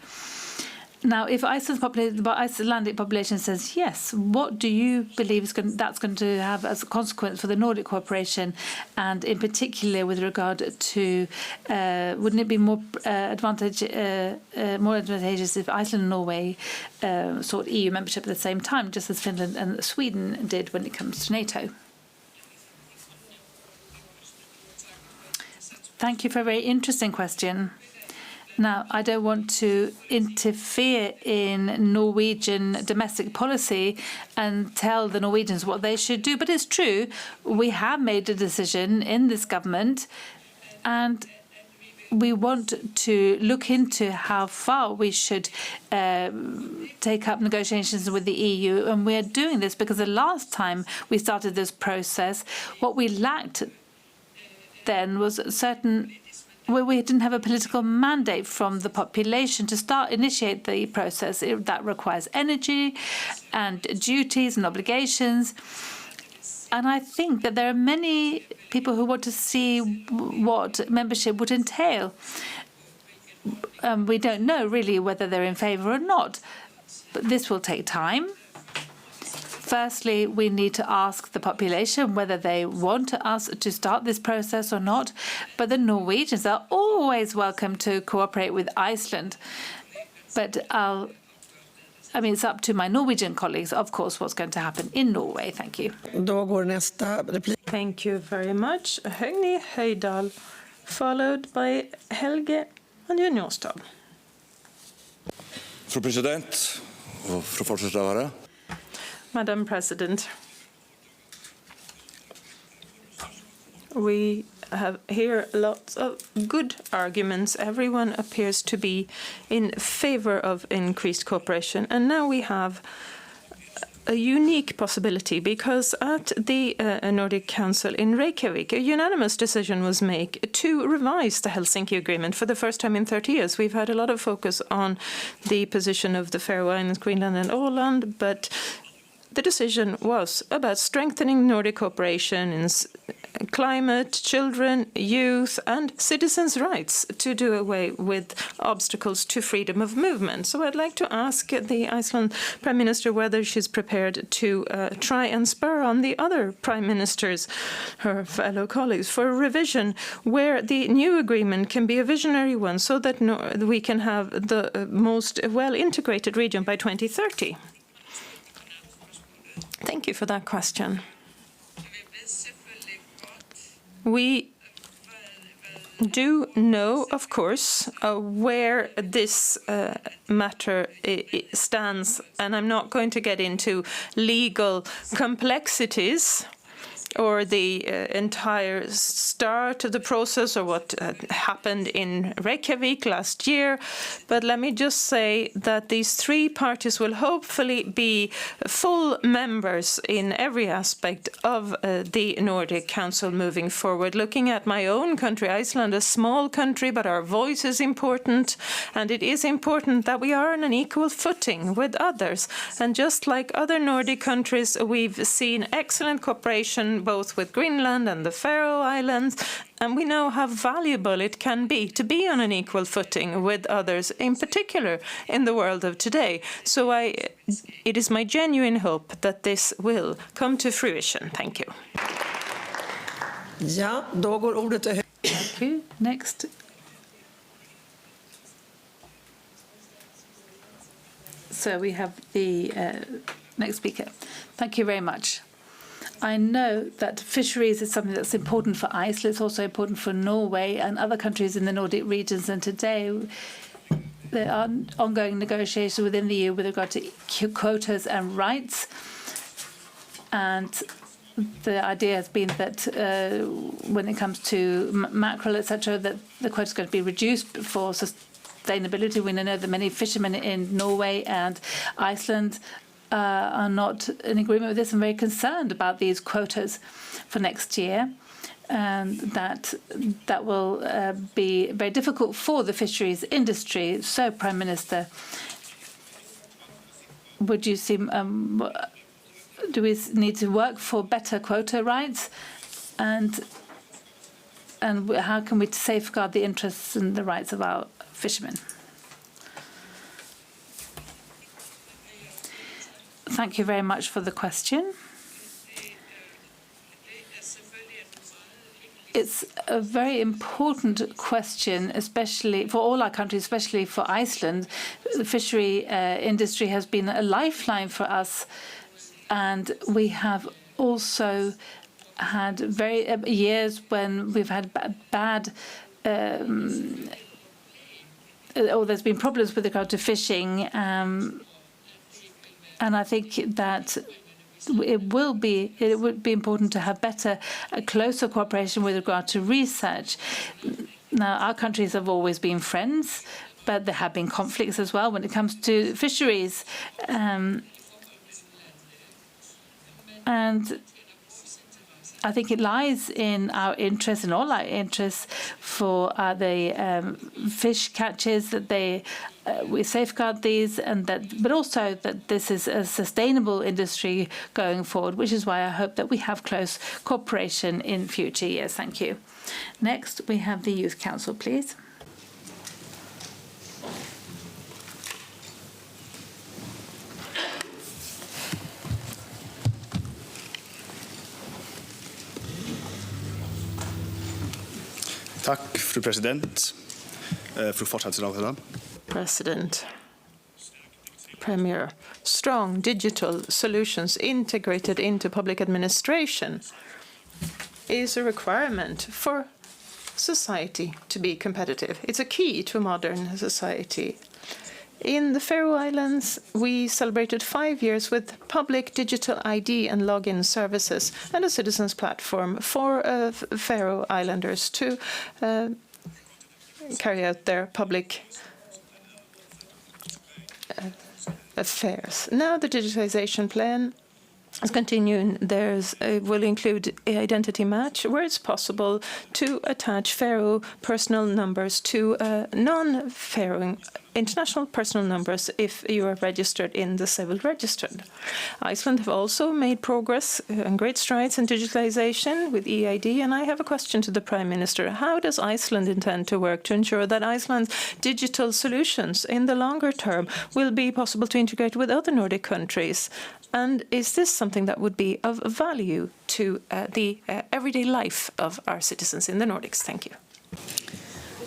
Now, if the Icelandic population says yes, what do you believe that's going to have as a consequence for the Nordic cooperation, and in particular with regard to, wouldn't it be more advantageous if Iceland and Norway sought EU membership at the same time, just as Finland and Sweden did when it comes to NATO? Thank you for a very interesting question. Now, I don't want to interfere in Norwegian domestic policy and tell the Norwegians what they should do, but it's true, we have made a decision in this government, and we want to look into how far we should take up negotiations with the EU, and we're doing this because the last time we started this process, what we lacked then was where we didn't have a political mandate from the population to initiate the process. That requires energy and duties and obligations. And I think that there are many people who want to see what membership would entail. We don't know really whether they're in favour or not, but this will take time. Firstly, we need to ask the population whether they want us to start this process or not. But the Norwegians are always welcome to cooperate with Iceland. But it's up to my Norwegian colleagues, of course, what's going to happen in Norway. Thank you.
Thank you very much. Högni Höjdal, followed by Helge Njostad.
Fru President och fru Forsvarsledare.
Madam President, we have here lots of good arguments. Everyone appears to be in favor of increased cooperation. And now we have a unique possibility because at the Nordic Council in Reykjavik, a unanimous decision was made to revise the Helsinki Agreement for the first time in 30 years. We've had a lot of focus on the position of the Faroe Islands, Greenland and Åland, but the decision was about strengthening Nordic cooperation in climate, children, youth, and citizens' rights to do away with obstacles to freedom of movement. So I'd like to ask the Iceland Prime Minister whether she's prepared to try and spur on the other Prime Ministers, her fellow colleagues, for a revision where the new agreement can be a visionary one so that we can have the most well-integrated region by 2030. Thank you for that question. We do know, of course, where this matter stands, and I'm not going to get into legal complexities or the entire start of the process or what happened in Reykjavik last year. But let me just say that these three parties will hopefully be full members in every aspect of the Nordic Council moving forward. Looking at my own country, Iceland, a small country, but our voice is important. And it is important that we are on an equal footing with others. And just like other Nordic countries, we've seen excellent cooperation both with Greenland and the Faroe Islands, and we know how valuable it can be to be on an equal footing with others, in particular in the world of today. So it is my genuine hope that this will come to fruition. Thank you.
Thank you. Next. So we have the next speaker. Thank you very much. I know that fisheries is something that's important for Iceland. It's also important for Norway and other countries in the Nordic regions. And today there are ongoing negotiations within the EU with regard to quotas and rights. And the idea has been that when it comes to mackerel, etc., that the quota is going to be reduced for sustainability. We know that many fishermen in Norway and Iceland are not in agreement with this and very concerned about these quotas for next year. and that will be very difficult for the fisheries industry. So, Prime Minister, would you see? Do we need to work for better quota rights, and how can we safeguard the interests and the rights of our fishermen? Thank you very much for the question. It's a very important question, especially for all our countries, especially for Iceland. The fishery industry has been a lifeline for us, and we have also had years when we've had bad there's been problems with regard to fishing, and I think that it would be important to have better, closer cooperation with regard to research. Now, our countries have always been friends, but there have been conflicts as well when it comes to fisheries. And I think it lies in our interest, in all our interests, for the fish catches that we safeguard these, but also that this is a sustainable industry going forward, which is why I hope that we have close cooperation in future years. Thank you. Next, we have the Youth Council, please.
Tack, fru president. Fru fortsatsrådgivare.
President, Premier, strong digital solutions integrated into public administration is a requirement for society to be competitive. It's a key to a modern society. In the Faroe Islands, we celebrated 5 years with public digital ID and login services and a citizens platform for Faroe Islanders to carry out their public affairs. Now the digitization plan is continuing. It will include identity match, where it's possible to attach Faroe personal numbers to non-Faroe international personal numbers if you are registered in the civil register. Iceland have also made progress and great strides in digitalization with EID, and I have a question to the Prime Minister. How does Iceland intend to work to ensure that Iceland's digital solutions in the longer term will be possible to integrate with other Nordic countries? And is this something that would be of value to the everyday life of our citizens in the Nordics? Thank you.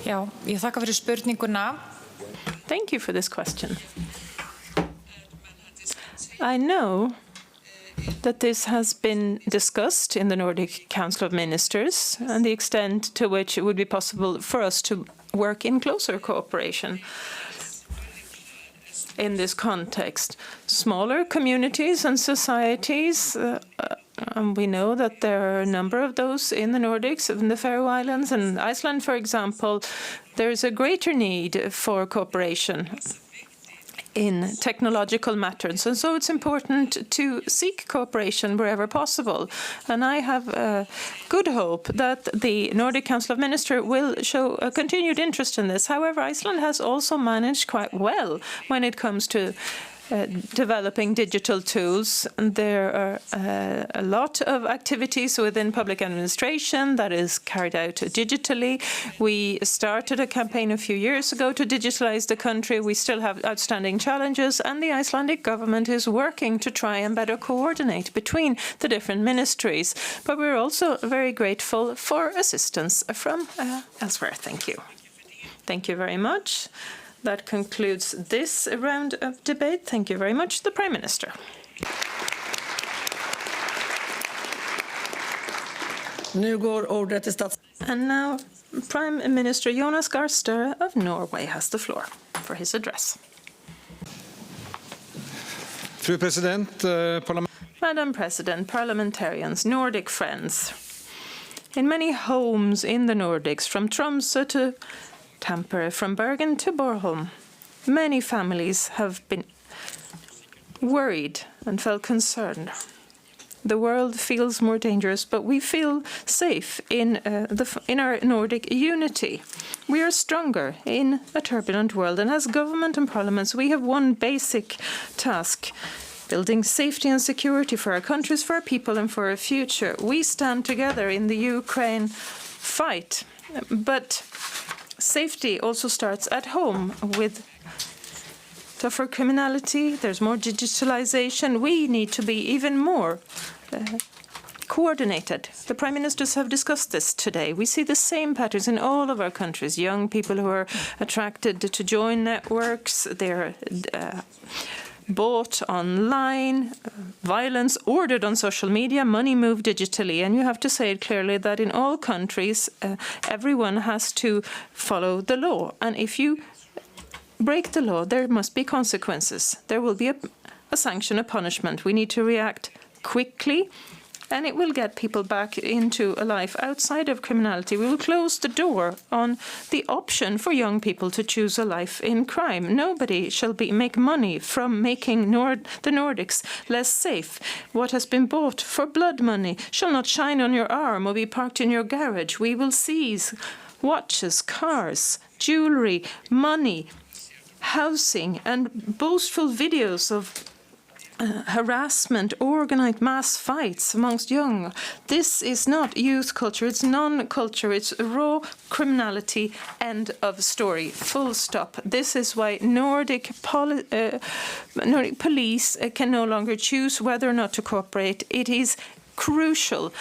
Já, ég þakka fyrir spurninguna.
Thank you for this question. I know that this has been discussed in the Nordic Council of Ministers and the extent to which it would be possible for us to work in closer cooperation. In this context, smaller communities and societies, we know that there are a number of those in the Nordics, in the Faroe Islands and Iceland, for example. There is a greater need for cooperation in technological matters, and so it's important to seek cooperation wherever possible. And I have good hope that the Nordic Council of Ministers will show a continued interest in this. However, Iceland has also managed quite well when it comes to developing digital tools. There are a lot of activities within public administration that is carried out digitally. We started a campaign a few years ago to digitalize the country. We still have outstanding challenges, and the Icelandic government is working to try and better coordinate between the different ministries. But we're also very grateful for assistance from elsewhere. Thank you. Thank you very much. That concludes this round of debate. Thank you very much, the Prime Minister. And now, Prime Minister Jonas Gahr Støre of Norway has the floor for his address. Madam President, parliamentarians, Nordic friends. In many homes in the Nordics, from Tromsø to Tampere, from Bergen to Bornholm, many families have been worried and felt concerned. The world feels more dangerous, but we feel safe in our Nordic unity. We are stronger in a turbulent world, and as government and parliaments, we have one basic task: building safety and security for our countries, for our people, and for our future. We stand together in the Ukraine fight, but safety also starts at home with tougher criminality. There's more digitalization. We need to be even more coordinated. The Prime Ministers have discussed this today. We see the same patterns in all of our countries. Young people who are attracted to join networks, they're bought online, violence ordered on social media, money moved digitally. And you have to say it clearly that in all countries, everyone has to follow the law. And if you break the law, there must be consequences. There will be a sanction, a punishment. We need to react quickly, and it will get people back into a life outside of criminality. We will close the door on the option for young people to choose a life in crime. Nobody shall make money from making the Nordics less safe. What has been bought for blood money shall not shine on your arm or be parked in your garage. We will seize watches, cars, jewelry, money, housing, and boastful videos of harassment, organized mass fights amongst young. This is not youth culture, it's non-culture, it's raw criminality, end of story, full stop. This is why Nordic police can no longer choose whether or not to cooperate. It is crucial.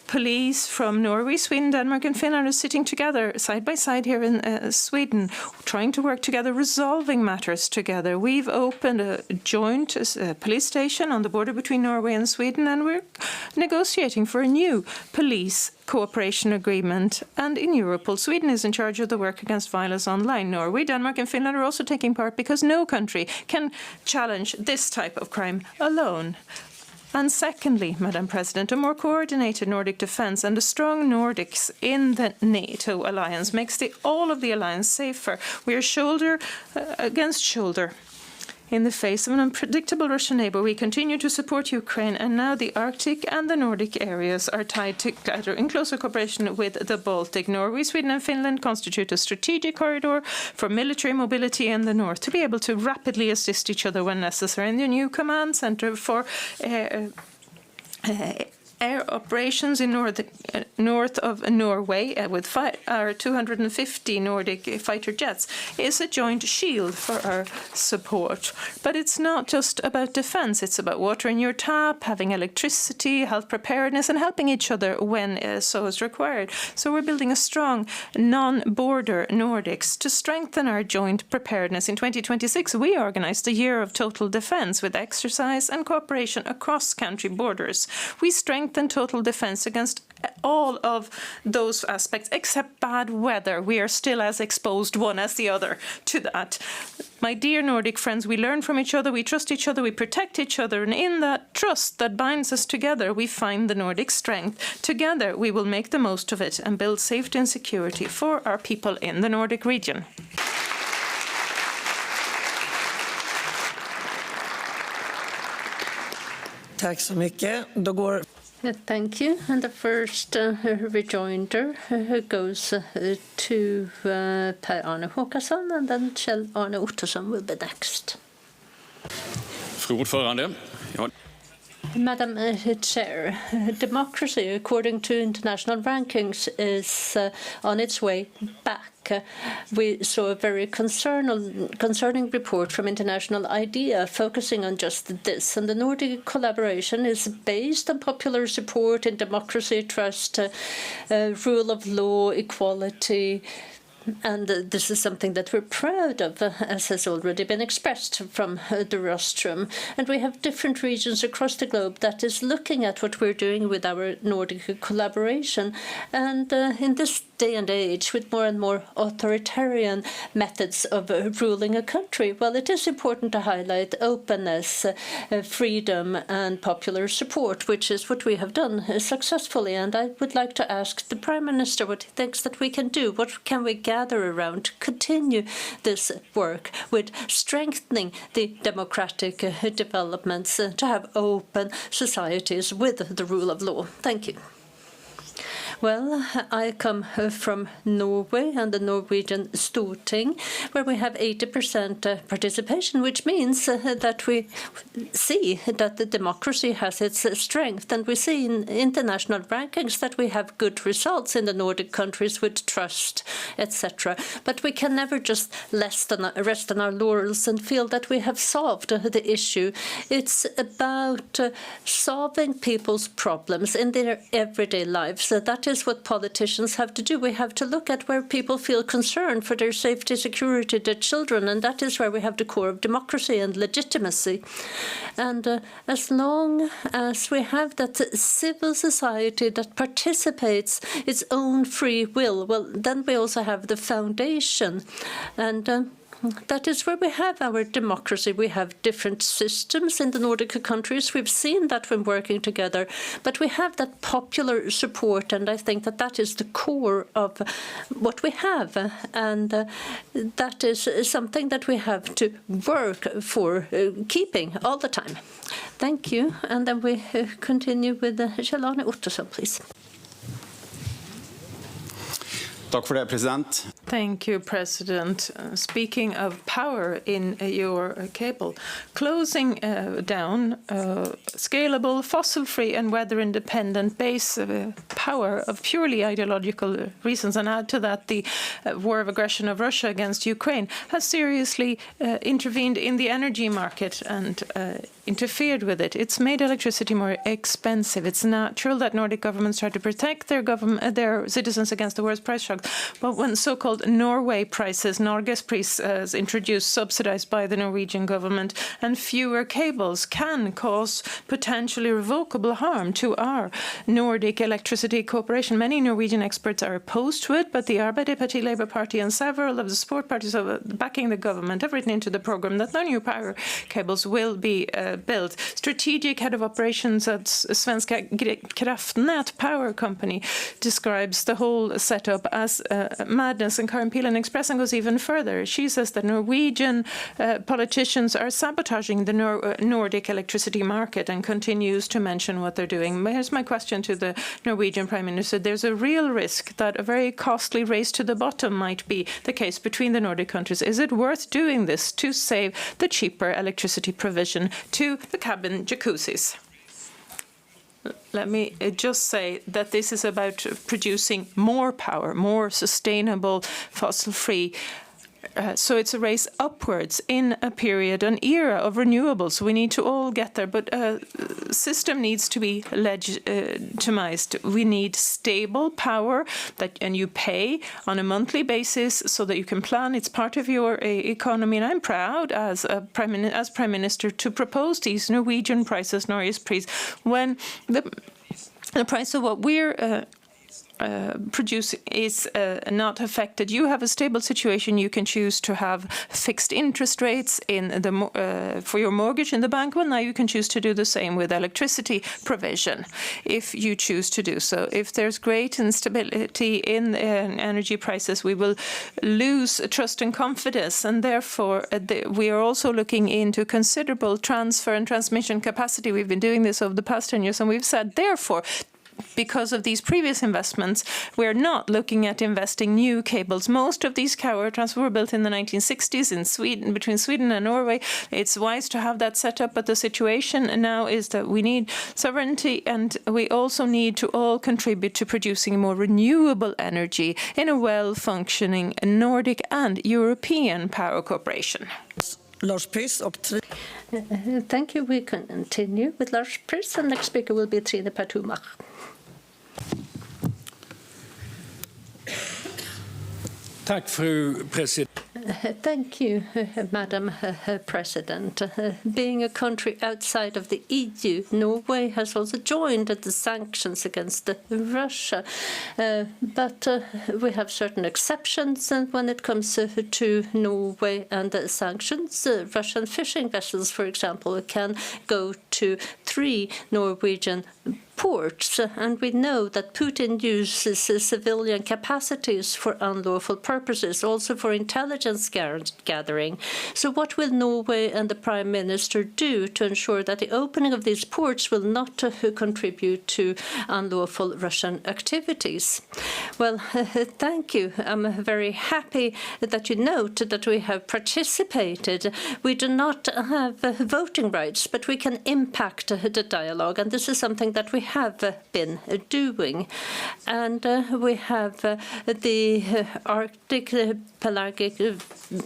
Police from Norway, Sweden, Denmark and Finland are sitting together side by side here in Sweden, trying to work together, resolving matters together. We've opened a joint police station on the border between Norway and Sweden, and we're negotiating for a new police cooperation agreement. And in Europol, Sweden is in charge of the work against violence online. Norway, Denmark and Finland are also taking part because no country can challenge this type of crime alone. And secondly, Madam President, a more coordinated Nordic defence and a strong Nordics in the NATO alliance makes all of the alliance safer. We are shoulder against shoulder. In the face of an unpredictable Russian neighbour, we continue to support Ukraine, and now the Arctic and the Nordic areas are tied together in closer cooperation with the Baltic. Norway, Sweden and Finland constitute a strategic corridor for military mobility in the north to be able to rapidly assist each other when necessary. And the new command centre for air operations in north of Norway with our 250 Nordic fighter jets is a joint shield for our support. But it's not just about defence, it's about water in your tap, having electricity, health preparedness and helping each other when so is required. So we're building a strong non-border Nordics to strengthen our joint preparedness. In 2026 we organised a year of total defence with exercise and cooperation across country borders. We strengthen total defence against all of those aspects except bad weather. We are still as exposed one as the other to that. My dear Nordic friends, we learn from each other, we trust each other, we protect each other, and in that trust that binds us together, we find the Nordic strength. Together, we will make the most of it and build safety and security for our people in the Nordic region.
Tack så mycket. Då går
Thank you. And the first rejoinder goes to Per-Arne Håkansson, and then Kjell-Arne Ottosson will be next.
Fru ordförande.
Madam Chair, democracy, according to international rankings, is on its way back. We saw a very concerning report from International IDEA focusing on just this. And the Nordic collaboration is based on popular support in democracy, trust, rule of law, equality. And this is something that we're proud of, as has already been expressed from the rostrum. And we have different regions across the globe that is looking at what we're doing with our Nordic collaboration. And in this day and age, with more and more authoritarian methods of ruling a country, well, it is important to highlight openness, freedom, and popular support, which is what we have done successfully. And I would like to ask the Prime Minister what he thinks that we can do. What can we gather gather around to continue this work with strengthening the democratic developments, to have open societies with the rule of law. Thank you. Well, I come from Norway and the Norwegian Storting, where we have 80% participation, which means that we see that the democracy has its strength, and we see in international rankings that we have good results in the Nordic countries with trust, etc. But we can never just rest on our laurels and feel that we have solved the issue. It's about solving people's problems in their everyday lives. That is what politicians have to do. We have to look at where people feel concerned for their safety, security, their children, and that is where we have the core of democracy and legitimacy. And as long as we have that civil society that participates its own free will, well, then we also have the foundation. And that is where we have our democracy. We have different systems in the Nordic countries. We've seen that when working together, but we have that popular support, and I think that that is the core of what we have, and that is something that we have to work for keeping all the time. Thank you. And then we continue with Kjell-Arne Ottosson, please.
Thank you, President. Speaking of power in your cable, closing down scalable, fossil-free and weather-independent base power of purely ideological reasons, and add to that the war of aggression of Russia against Ukraine, has seriously intervened in the energy market and interfered with it. It's made electricity more expensive. It's natural that Nordic governments try to protect their citizens against the worst price shocks. But when so-called Norway prices, Norgespriser, introduced, subsidized by the Norwegian government, and fewer cables can cause potentially irrevocable harm to our Nordic electricity cooperation. Many Norwegian experts are opposed to it, but the Arbeiderpartiet, Labour Party, and several of the support parties backing the government have written into the program that no new power cables will be built. Strategic head of operations at Svenska Kraftnät Power Company describes the whole setup as madness, and Karin Pilen Expressen goes even further. She says that Norwegian politicians are sabotaging the Nordic electricity market, and continues to mention what they're doing. Here's my question to the Norwegian Prime Minister. There's a real risk that a very costly race to the bottom might be the case between the Nordic countries. Is it worth doing this to save the cheaper electricity provision to the cabin jacuzzis? Let me just say that this is about producing more power, more sustainable, fossil-free. So it's a race upwards in a period, an era of renewables. We need to all get there, but a system needs to be legitimized. We need stable power and you pay on a monthly basis so that you can plan. It's part of your economy, and I'm proud as Prime Minister to propose these Norwegian prices, Norgespriser, when the price of what we're produce is not affected. You have a stable situation. You can choose to have fixed interest rates in the for your mortgage in the bank. Well, now you can choose to do the same with electricity provision if you choose to do so. If there's great instability in energy prices, we will lose trust and confidence, and therefore we are also looking into considerable transfer and transmission capacity. We've been doing this over the past 10 years, and we've said, therefore, because of these previous investments, we're not looking at investing new cables. Most of these cables were built in the 1960s in Sweden, between Sweden and Norway. It's wise to have that set up, but the situation now is that we need sovereignty, and we also need to all contribute to producing more renewable energy in a well-functioning Nordic and European power corporation.
Lars Pryss.
Thank you. We continue with Lars Pryss, and next speaker will be Trine Pertumach.
Tack, fru president.
Thank you, Madam President. Being a country outside of the EU, Norway has also joined the sanctions against Russia. But we have certain exceptions when it comes to Norway and the sanctions. Russian fishing vessels, for example, can go to 3 Norwegian ports, and we know that Putin uses civilian capacities for unlawful purposes, also for intelligence gathering. So what will Norway and the Prime Minister do to ensure that the opening of these ports will not contribute to unlawful Russian activities? Well, thank you. I'm very happy that you note that we have participated. We do not have voting rights, but we can impact the dialogue, and this is something that we have been doing. And we have the Arctic pelagic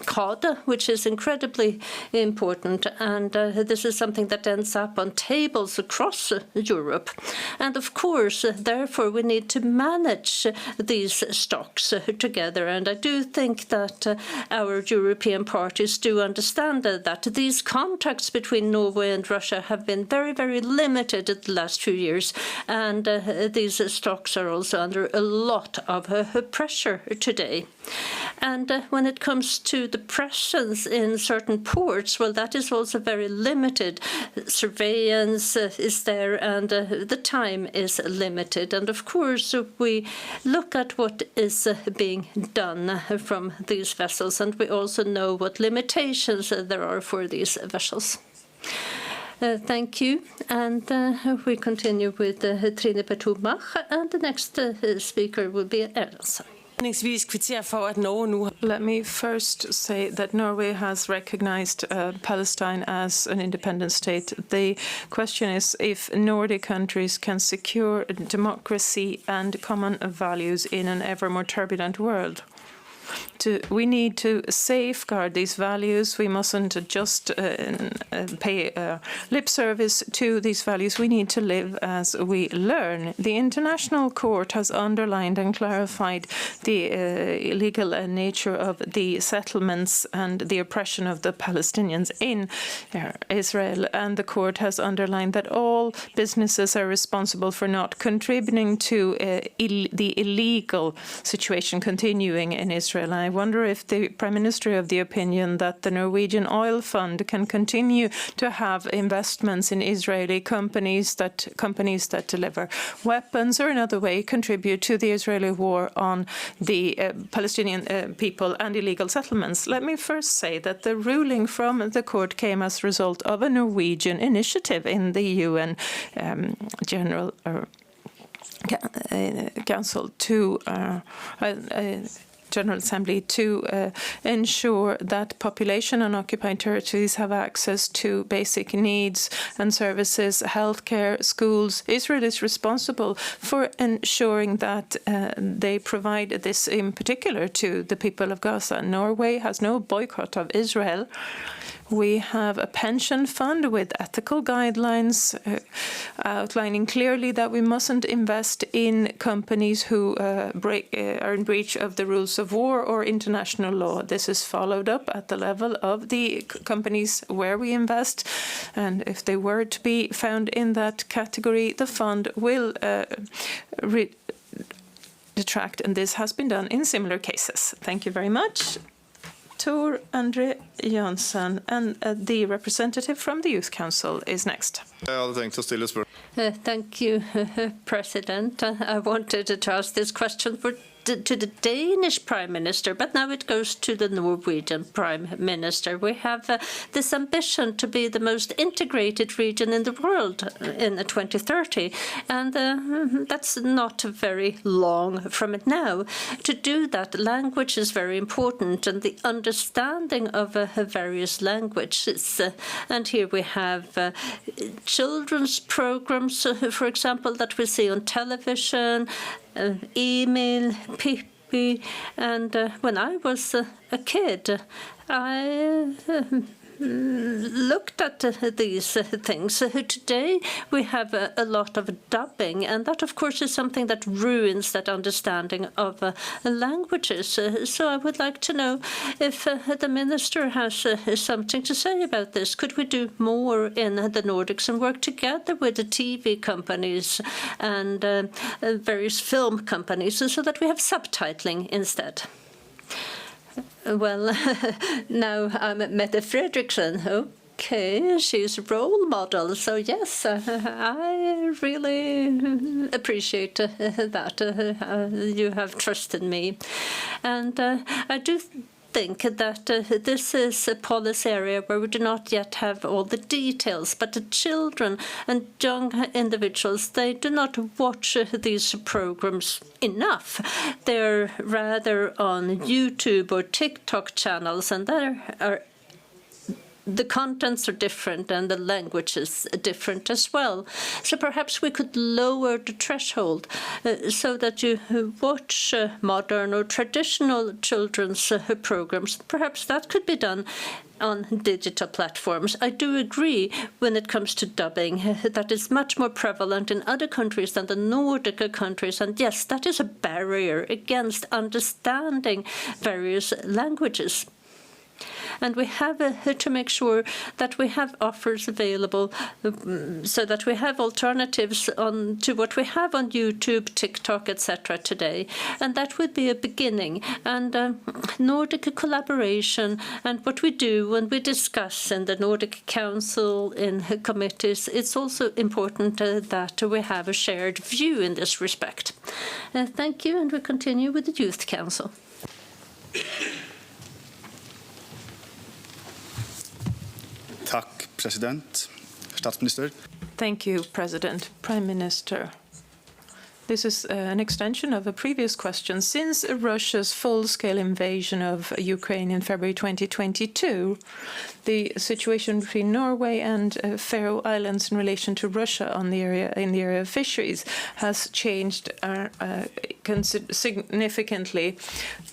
cod, which is incredibly important, and this is something that ends up on tables across Europe. And of course, therefore, we need to manage these stocks together, and I do think that our European parties do understand that these contacts between Norway and Russia have been very, very limited in the last few years, and these stocks are also under a lot of pressure today. And when it comes to the presence in certain ports, well, that is also very limited. Surveillance is there, and the time is limited. And of course, we look at what is being done from these vessels, and we also know what limitations there are for these vessels. Thank you. And we continue with Trine Petomach, and the next speaker will be Erlandsen.
Let me first say that Norway has recognized Palestine as an independent state. The question is if Nordic countries can secure democracy and common values in an ever more turbulent world. We need to safeguard these values. We mustn't just pay lip service to these values. We need to live as we learn. The International Court has underlined and clarified the illegal nature of the settlements and the oppression of the Palestinians in Israel. And the court has underlined that all businesses are responsible for not contributing to the illegal situation continuing in Israel. I wonder if the Prime Minister of the opinion that the Norwegian oil fund can continue to have investments in Israeli companies that deliver weapons or another way contribute to the Israeli war on the Palestinian people and illegal settlements. Let me first say that the ruling from the court came as a result of a Norwegian initiative in the UN General Council to General Assembly to ensure that population on occupied territories have access to basic needs and services, healthcare, schools. Israel is responsible for ensuring that they provide this in particular to the people of Gaza. Norway has no boycott of Israel. We have a pension fund with ethical guidelines outlining clearly that we mustn't invest in companies who are in breach of the rules of war or international law. This is followed up at the level of the companies where we invest. And if they were to be found in that category, the fund will detract. And this has been done in similar cases. Thank you very much. Tor Andre Jansson, and the representative from the Youth Council is next.
Thank you, President. I wanted to ask this question to the Danish Prime Minister, but now it goes to the Norwegian Prime Minister. We have this ambition to be the most integrated region in the world in 2030, and that's not very long from it now. To do that, language is very important, and the understanding of various languages. And here we have children's programs, for example, that we see on television, Emil, Pippi, and when I was a kid, I looked at these things. Today we have a lot of dubbing, and that of course is something that ruins that understanding of languages. So I would like to know if the Minister has something to say about this. Could we do more in the Nordics and work together with the TV companies and various film companies so that we have subtitling instead? Well, now I'm Mette Fredriksson. Okay, she's a role model. So yes, I really appreciate that. You have trust in me. And I do think that this is a policy area where we do not yet have all the details, but the children and young individuals, they do not watch these programs enough. They're rather on YouTube or TikTok channels, and the contents are different and the language is different as well. So perhaps we could lower the threshold so that you watch modern or traditional children's programs. Perhaps that could be done on digital platforms. I do agree when it comes to dubbing. That is much more prevalent in other countries than the Nordic countries. And yes, that is a barrier against understanding various languages. And we have to make sure that we have offers available so that we have alternatives to what we have on YouTube, TikTok, etc. today. And that would be a beginning. And Nordic collaboration and what we do when we discuss in the Nordic Council, in committees, it's also important that we have a shared view in this respect. Thank you, and we continue with the Youth Council.
Tack, president, statsminister.
Thank you, President. Prime Minister. This is an extension of a previous question. Since Russia's full-scale invasion of Ukraine in February 2022, the situation between Norway and Faroe Islands in relation to Russia in the area of fisheries has changed significantly.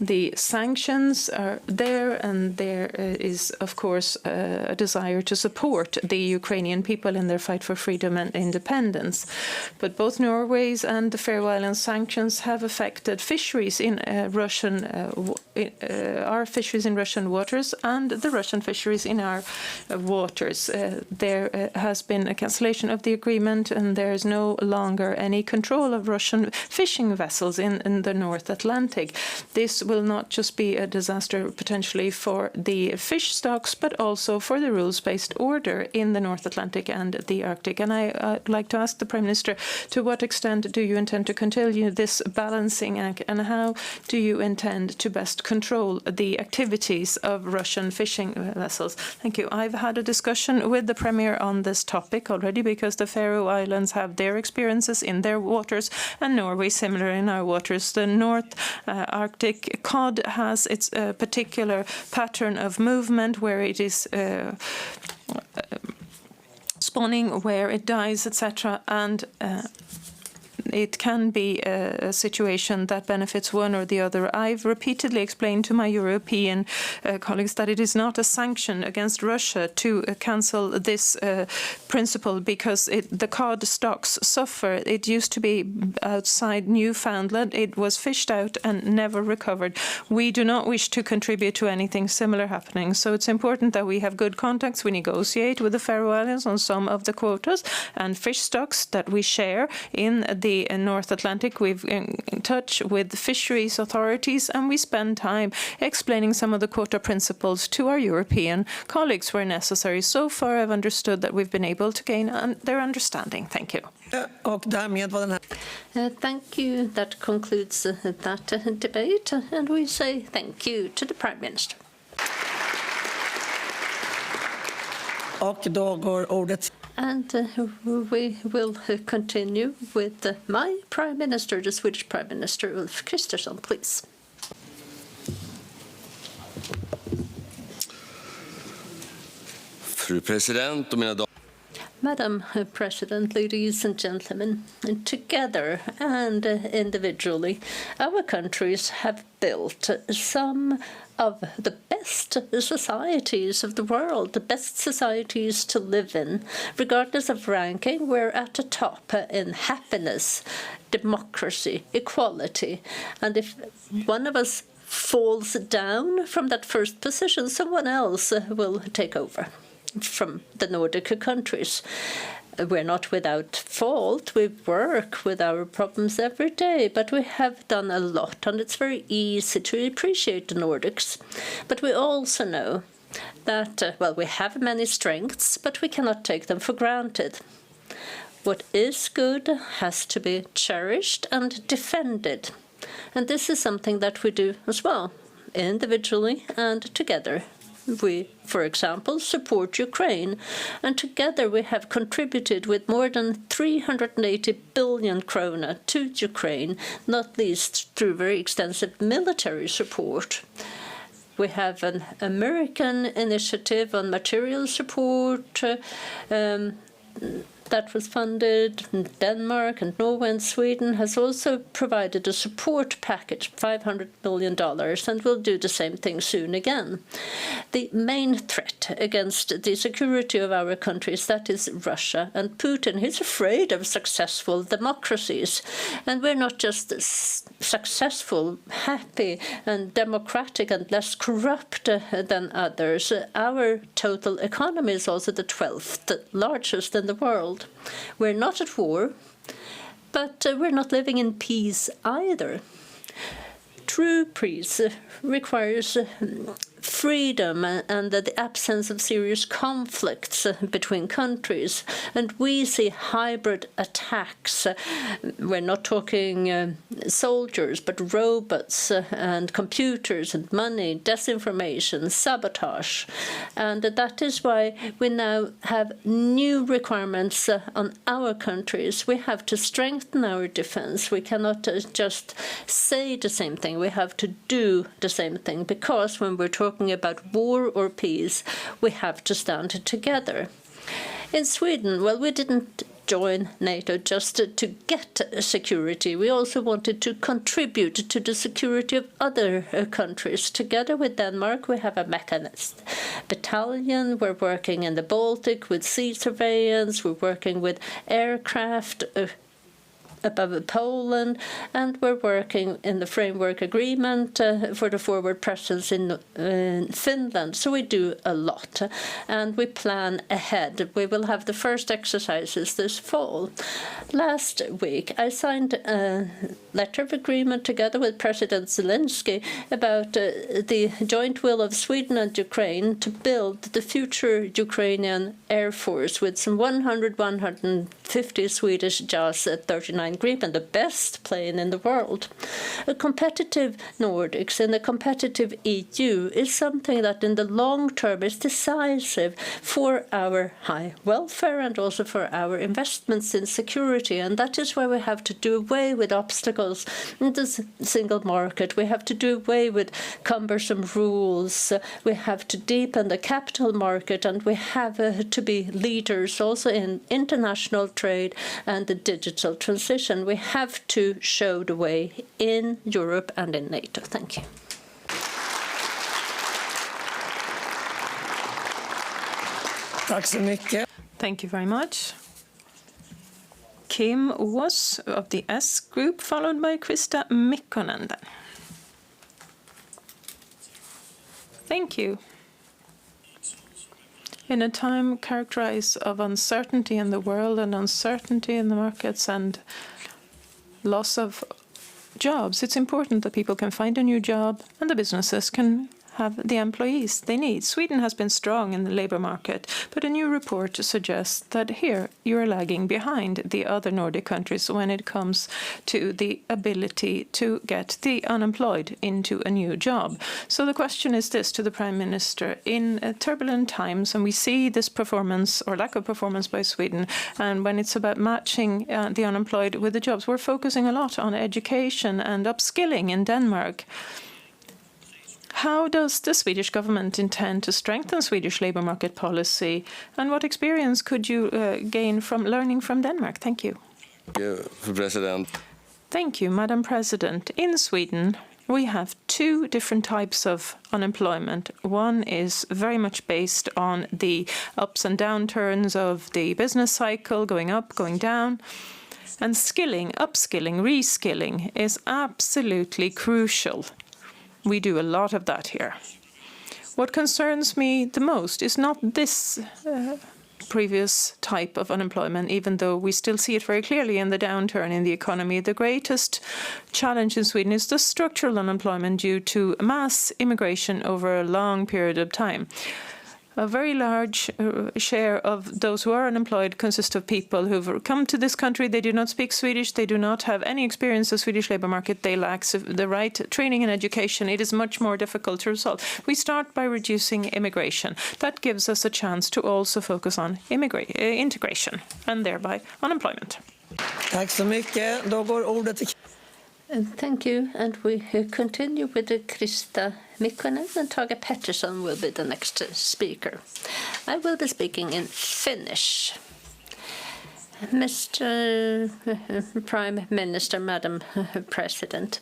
The sanctions are there, and there is, of course, a desire to support the Ukrainian people in their fight for freedom and independence. But both Norway's and the Faroe Islands sanctions have affected fisheries in our fisheries in Russian waters and the Russian fisheries in our waters. There has been a cancellation of the agreement, and there is no longer any control of Russian fishing vessels in the North Atlantic. This will not just be a disaster potentially for the fish stocks, but also for the rules-based order in the North Atlantic and the Arctic. And I'd like to ask the Prime Minister, to what extent do you intend to continue this balancing act, and how do you intend to best control the activities of Russian fishing vessels? Thank you. I've had a discussion with the Premier on this topic already, because the Faroe Islands have their experiences in their waters and Norway similar in our waters. The North Arctic cod has its particular pattern of movement where it is spawning, where it dies, etc. And it can be a situation that benefits one or the other. I've repeatedly explained to my European colleagues that it is not a sanction against Russia to cancel this principle, because the cod stocks suffer. It used to be outside Newfoundland. It was fished out and never recovered. We do not wish to contribute to anything similar happening. So it's important that we have good contacts. We negotiate with the Faroe Islands on some of the quotas and fish stocks that we share in the North Atlantic. We've in touch with fisheries authorities, and we spend time explaining some of the quota principles to our European colleagues where necessary. So far, I've understood that we've been able to gain their understanding. Thank you.
Thank you. That concludes that debate, and we say thank you to the Prime Minister. And we will continue with my Prime Minister, the Swedish Prime Minister Ulf Kristersson, please.
Fru President och mina damer.
Madam President, ladies and gentlemen, together and individually, our countries have built some of the best societies of the world, the best societies to live in. Regardless of ranking, we're at the top in happiness, democracy, equality. And if one of us falls down from that first position, someone else will take over from the Nordic countries. We're not without fault. We work with our problems every day, but we have done a lot, and it's very easy to appreciate the Nordics. But we also know that, well, we have many strengths, but we cannot take them for granted. What is good has to be cherished and defended. And this is something that we do as well, individually and together. We, for example, support Ukraine, and together we have contributed with more than 380 billion krona to Ukraine, not least through very extensive military support. We have an American initiative on material support that was funded. Denmark and Norway and Sweden has also provided a support package, $500 million, and will do the same thing soon again. The main threat against the security of our countries, that is Russia and Putin. He's afraid of successful democracies. And we're not just successful, happy and democratic and less corrupt than others. Our total economy is also the 12th largest in the world. We're not at war, but we're not living in peace either. True peace requires freedom and the absence of serious conflicts between countries. And we see hybrid attacks. We're not talking soldiers, but robots and computers and money, disinformation, sabotage. And that is why we now have new requirements on our countries. We have to strengthen our defense. We cannot just say the same thing. We have to do the same thing, because when we're talking about war or peace, we have to stand together. In Sweden, well, we didn't join NATO just to get security. We also wanted to contribute to the security of other countries. Together with Denmark, we have a mechanist battalion. We're working in the Baltic with sea surveillance. We're working with aircraft above Poland, and we're working in the framework agreement for the forward presence in Finland. So we do a lot, and we plan ahead. We will have the first exercises this fall. Last week, I signed a letter of agreement together with President Zelensky about the joint will of Sweden and Ukraine to build the future Ukrainian Air Force with some 150 Swedish JAS 39 Gripen, the best plane in the world. A competitive Nordics and a competitive EU is something that in the long term is decisive for our high welfare and also for our investments in security. And that is why we have to do away with obstacles in the single market. We have to do away with cumbersome rules. We have to deepen the capital market, and we have to be leaders also in international trade and the digital transition. We have to show the way in Europe and in NATO. Thank you.
Tack så mycket.
Thank you very much. Kim was of the S group, followed by Krista Mikkonen. Thank you. In a time characterized of uncertainty in the world and uncertainty in the markets and loss of jobs, it's important that people can find a new job and the businesses can have the employees they need. Sweden has been strong in the labour market, but a new report suggests that here you are lagging behind the other Nordic countries when it comes to the ability to get the unemployed into a new job. So the question is this to the Prime Minister. In turbulent times, and we see this performance or lack of performance by Sweden, and when it's about matching the unemployed with the jobs, we're focusing a lot on education and upskilling in Denmark. How does the Swedish government intend to strengthen Swedish labour market policy, and what experience could you gain from learning from Denmark? Thank you.
President.
Thank you, Madam President. In Sweden, we have two different types of unemployment. One is very much based on the ups and downturns of the business cycle, going up, going down. And skilling, upskilling, reskilling is absolutely crucial. We do a lot of that here. What concerns me the most is not this previous type of unemployment, even though we still see it very clearly in the downturn in the economy. The greatest challenge in Sweden is the structural unemployment due to mass immigration over a long period of time. A very large share of those who are unemployed consist of people who've come to this country. They do not speak Swedish. They do not have any experience of the Swedish labour market. They lack the right training and education. It is much more difficult to resolve. We start by reducing immigration. That gives us a chance to also focus on integration and thereby unemployment.
Tack så mycket. Då går ordet till...
Thank you. And we continue with Krista Mikkonen, and Tage Pettersson will be the next speaker. I will be speaking in Finnish. Mr. Prime Minister, Madam President,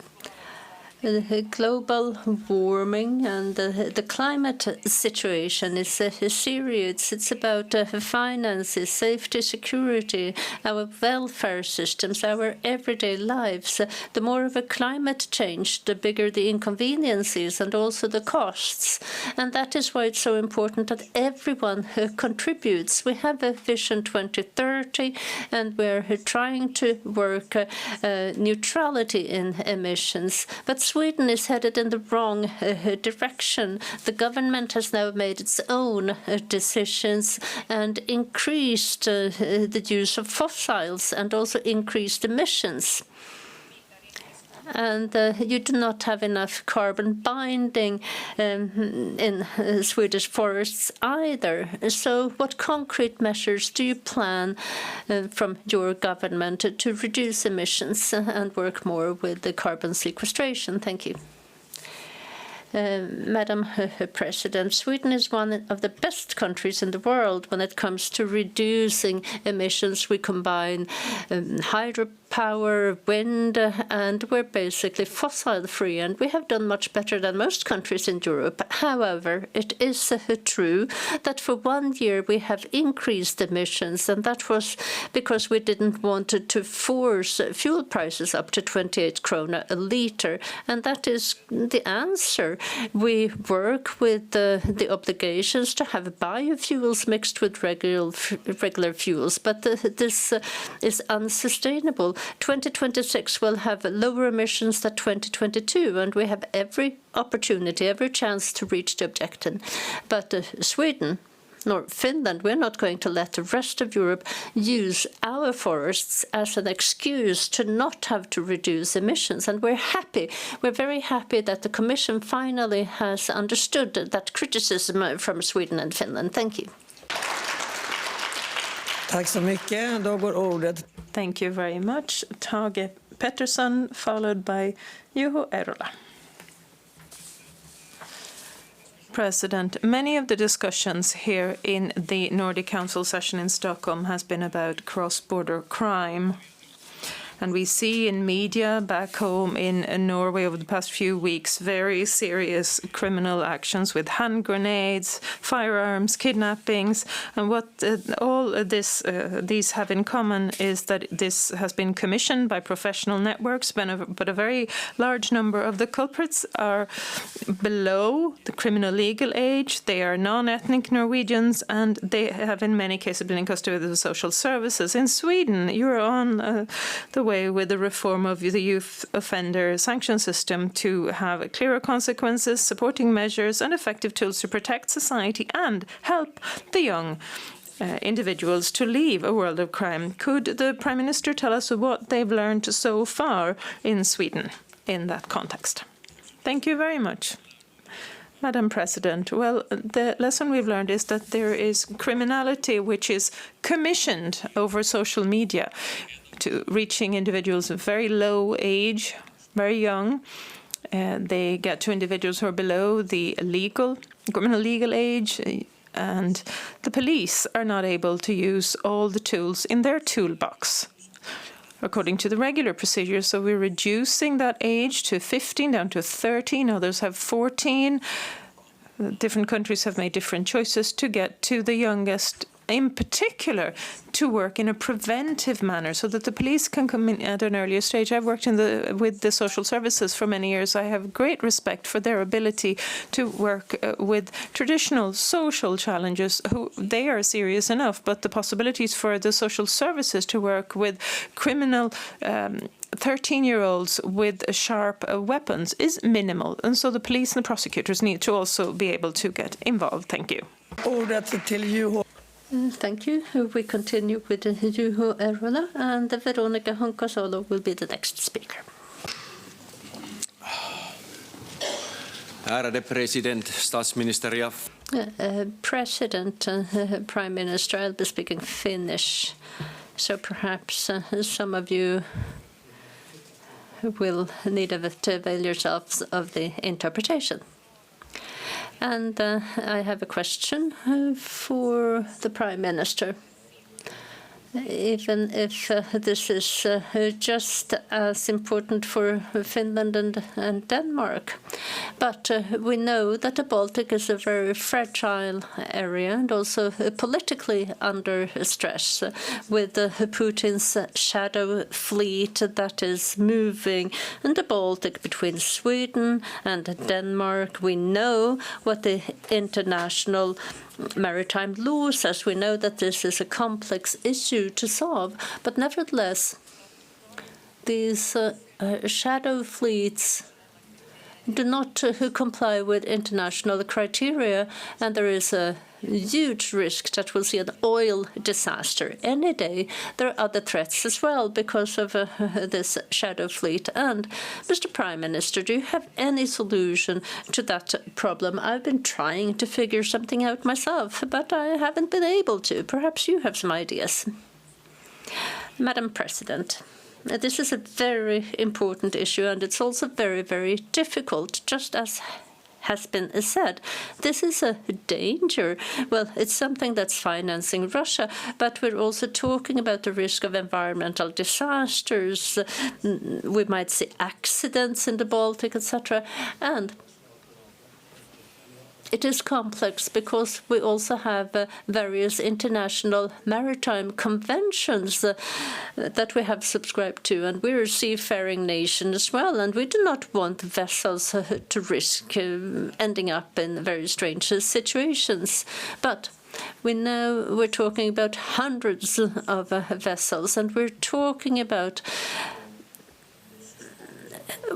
global warming and the climate situation is serious. It's about finances, safety, security, our welfare systems, our everyday lives. The more of a climate change, the bigger the inconveniences and also the costs. And that is why it's so important that everyone contributes. We have a Vision 2030, and we're trying to work neutrality in emissions. But Sweden is headed in the wrong direction. The government has now made its own decisions and increased the use of fossils and also increased emissions. And you do not have enough carbon binding in Swedish forests either. So what concrete measures do you plan from your government to reduce emissions and work more with the carbon sequestration? Thank you. Madam President, Sweden is one of the best countries in the world when it comes to reducing emissions. We combine hydropower, wind, and we're basically fossil-free, and we have done much better than most countries in Europe. However, it is true that for 1 year we have increased emissions, and that was because we didn't want to force fuel prices up to 28 krona a litre, and that is the answer. We work with the obligations to have biofuels mixed with regular fuels, but this is unsustainable. 2026 will have lower emissions than 2022, and we have every opportunity, every chance to reach the objective. But Sweden, nor Finland, we're not going to let the rest of Europe use our forests as an excuse to not have to reduce emissions. And we're very happy that the Commission finally has understood that criticism from Sweden and Finland. Thank you.
Tack så mycket. Då går ordet.
Thank you very much. Tage Pettersson, followed by Juho Eerola. President, many of the discussions here in the Nordic Council session in Stockholm has been about cross-border crime. And we see in media back home in Norway over the past few weeks very serious criminal actions with hand grenades, firearms, kidnappings. And what all these have in common is that this has been commissioned by professional networks, but a very large number of the culprits are below the criminal legal age. They are non-ethnic Norwegians, and they have in many cases been in custody of the social services. In Sweden, you're on the way with the reform of the youth offender sanction system to have clearer consequences, supporting measures, and effective tools to protect society and help the young individuals to leave a world of crime. Could the Prime Minister tell us what they've learned so far in Sweden in that context? Thank you very much. Madam President, well, the lesson we've learned is that there is criminality which is commissioned over social media to reaching individuals of very low age, very young. They get to individuals who are below the criminal legal age, and the police are not able to use all the tools in their toolbox according to the regular procedure. So we're reducing that age to 15 down to 13. Others have 14. Different countries have made different choices to get to the youngest in particular to work in a preventive manner so that the police can come in at an earlier stage. I've worked with the social services for many years. I have great respect for their ability to work with traditional social challenges. They are serious enough, but the possibilities for the social services to work with criminal 13-year-olds with sharp weapons is minimal. And so the police and the prosecutors need to also be able to get involved. Thank you.
Thank you. We continue with Juho Eerola, and Veronica Honkasalo will be the next speaker.
Ärade president, statsminister ja...
President, Prime Minister, I'll be speaking Finnish, so perhaps some of you will need to avail yourselves of the interpretation. And I have a question for the Prime Minister. Even if this is just as important for Finland and Denmark. But we know that the Baltic is a very fragile area and also politically under stress with Putin's shadow fleet that is moving in the Baltic between Sweden and Denmark. We know what the international maritime law says. We know that this is a complex issue to solve, but nevertheless, these shadow fleets do not comply with international criteria, and there is a huge risk that we'll see an oil disaster any day. There are other threats as well because of this shadow fleet. And Mr. Prime Minister, do you have any solution to that problem? I've been trying to figure something out myself, but I haven't been able to. Perhaps you have some ideas. Madam President, this is a very important issue, and it's also very, very difficult, just as has been said. This is a danger. Well, it's something that's financing Russia, but we're also talking about the risk of environmental disasters. We might see accidents in the Baltic, etc. And it is complex because we also have various international maritime conventions that we have subscribed to, and we're a seafaring nation as well, and we do not want vessels to risk ending up in very strange situations. But we know we're talking about hundreds of vessels, and we're talking about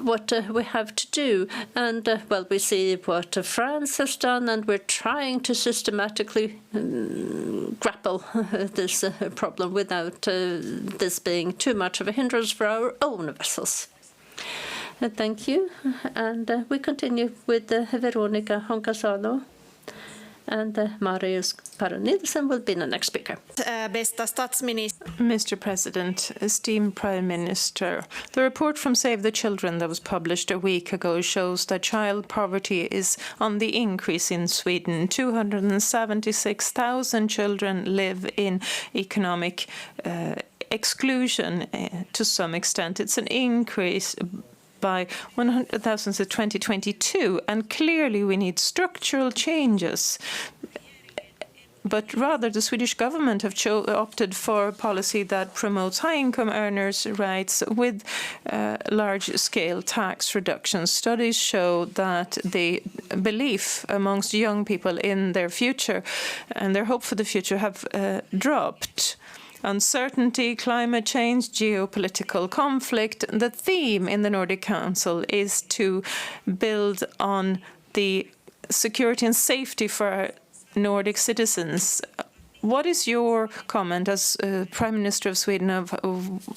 what we have to do. And, well, we see what France has done, and we're trying to systematically grapple this problem without this being too much of a hindrance for our own vessels. Thank you. And we continue with Veronica Honkasalo. And Marius Paronidsen will be the next speaker.
Mr. President, esteemed Prime Minister, the report from Save the Children that was published a week ago shows that child poverty is on the increase in Sweden. 276,000 children live in economic exclusion to some extent. It's an increase by 100,000 to 2022, and clearly we need structural changes. But rather, the Swedish government have opted for a policy that promotes high-income earners' rights with large-scale tax reductions. Studies show that the belief amongst young people in their future and their hope for the future have dropped. Uncertainty, climate change, geopolitical conflict. The theme in the Nordic Council is to build on the security and safety for our Nordic citizens. What is your comment as Prime Minister of Sweden of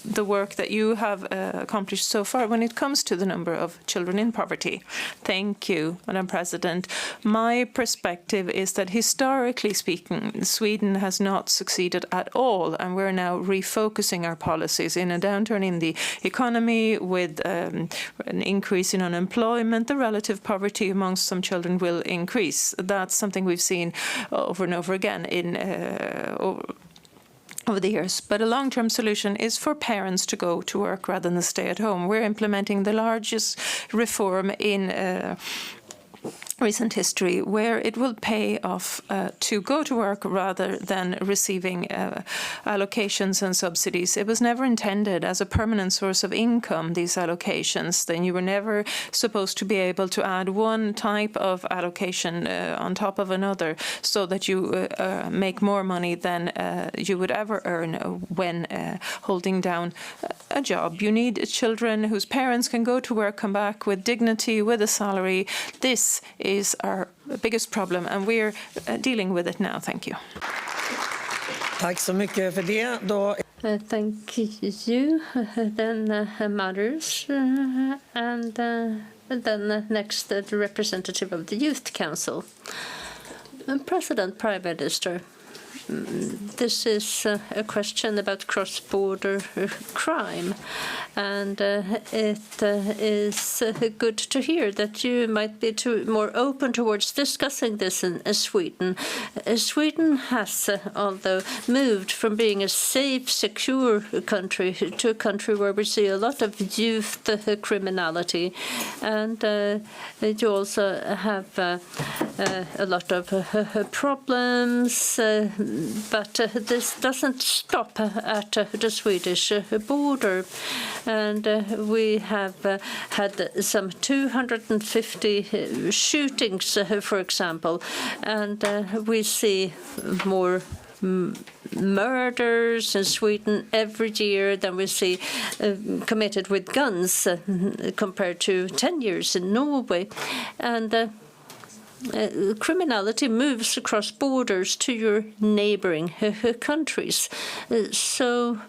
the work that you have accomplished so far when it comes to the number of children in poverty? Thank you, Madam President. My perspective is that historically speaking, Sweden has not succeeded at all, and we're now refocusing our policies. In a downturn in the economy with an increase in unemployment, the relative poverty amongst some children will increase. That's something we've seen over and over again in over the years. But a long-term solution is for parents to go to work rather than stay at home. We're implementing the largest reform in recent history where it will pay off to go to work rather than receiving allocations and subsidies. It was never intended as a permanent source of income, these allocations. Then you were never supposed to be able to add one type of allocation on top of another so that you make more money than you would ever earn when holding down a job. You need children whose parents can go to work, come back with dignity, with a salary. This is our biggest problem, and we're dealing with it now. Thank you.
Tack så mycket för det.
Thank you. Then Mothers, and then next the representative of the Youth Council. President, Prime Minister. This is a question about cross-border crime, and it is good to hear that you might be more open towards discussing this in Sweden. Sweden has, although, moved from being a safe, secure country to a country where we see a lot of youth criminality, and you also have a lot of problems. But this doesn't stop at the Swedish border. And we have had some 250 shootings, for example, and we see more murders in Sweden every year than we see committed with guns compared to 10 years in Norway. And criminality moves across borders to your neighboring countries. So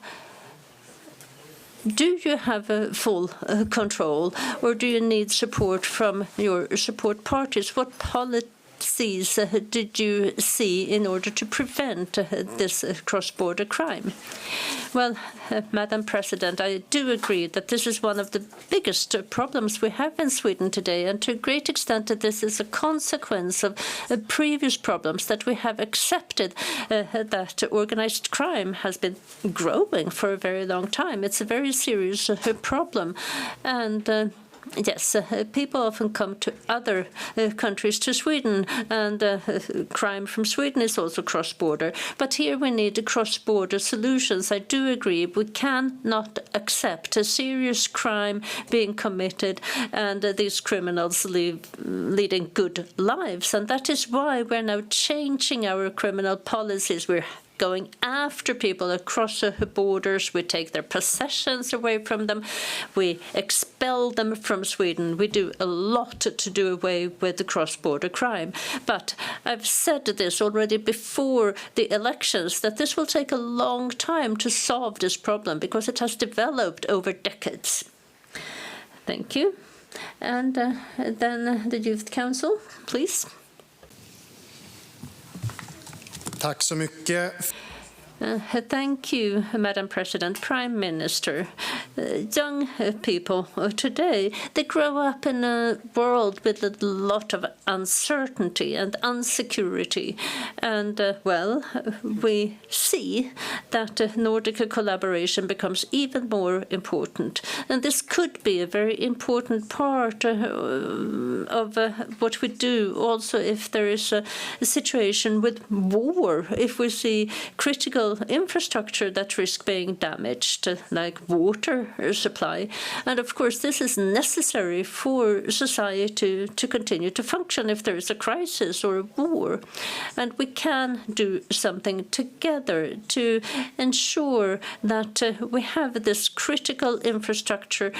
do you have full control, or do you need support from your support parties? What policies did you see in order to prevent this cross-border crime? Well, Madam President, I do agree that this is one of the biggest problems we have in Sweden today, and to a great extent this is a consequence of previous problems that we have accepted that organized crime has been growing for a very long time. It's a very serious problem, and yes, people often come to other countries, to Sweden, and crime from Sweden is also cross-border. But here we need cross-border solutions. I do agree. We cannot accept a serious crime being committed and these criminals leading good lives. And that is why we're now changing our criminal policies. We're going after people across the borders. We take their possessions away from them. We expel them from Sweden. We do a lot to do away with the cross-border crime. But I've said this already before the elections, that this will take a long time to solve this problem because it has developed over decades. Thank you. And then the Youth Council, please.
Tack så mycket.
Thank you, Madam President, Prime Minister. Young people today, they grow up in a world with a lot of uncertainty and insecurity. And, well, we see that Nordic collaboration becomes even more important. And this could be a very important part of what we do also if there is a situation with war, if we see critical infrastructure that risk being damaged, like water supply. And of course, this is necessary for society to continue to function if there is a crisis or a war. And we can do something together to ensure that we have this critical infrastructure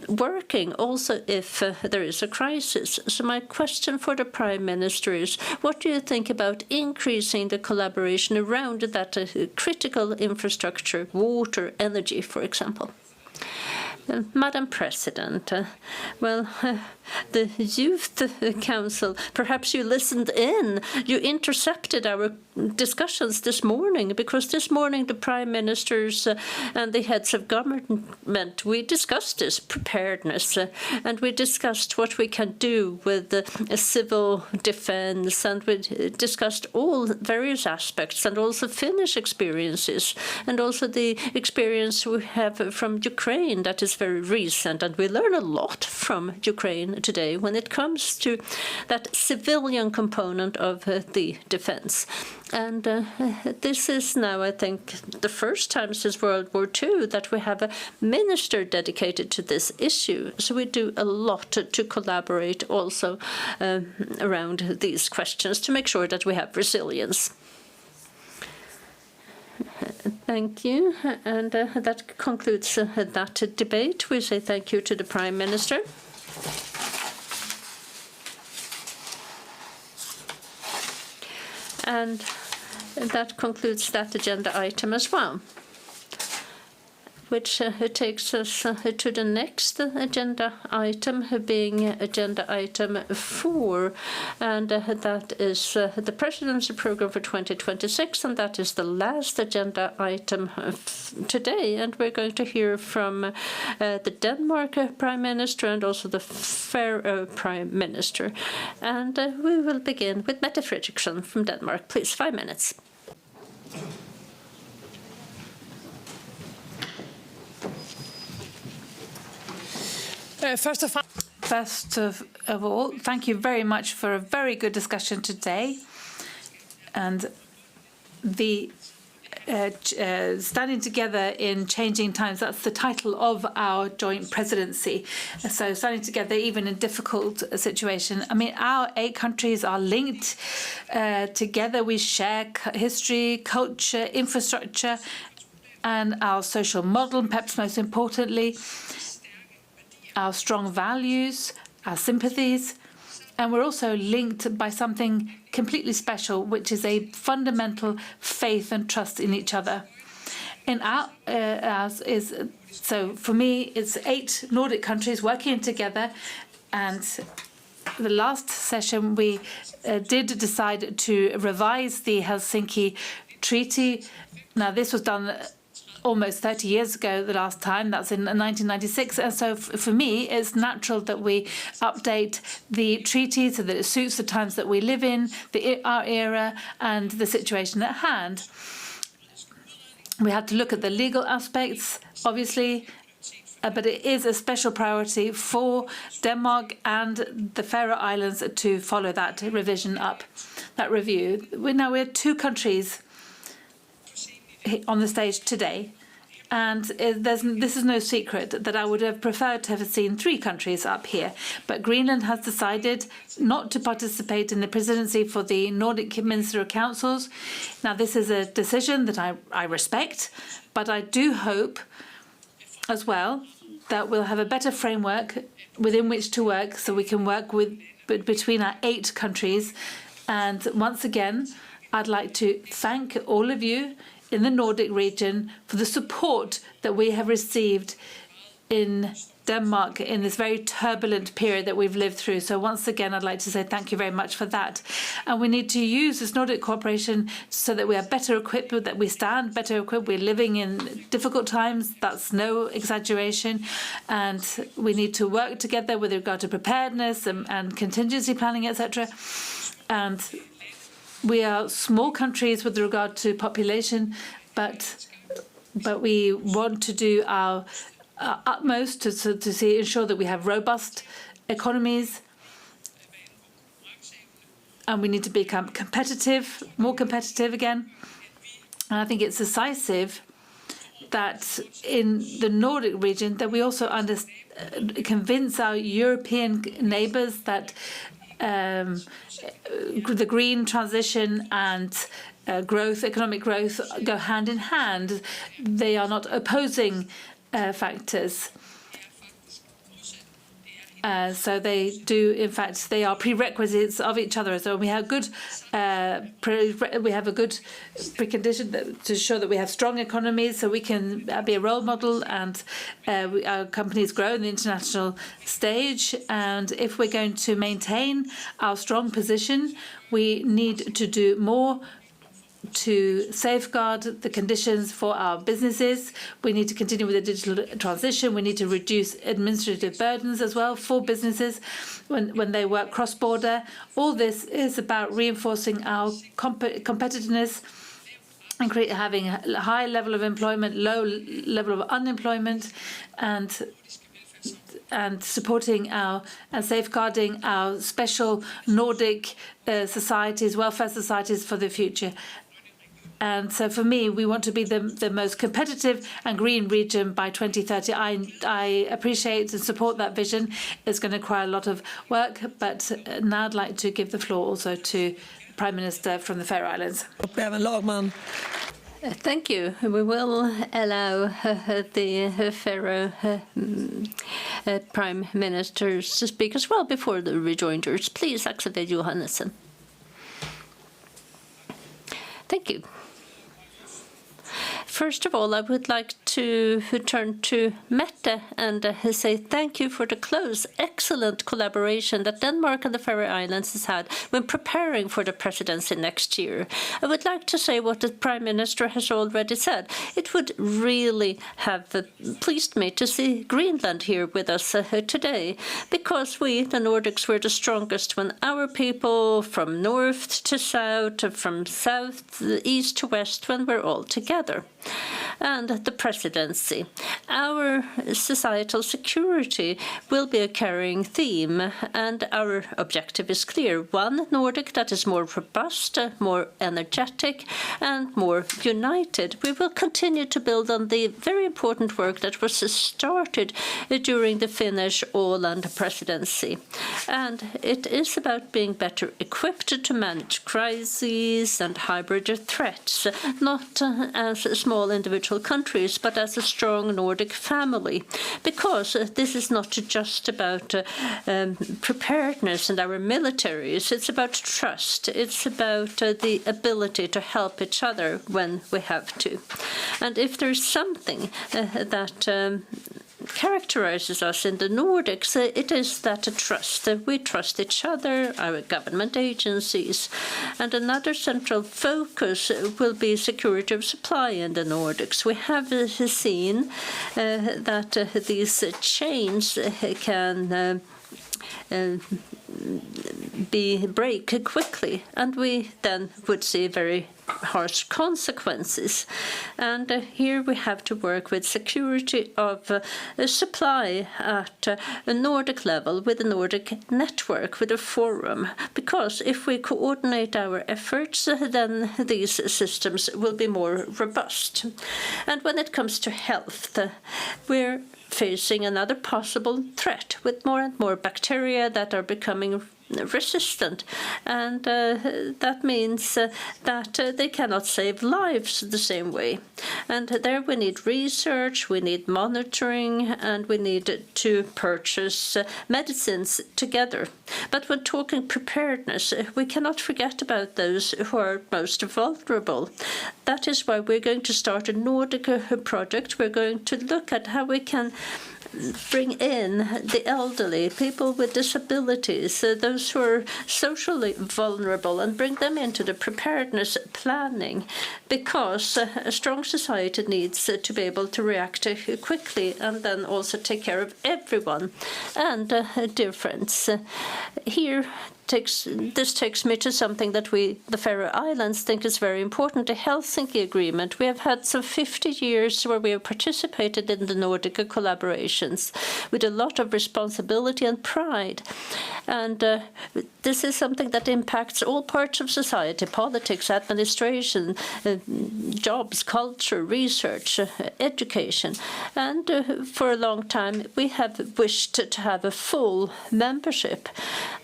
working also if there is a crisis. So my question for the Prime Minister is, what do you think about increasing the collaboration around that critical infrastructure, water, energy, for example? Madam President, well, the Youth Council, perhaps you listened in. You intercepted our discussions this morning, because this morning the Prime Ministers and the heads of government, we discussed this preparedness, and we discussed what we can do with civil defense, and we discussed all various aspects, and also Finnish experiences, and also the experience we have from Ukraine that is is very recent, and we learn a lot from Ukraine today when it comes to that civilian component of the defense. And this is now, I think, the first time since World War II that we have a minister dedicated to this issue. So we do a lot to collaborate also around these questions to make sure that we have resilience. Thank you. And that concludes that debate. We say thank you to the Prime Minister. And that concludes that agenda item as well, which takes us to the next agenda item, being agenda item 4, and that is the Presidency Programme for 2026, and that is the last agenda item today. And we're going to hear from the Denmark Prime Minister and also the Faroe Prime Minister. And we will begin with Mette Frederiksen from Denmark. Please, 5 minutes.
First of all, thank you very much for a very good discussion today. And the standing together in changing times, that's the title of our joint presidency. So standing together even in difficult situation. I mean, our 8 countries are linked together. We share history, culture, infrastructure, and our social model, and perhaps most importantly, our strong values, our sympathies, and we're also linked by something completely special, which is a fundamental faith and trust in each other. In ours is, so for me, it's 8 Nordic countries working together, and the last session we did decide to revise the Helsinki Treaty. Now, this was done almost 30 years ago the last time. That's in 1996. And so for me, it's natural that we update the treaty so that it suits the times that we live in, our era, and the situation at hand. We have to look at the legal aspects, obviously, but it is a special priority for Denmark and the Faroe Islands to follow that revision up, that review. We're 2 countries on the stage today, and this is no secret that I would have preferred to have seen 3 countries up here, but Greenland has decided not to participate in the presidency for the Nordic Ministerial Councils. Now, this is a decision that I respect, but I do hope as well that we'll have a better framework within which to work, so we can work between our 8 countries. And once again, I'd like to thank all of you in the Nordic region for the support that we have received in Denmark in this very turbulent period that we've lived through. So once again, I'd like to say thank you very much for that. And we need to use this Nordic cooperation so that we are better equipped, that we stand better equipped. We're living in difficult times. That's no exaggeration. And we need to work together with regard to preparedness and contingency planning, etc. And we are small countries with regard to population, but we want to do our utmost to ensure that we have robust economies, and we need to become competitive, more competitive again. And I think it's decisive that in the Nordic region that we also convince our European neighbours that the green transition and economic growth go hand in hand. They are not opposing factors. So they do, in fact, they are prerequisites of each other. So we have a good precondition to show that we have strong economies, so we can be a role model, and our companies grow in the international stage. And if we're going to maintain our strong position, we need to do more to safeguard the conditions for our businesses. We need to continue with the digital transition. We need to reduce administrative burdens as well for businesses when they work cross-border. All this is about reinforcing our competitiveness and having a high level of employment, low level of unemployment, and supporting and safeguarding our special Nordic societies, welfare societies for the future. And so for me, we want to be the most competitive and green region by 2030. I appreciate and support that vision. It's going to require a lot of work, but now I'd like to give the floor also to the Prime Minister from the Faroe Islands.
Thank you. We will allow the Faroe Prime Ministers to speak as well before the rejoinders. Please, Axel Johannessen. Thank you. First of all, I would like to turn to Mette and say thank you for the close, excellent collaboration that Denmark and the Faroe Islands has had when preparing for the presidency next year. I would like to say what the Prime Minister has already said. It would really have pleased me to see Greenland here with us today, because we, the Nordics, were the strongest when our people from north to south, from south, east to west, when we're all together. And the presidency. Our societal security will be a carrying theme, and our objective is clear. One Nordic that is more robust, more energetic, and more united. We will continue to build on the very important work that was started during the Finnish Åland presidency. And it is about being better equipped to manage crises and hybrid threats, not as small individual countries, but as a strong Nordic family, because this is not just about preparedness and our militaries. It's about trust. It's about the ability to help each other when we have to. And if there's something that characterizes us in the Nordics, it is that trust. We trust each other, our government agencies, and another central focus will be security of supply in the Nordics. We have seen that these chains can break quickly, and we then would see very harsh consequences. And here we have to work with security of supply at a Nordic level, with a Nordic network, with a forum, because if we coordinate our efforts, then these systems will be more robust. And when it comes to health, we're facing another possible threat with more and more bacteria that are becoming resistant, and that means that they cannot save lives the same way. And there we need research, we need monitoring, and we need to purchase medicines together. But when talking preparedness, we cannot forget about those who are most vulnerable. That is why we're going to start a Nordic project. We're going to look at how we can bring in the elderly, people with disabilities, those who are socially vulnerable, and bring them into the preparedness planning, because a strong society needs to be able to react quickly and then also take care of everyone. And dear friends, this takes me to something that we, the Faroe Islands, think is very important, the Helsinki Agreement. We have had some 50 years where we have participated in the Nordic collaborations with a lot of responsibility and pride. And this is something that impacts all parts of society: politics, administration, jobs, culture, research, education. And for a long time, we have wished to have a full membership.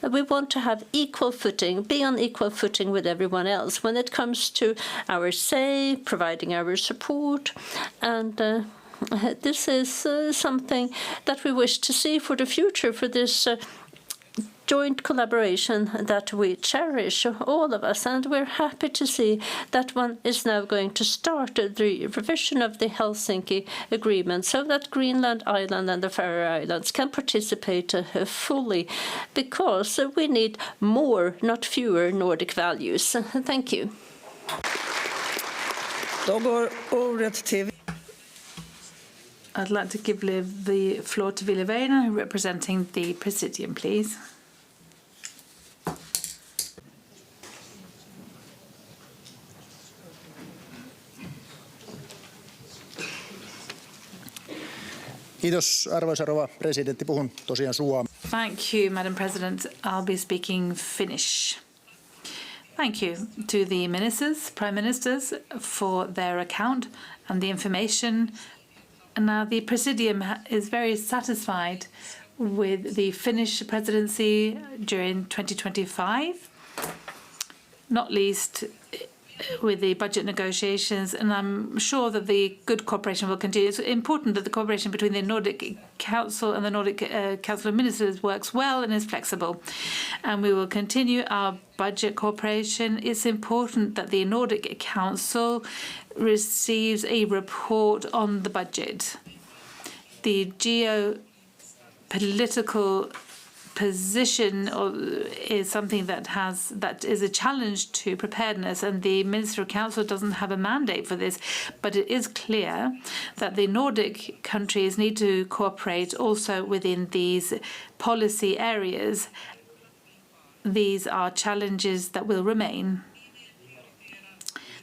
We want to have equal footing, be on equal footing with everyone else when it comes to our say, providing our support. And this is something that we wish to see for the future, for this joint collaboration that we cherish, all of us, and we're happy to see that one is now going to start the revision of the Helsinki Agreement so that Greenland, Iceland and the Faroe Islands can participate fully, because we need more, not fewer, Nordic values. Thank you.
I'd like to give the floor to Ville Väinö, representing the Presidium, please.
Kiitos, arvoisa rouva presidentti. Puhun tosiaan suomea.
Thank you, Madam President. I'll be speaking Finnish. Thank you to the ministers, prime ministers, for their account and the information. And now the Presidium is very satisfied with the Finnish presidency during 2025, not least with the budget negotiations, and I'm sure that the good cooperation will continue. It's important that the cooperation between the Nordic Council and the Nordic Council of Ministers works well and is flexible. And we will continue our budget cooperation. It's important that the Nordic Council receives a report on the budget. The geopolitical position is something that is a challenge to preparedness, and the Minister of Council doesn't have a mandate for this, but it is clear that the Nordic countries need to cooperate also within these policy areas. These are challenges that will remain.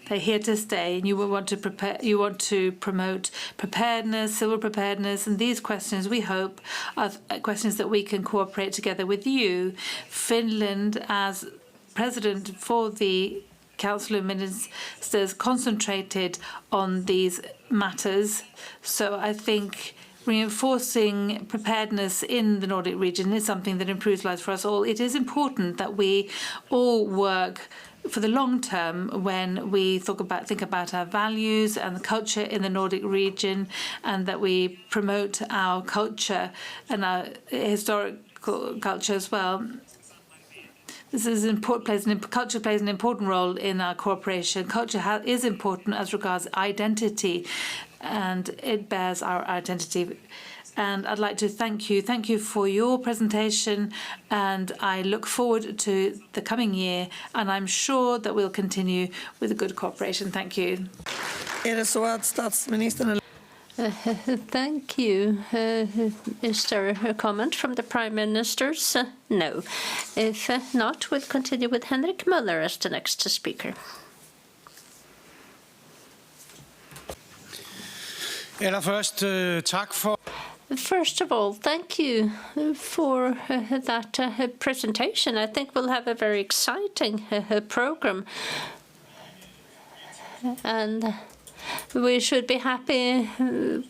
They're here to stay, and you will want to prepare. You want to promote preparedness, civil preparedness, and these questions, we hope, are questions that we can cooperate together with you. Finland, as president for the Council of Ministers, concentrated on these matters. So I think reinforcing preparedness in the Nordic region is something that improves lives for us all. It is important that we all work for the long term when we think about our values and the culture in the Nordic region, and that we promote our culture and our historical culture as well. This is important. Culture plays an important role in our cooperation. Culture is important as regards identity, and it bears our identity. And I'd like to thank you. Thank you for your presentation, and I look forward to the coming year, and I'm sure that we'll continue with a good cooperation. Thank you.
Thank you. Is there a comment from the Prime Ministers? No. If not, we'll continue with Henrik Möller as the next speaker. First of all, thank you for that presentation. I think we'll have a very exciting program. And we should be happy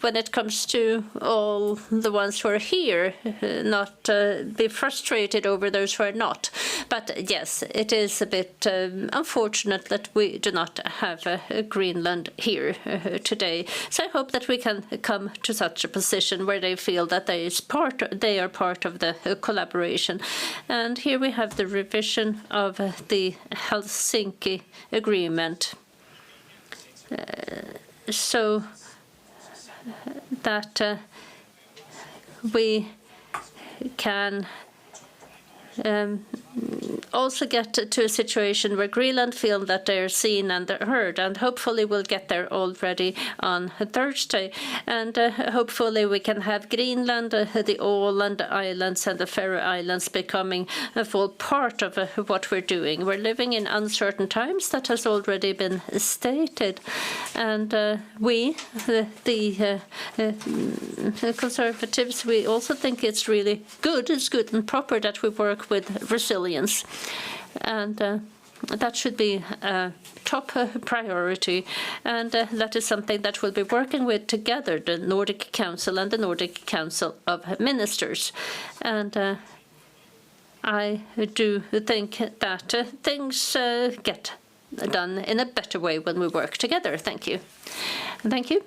when it comes to all the ones who are here, not be frustrated over those who are not. But yes, it is a bit unfortunate that we do not have Greenland here today. So I hope that we can come to such a position where they feel that they are part of the collaboration. And here we have the revision of the Helsinki Agreement. So that we can also get to a situation where Greenland feel that they're seen and heard, and hopefully we'll get there already on Thursday. And hopefully we can have Greenland, the Åland Islands and the Faroe Islands becoming a full part of what we're doing. We're living in uncertain times, that has already been stated. And we, the Conservatives, we also think it's really good, it's good and proper that we work with resilience, and that should be a top priority, and that is something that we'll be working with together, the Nordic Council and the Nordic Council of Ministers. And I do think that things get done in a better way when we work together. Thank you. Thank you.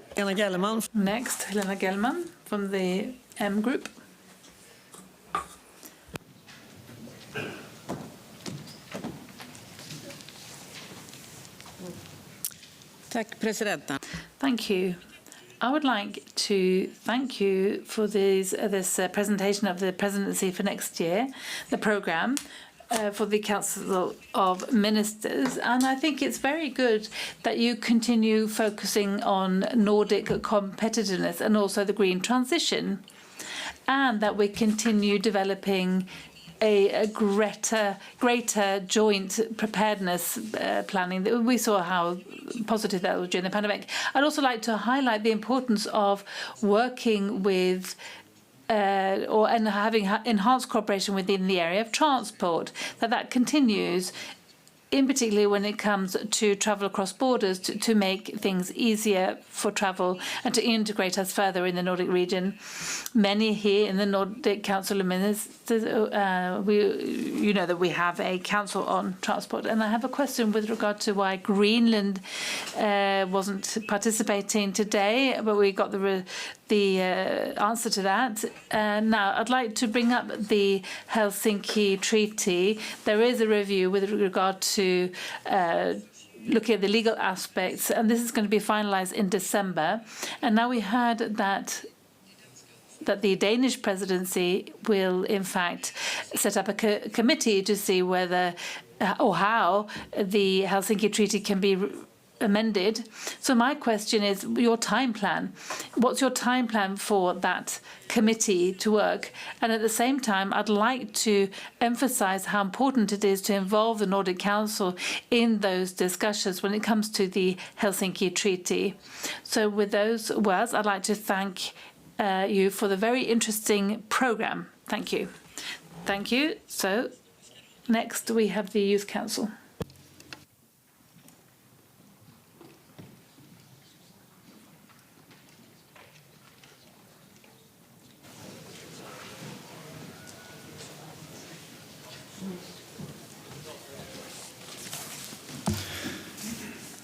Next, Helena Gellman from the M Group. Thank you. I would like to thank you for this presentation of the presidency for next year, the programme for the Council of Ministers. And I think it's very good that you continue focusing on Nordic competitiveness and also the green transition, and that we continue developing a greater joint preparedness planning. We saw how positive that was during the pandemic. I'd also like to highlight the importance of working with and having enhanced cooperation within the area of transport, that continues, in particular when it comes to travel across borders, to make things easier for travel and to integrate us further in the Nordic region. Many here in the Nordic Council of Ministers, you know that we have a council on transport. And I have a question with regard to why Greenland wasn't participating today, but we got the answer to that. Now, I'd like to bring up the Helsinki Treaty. There is a review with regard to looking at the legal aspects, and this is going to be finalized in December. And now we heard that the Danish presidency will, in fact, set up a committee to see whether or how the Helsinki Treaty can be amended. So my question is your time plan. What's your time plan for that committee to work? And at the same time, I'd like to emphasize how important it is to involve the Nordic Council in those discussions when it comes to the Helsinki Treaty. So with those words, I'd like to thank you for the very interesting program. Thank you. Thank you. So next we have the Youth Council.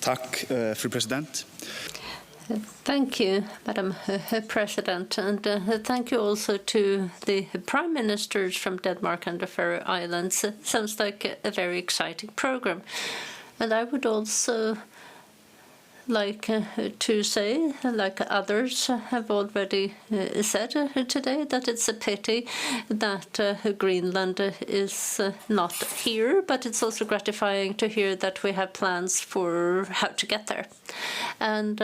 Tack, fru president.
Thank you, Madam President, and thank you also to the Prime Ministers from Denmark and the Faroe Islands. Sounds like a very exciting program. And I would also like to say, like others have already said today, that it's a pity that Greenland is not here, but it's also gratifying to hear that we have plans for how to get there. And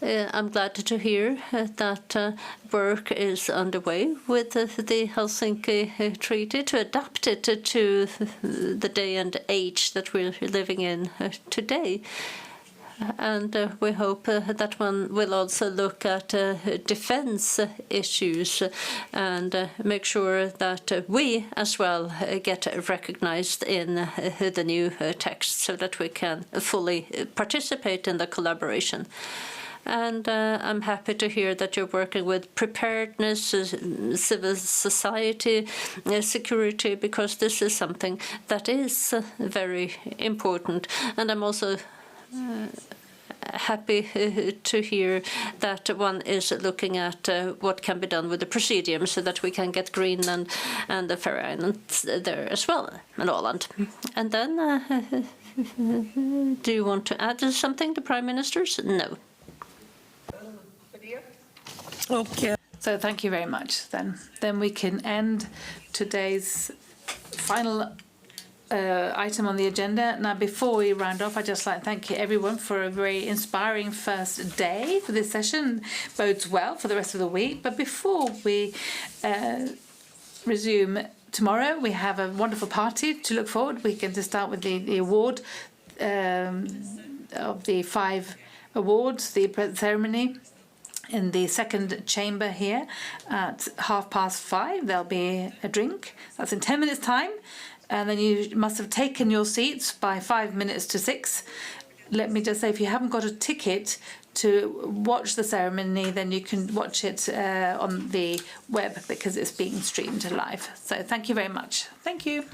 I'm glad to hear that work is underway with the Helsinki Treaty to adapt it to the day and age that we're living in today. And we hope that one will also look at defense issues and make sure that we as well get recognized in the new text so that we can fully participate in the collaboration. And I'm happy to hear that you're working with preparedness, civil society, security, because this is something that is very important. And I'm also happy to hear that one is looking at what can be done with the Presidium so that we can get Greenland and the Faroe Islands there as well, and Åland. And then, do you want to add something, the Prime Ministers? No.
Okay. So thank you very much. Then we can end today's final item on the agenda. Now, before we round off, I'd just like to thank you everyone for a very inspiring first day for this session. Bodes well for the rest of the week. But before we resume tomorrow, we have a wonderful party to look forward. We can just start with the award of the 5 awards, the ceremony in the second chamber here at 5:30. There'll be a drink. That's in 10 minutes' time. And then you must have taken your seats by 5 minutes to 6. Let me just say, if you haven't got a ticket to watch the ceremony, then you can watch it on the web because it's being streamed live. So thank you very much. Thank you.